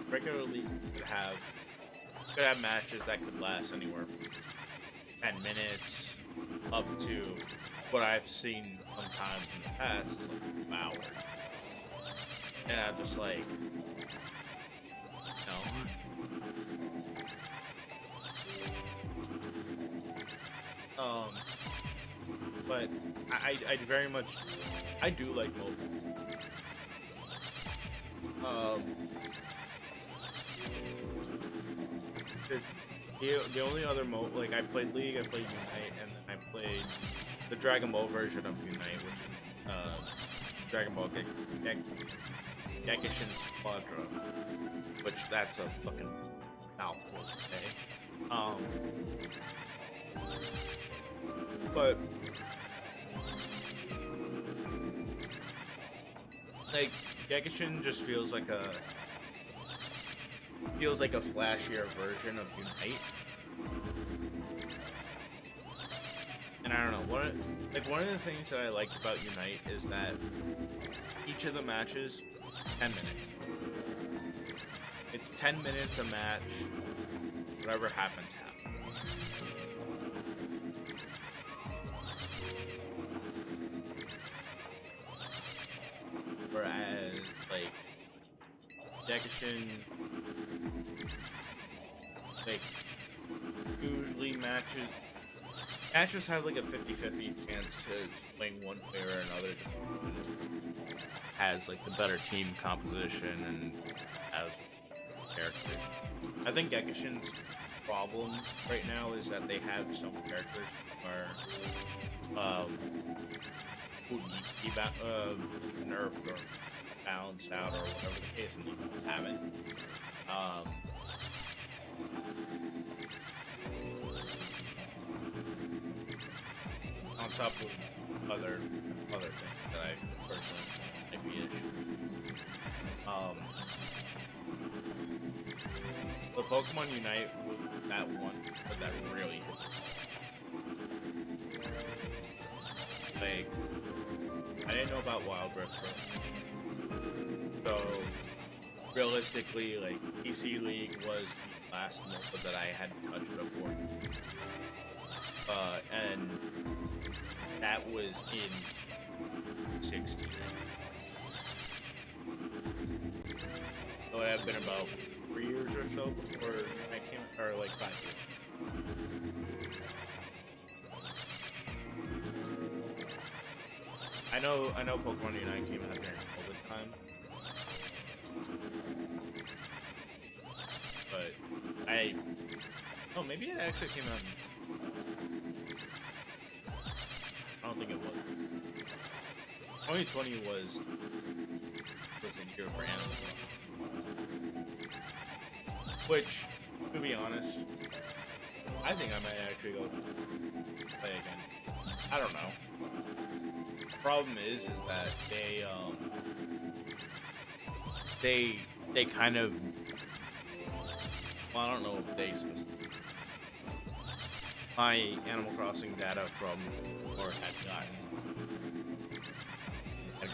regularly could have matches that could last anywhere from 10 minutes up to what I've seen sometimes in the past is like an hour. And I'm just like, no. But I very much, I do like mobile. The only other mode, like I played League, I played Unite, and then I played the Dragon Ball version of Unite, which is Dragon Ball Gekishin Squadra, which that's a fucking mouthful, okay? But like Gekishin just feels like a flashier version of Unite. And I don't know, one of the things that I like about Unite is that each of the matches 10 minutes. It's 10 minutes a match. Whatever happens. Whereas like Gekishin, like usually matches have like a 50-50 chance to swing one way or another. Has like the better team composition and has characters. I think Gekishin's problem right now is that they have some characters who are who need to be nerfed or balanced out or whatever the case, and you haven't. On top of other things that I personally might be issue. The Pokemon Unite was that one that really hit. Like I didn't know about Wild Rift Pro. So realistically, like PC League was the last MOBA that I had touched before. And that was in 16. So it had been about 3 years or so before I came, or like 5 years. I know Pokemon Unite came out during COVID time, but oh, maybe it actually came out. I don't think it was. 2020 was a year for Animal Crossing. Which, to be honest, I think I might actually go play again. I don't know. The problem is that they kind of, well, I don't know if they specifically, my Animal Crossing data from or had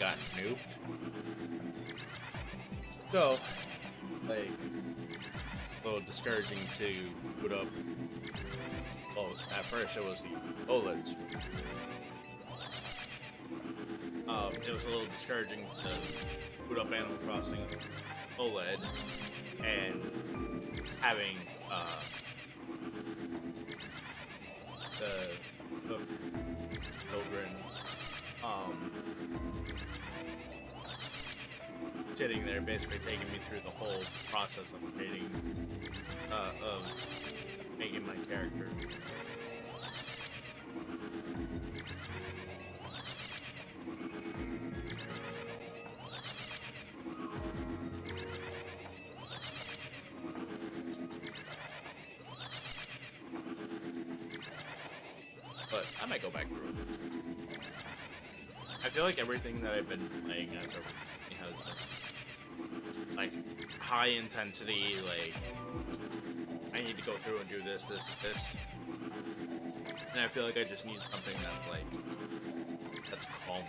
gotten nuked. So, like, a little discouraging to put up. Well, at first it was the OLEDs. It was a little discouraging to put up Animal Crossing OLED and having the children sitting there basically taking me through the whole process of creating of making my character. But I might go back through it. I feel like everything that I've been playing as of has been like high intensity, like I need to go through and do this, and this. And I feel like I just need something that's calming.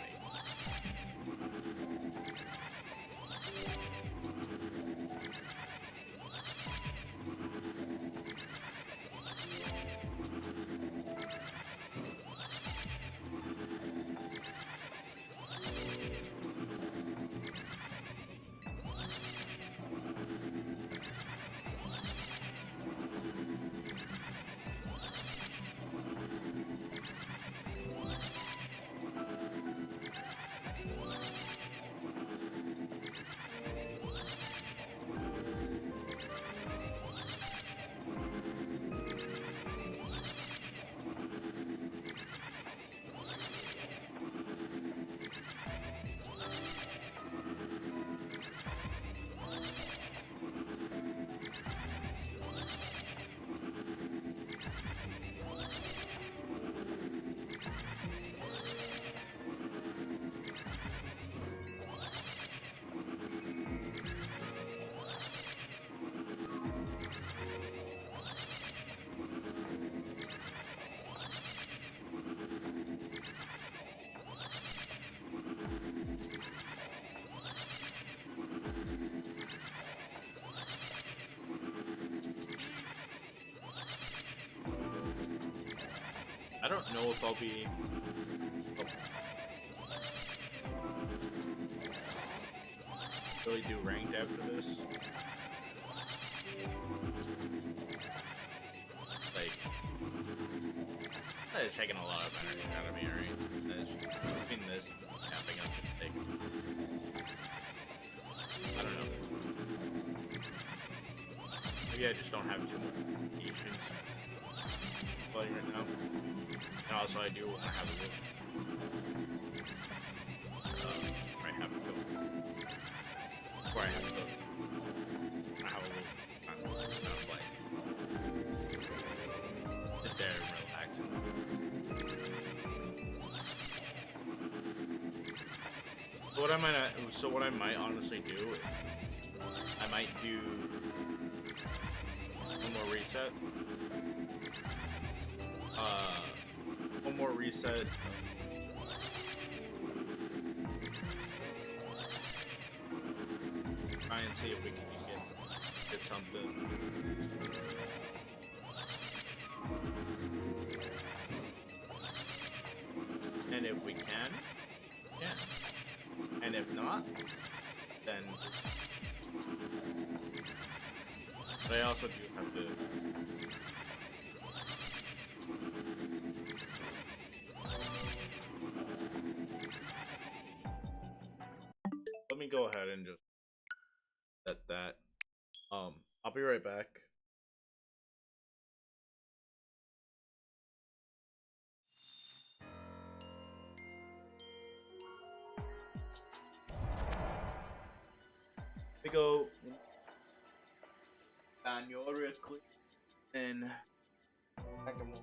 I don't know if I'll be. Really do ranked after this. Like, that is taking a lot of energy out of me, right? Between this and tapping up the thing. I don't know. Maybe I just don't have too much patience playing right now. And also, I do want to have a look. I have to go. Where I have to go. I have a little time to play. Sit there and relax. So what I might honestly do, I might do one more reset. One more reset try and see if we can get something. And if we can, yeah. And if not, then. But I also do have to. Let me go ahead and just set that. I'll be right back. We go on your click and I can move.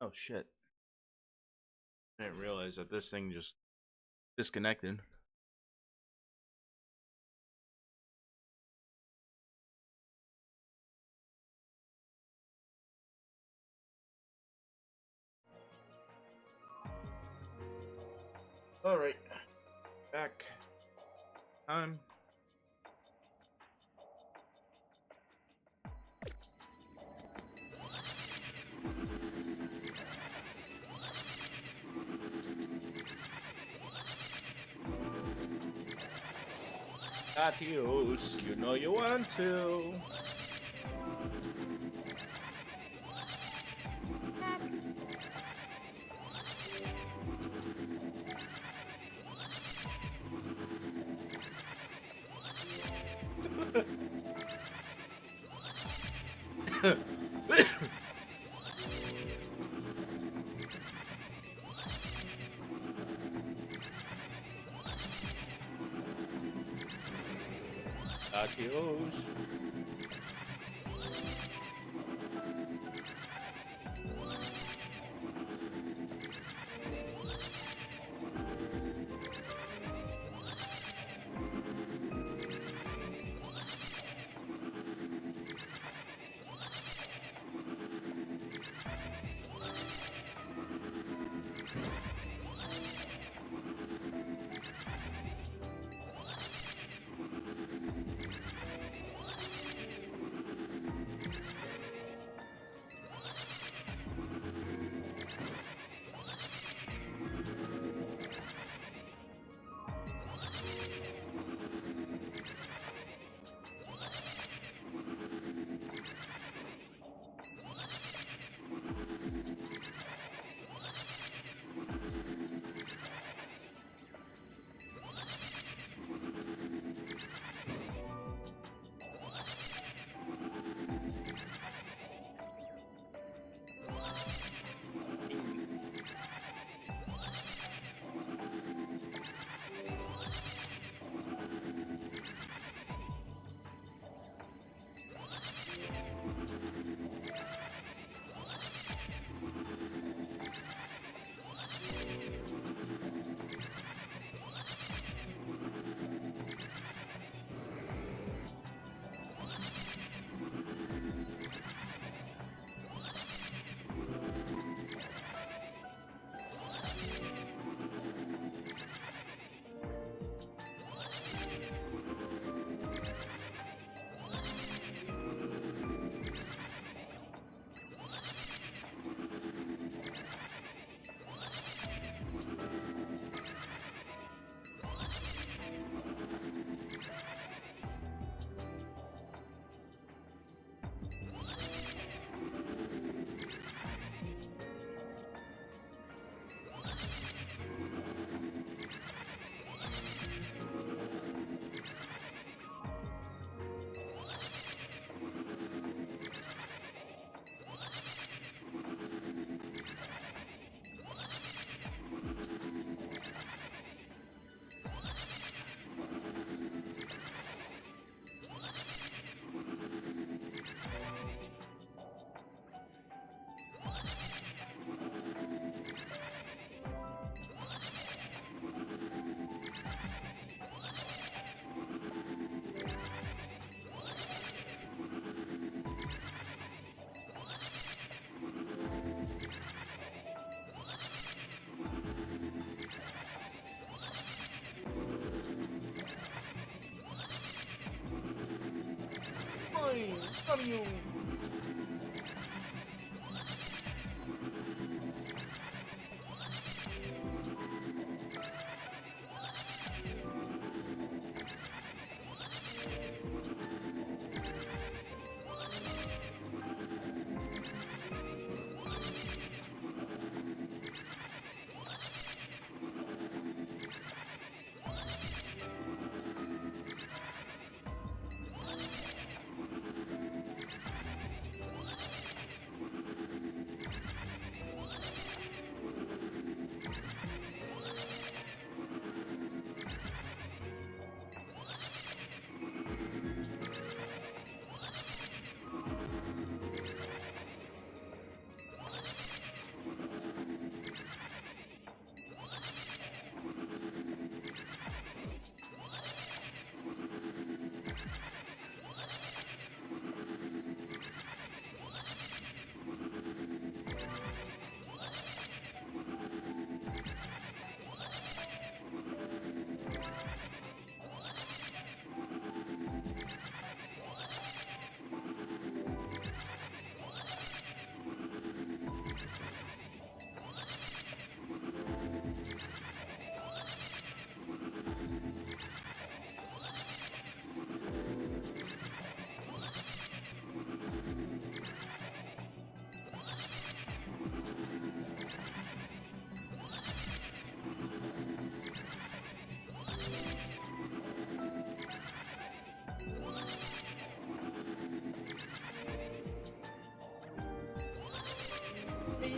Oh shit. I didn't realize that this thing just disconnected. Alright. Back. Time. Latios, you know you want to. Latios. Mario!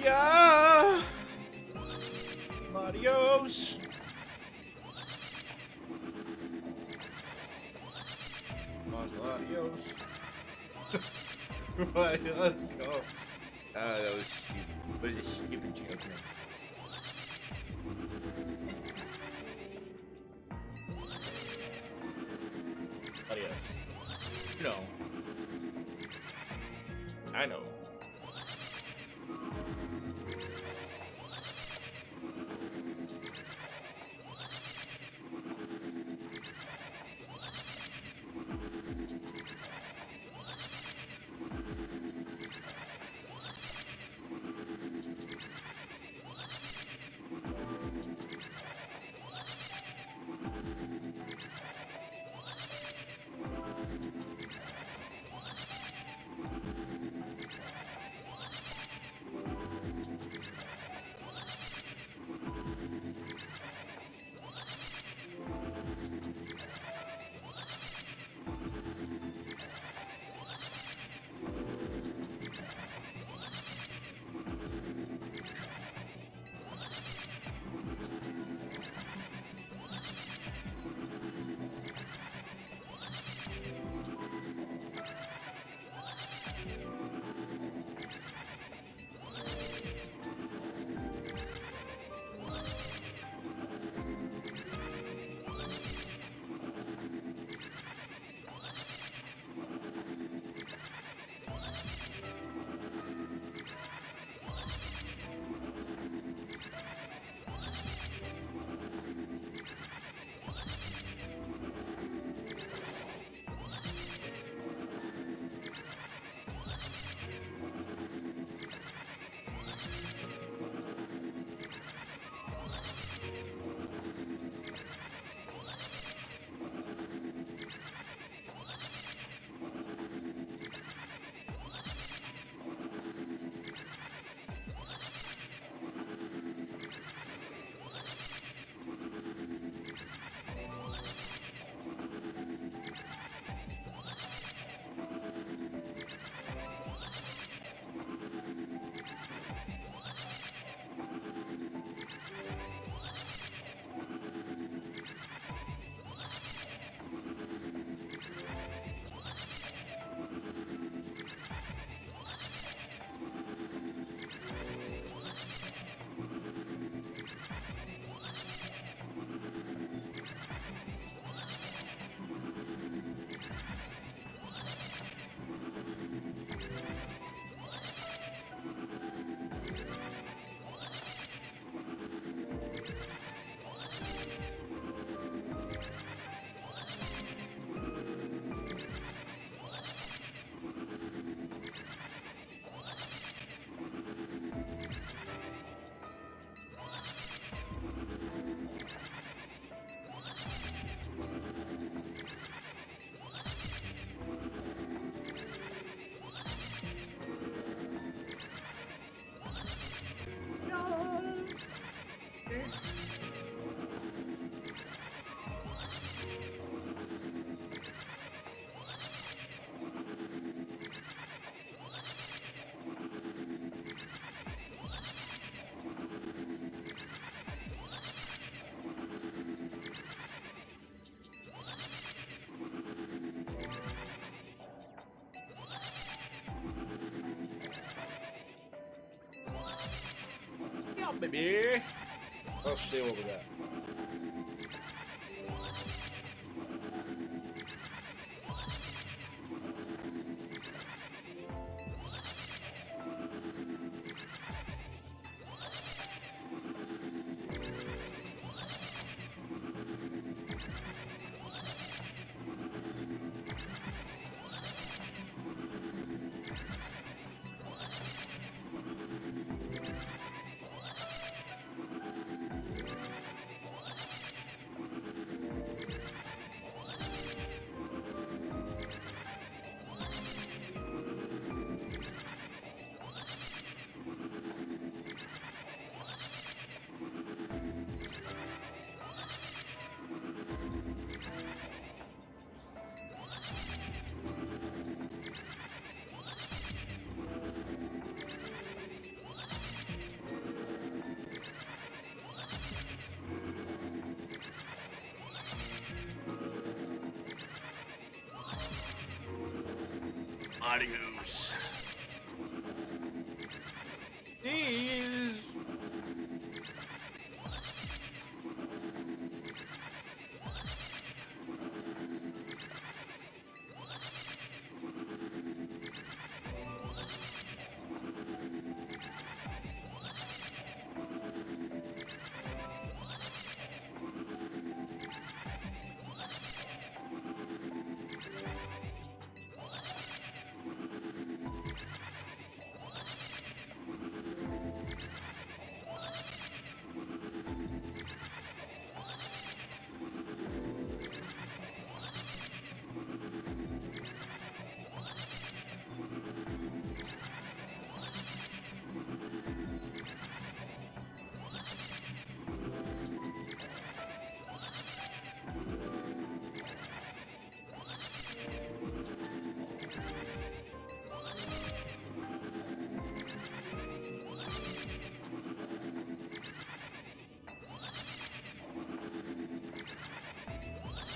Yeah! Adios! Come on, adios. Right, let's go. That was stupid. What is a stupid joke, man? Adios. You know. I know. baby. Let's see what we got. Adios. These.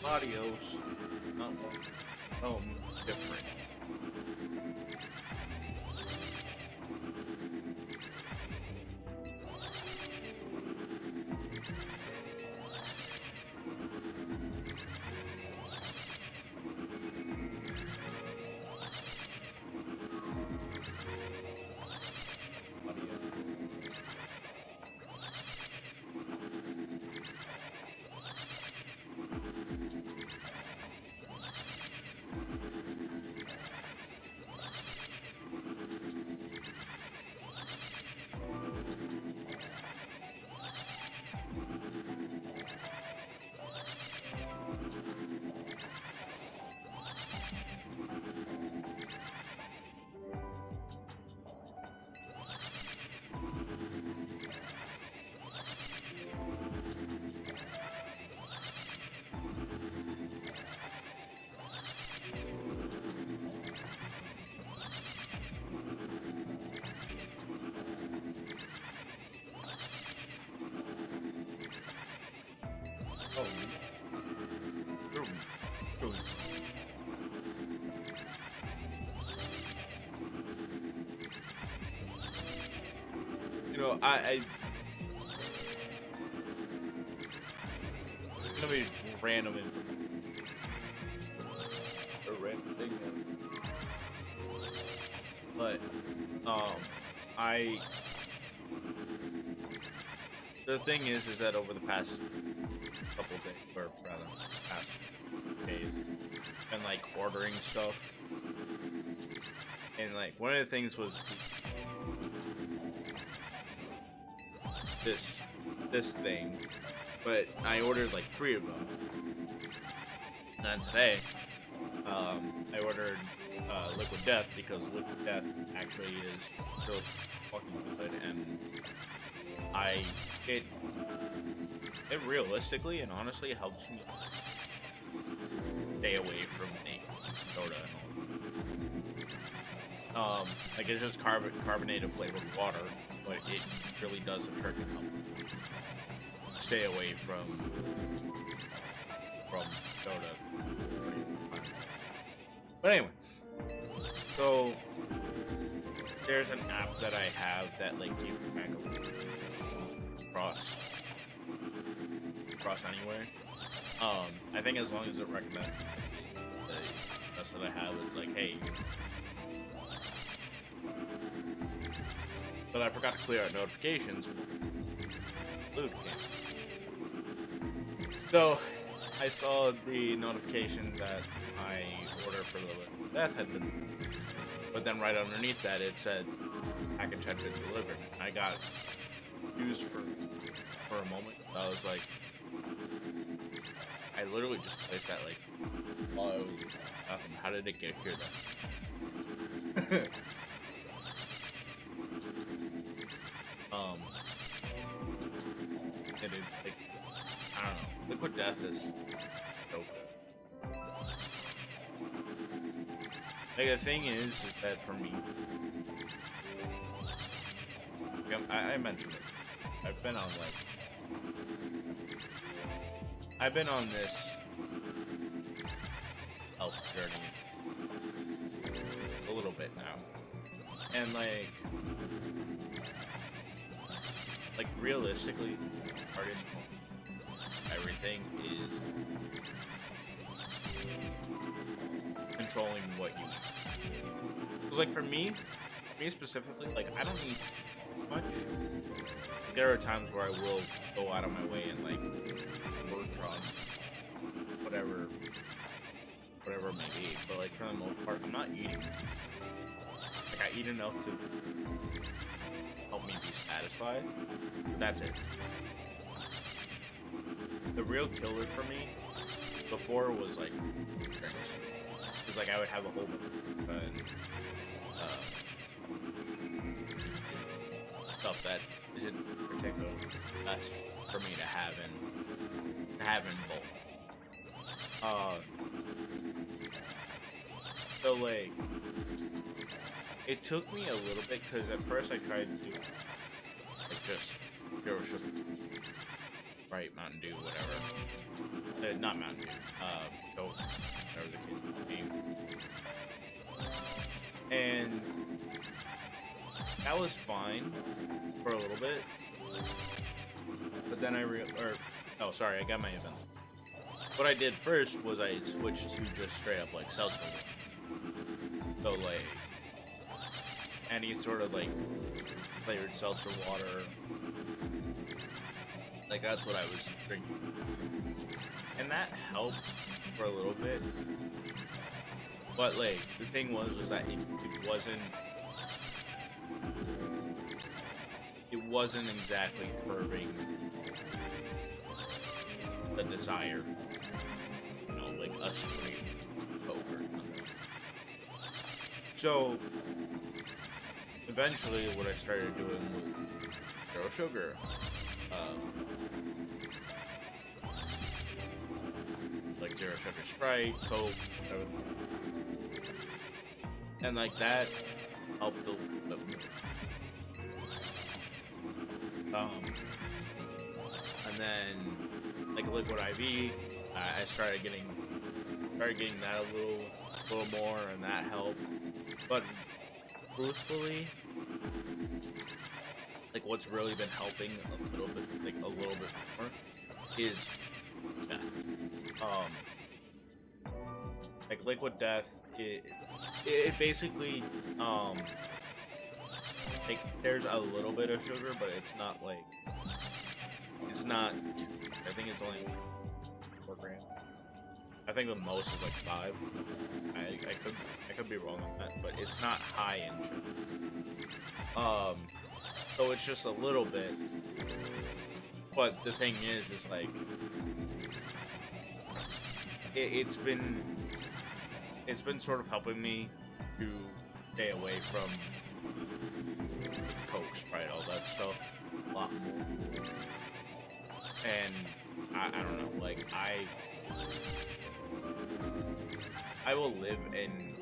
Adios. Not one. Oh, different. Oh, true. You know, I it's gonna be random and a random thing, but the thing is that over the past couple days, or rather, past days, been like ordering stuff, and like one of the things was this thing, but I ordered like 3 of them, and then today, I ordered Liquid Death because Liquid Death actually is really fucking good, and it realistically and honestly helps me stay away from the soda and all. Like it's just carbonated flavored water, but it really does a trick and help stay away from soda. But anyway, so there's an app that I have that like keeps track of cross anywhere. I think as long as it recommends the best that I have, it's like, hey. But I forgot to clear out notifications. Food came. So I saw the notification that my order for the death had been, but then right underneath that it said package had been delivered. I got confused for a moment. I was like, I literally just placed that like while I was nothing. How did it get here then? It is like, I don't know. Liquid Death is so good. Like the thing is that for me, I mentioned it. I've been on this health journey a little bit now, and like realistically, hardest everything is controlling what you eat. Cause like for me specifically, like I don't eat much. There are times where I will go out of my way and like work on whatever it may be, but like for the most part, I'm not eating. Like I eat enough to help me be satisfied, but that's it. The real killer for me before was like drinks, because like I would have a whole stuff that isn't particularly best for me to have in bulk. So like it took me a little bit, because at first I tried to do like just zero sugar, right? Mountain Dew, whatever. Not Mountain Dew. Coke, whatever the kid name. And that was fine for a little bit, but then I got my event. What I did first was I switched to just straight up like seltzer. So like any sort of like flavored seltzer water, like that's what I was drinking, and that helped for a little bit. But like the thing was that it wasn't exactly curbing the desire, you know, like a straight Coke or something. So eventually what I started doing was zero sugar. Like zero sugar Sprite, Coke, whatever. And like that helped a little bit more. And then like Liquid IV, I started getting that a little more, and that helped. But truthfully, like what's really been helping a little bit more is death. Like Liquid Death, it basically like there's a little bit of sugar, but it's not. I think it's only 4 grams. I think the most is like 5. I could be wrong on that, but it's not high in sugar. So it's just a little bit. But the thing is like it's been sort of helping me to stay away from Coke, Sprite, all that stuff a lot more. And I don't know, like I will live and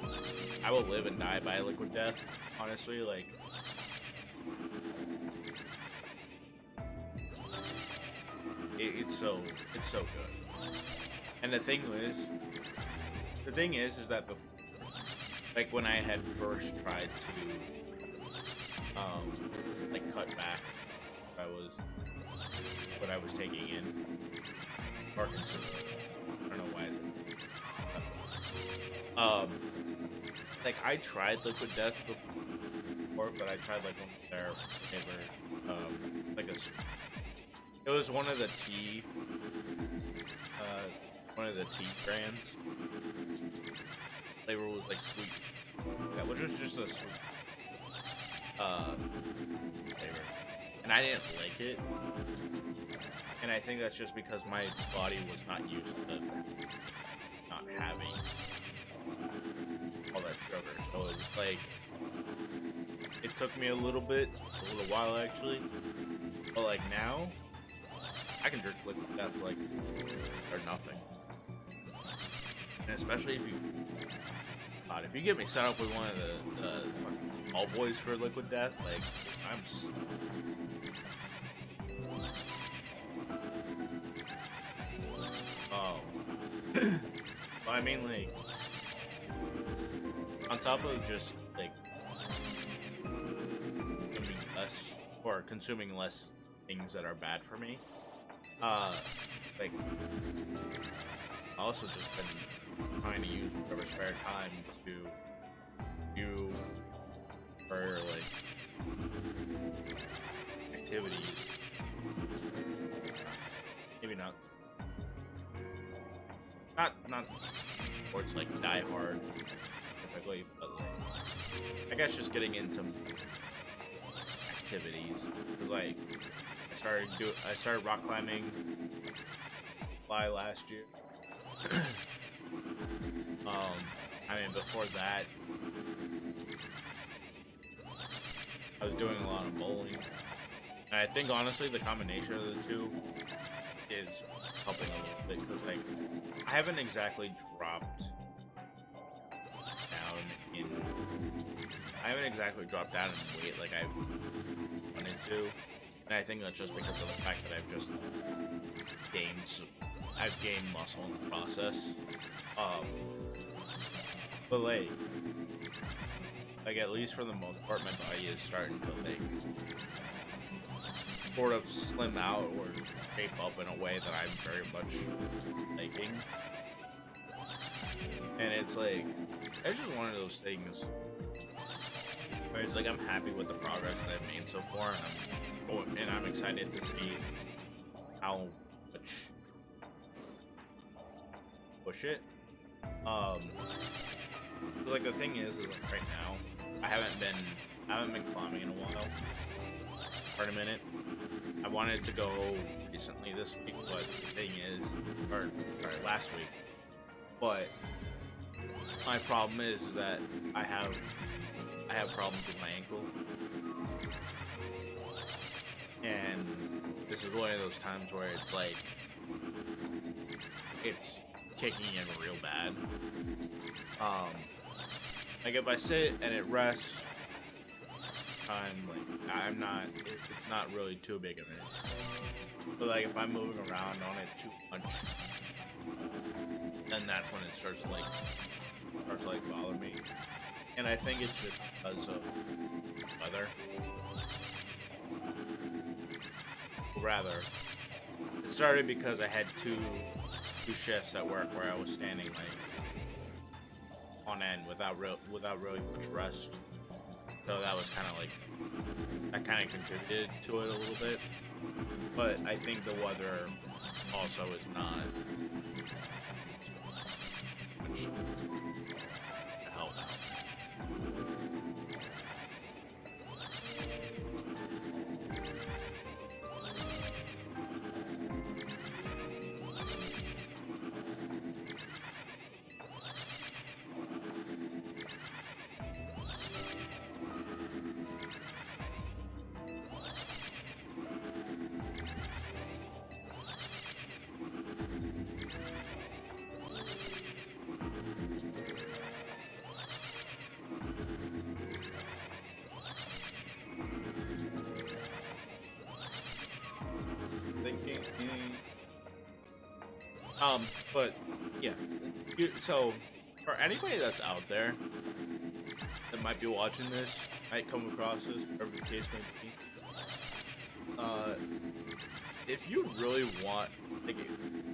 die by Liquid Death, honestly. Like it's so good. And the thing is that before, like when I had first tried to like cut back, I was what I was taking in or consuming. I don't know why is it. Like I tried Liquid Death before, but I tried like one of their flavor, like it was one of the tea brands. Flavor was like sweet. Yeah, which was just a sweet flavor. And I didn't like it. And I think that's just because my body was not used to not having all that sugar. So it was like, it took me a little while actually. But like now, I can drink Liquid Death like, or nothing. And especially if you get me set up with one of the all boys for Liquid Death, like, I mean, like, on top of just, like, consuming less things that are bad for me, like, I also just been trying to use whatever spare time to do for, like, activities. Maybe not sports like Die Hard typically, but like I guess just getting into activities. Like I started rock climbing last year. I mean before that I was doing a lot of bowling. And I think honestly the combination of the two is helping a little bit because like I haven't exactly dropped down in weight like I wanted to, and I think that's just because of the fact that I've gained muscle in the process. But like at least for the most part, my body is starting to like sort of slim out or shape up in a way that I'm very much liking. And it's like, it's just one of those things where it's like I'm happy with the progress that I've made so far, and I'm excited to see how much push it. Like the thing is like right now, I haven't been climbing in a while. For a minute. I wanted to go recently this week, but the thing is, or sorry, last week. But my problem is that I have problems with my ankle, and this is one of those times where it's like it's kicking in real bad. Like if I sit and it rests. It's not really too big of an issue. But like if I'm moving around on it too much, then that's when it starts to bother me. And I think it's just because of weather. Rather, it started because I had two shifts at work where I was standing like on end without really much rest. So that was kind of like, that kind of contributed to it a little bit. But I think the weather also is not much to help out. But yeah, so for anybody that's out there that might be watching this, might come across this, whatever the case may be, if you really want, like,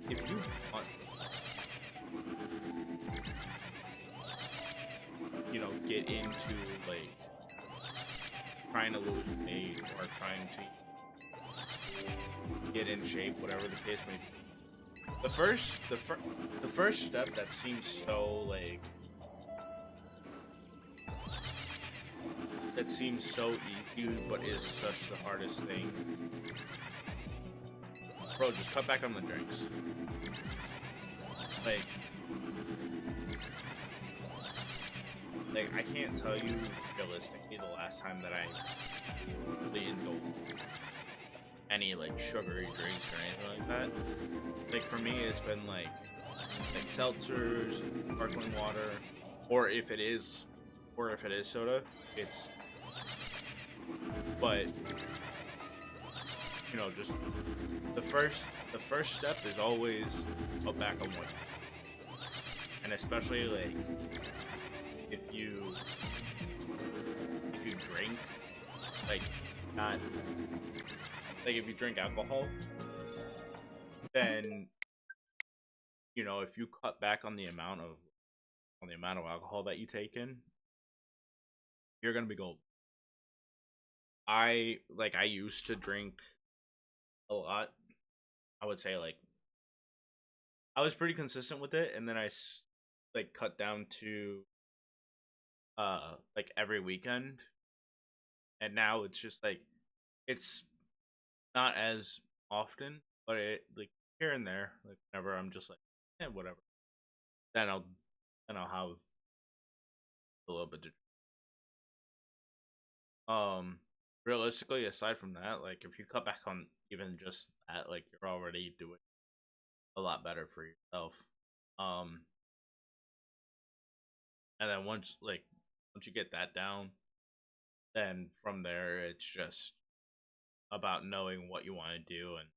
if you want, you know, get into like trying to lose weight or trying to get in shape, whatever the case may be. The first step that seems so like that seems so easy, but is such the hardest thing. Bro, just cut back on the drinks. Like I can't tell you realistically the last time that I really indulged any like sugary drinks or anything like that. Like for me, it's been like seltzers, sparkling water, or if it is soda, it's. But you know, just the first step is always cut back on what, and especially like if you drink, like not like if you drink alcohol, then you know if you cut back on the amount of alcohol that you take in, you're gonna be gold. I used to drink a lot. I would say like I was pretty consistent with it, and then I like cut down to like every weekend, and now it's just like it's not as often, but it like here and there, like whenever I'm just like whatever, then I'll have a little bit realistically, aside from that, like if you cut back on even just that, like you're already doing a lot better for yourself. And then once you get that down, then from there it's just about knowing what you want to do and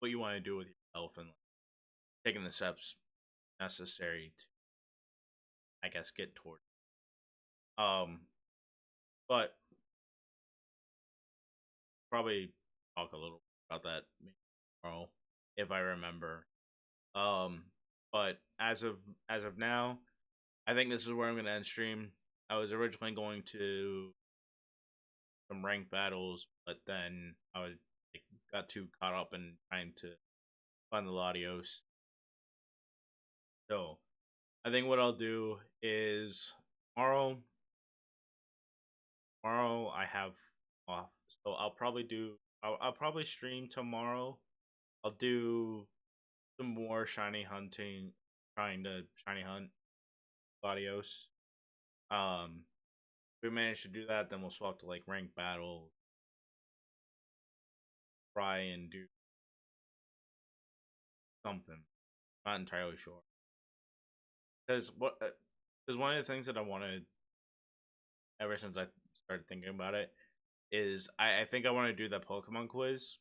what you want to do with yourself, and like, taking the steps necessary to, I guess, get toward. But probably talk a little about that tomorrow if I remember. But as of now, I think this is where I'm gonna end stream. I was originally going to some ranked battles, but then I was got too caught up in trying to find the Latios. So I think what I'll do is tomorrow I have off, so I'll probably stream tomorrow. I'll do some more shiny hunting, trying to shiny hunt Latios. If we manage to do that, then we'll swap to like ranked battle. Try and do something. Not entirely sure. Because one of the things that I wanted ever since I started thinking about it is I think I want to do that Pokemon quiz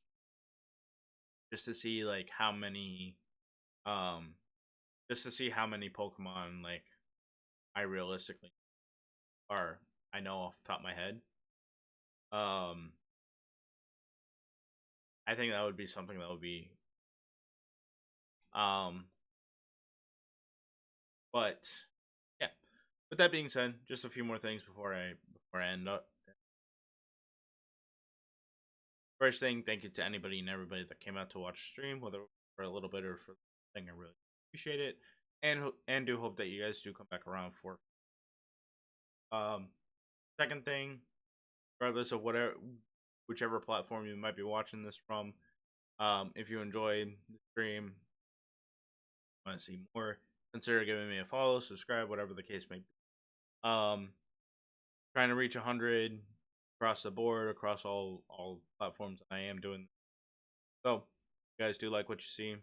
just to see like how many just to see how many Pokemon like I realistically are. I know off the top of my head. I think that would be something that would be but yeah. With that being said, just a few more things before I end up. First thing, thank you to anybody and everybody that came out to watch the stream, whether for a little bit or for the thing. I really appreciate it, and do hope that you guys do come back around for. Second thing, regardless of whichever platform you might be watching this from, if you enjoyed the stream, want to see more, consider giving me a follow, subscribe, whatever the case may be. Trying to reach 100 across the board, across all platforms that I am doing. So, if you guys do like what you see,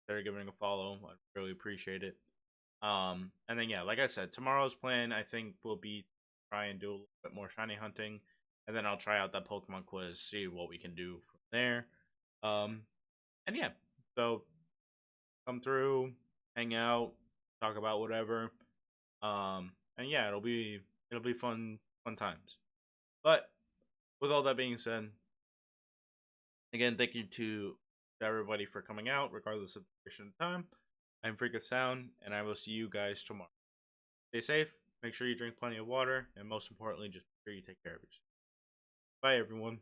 consider giving a follow. I'd really appreciate it. And then yeah, like I said, tomorrow's plan I think will be try and do a little bit more shiny hunting, and then I'll try out that Pokemon quiz, see what we can do from there. And yeah, so come through, hang out, talk about whatever. And yeah, it'll be fun times. But with all that being said, again, thank you to to everybody for coming out, regardless of duration of time. I'm Freak of Sound, and I will see you guys tomorrow. Stay safe, make sure you drink plenty of water, and most importantly, just make sure you take care of yourself. Bye, everyone.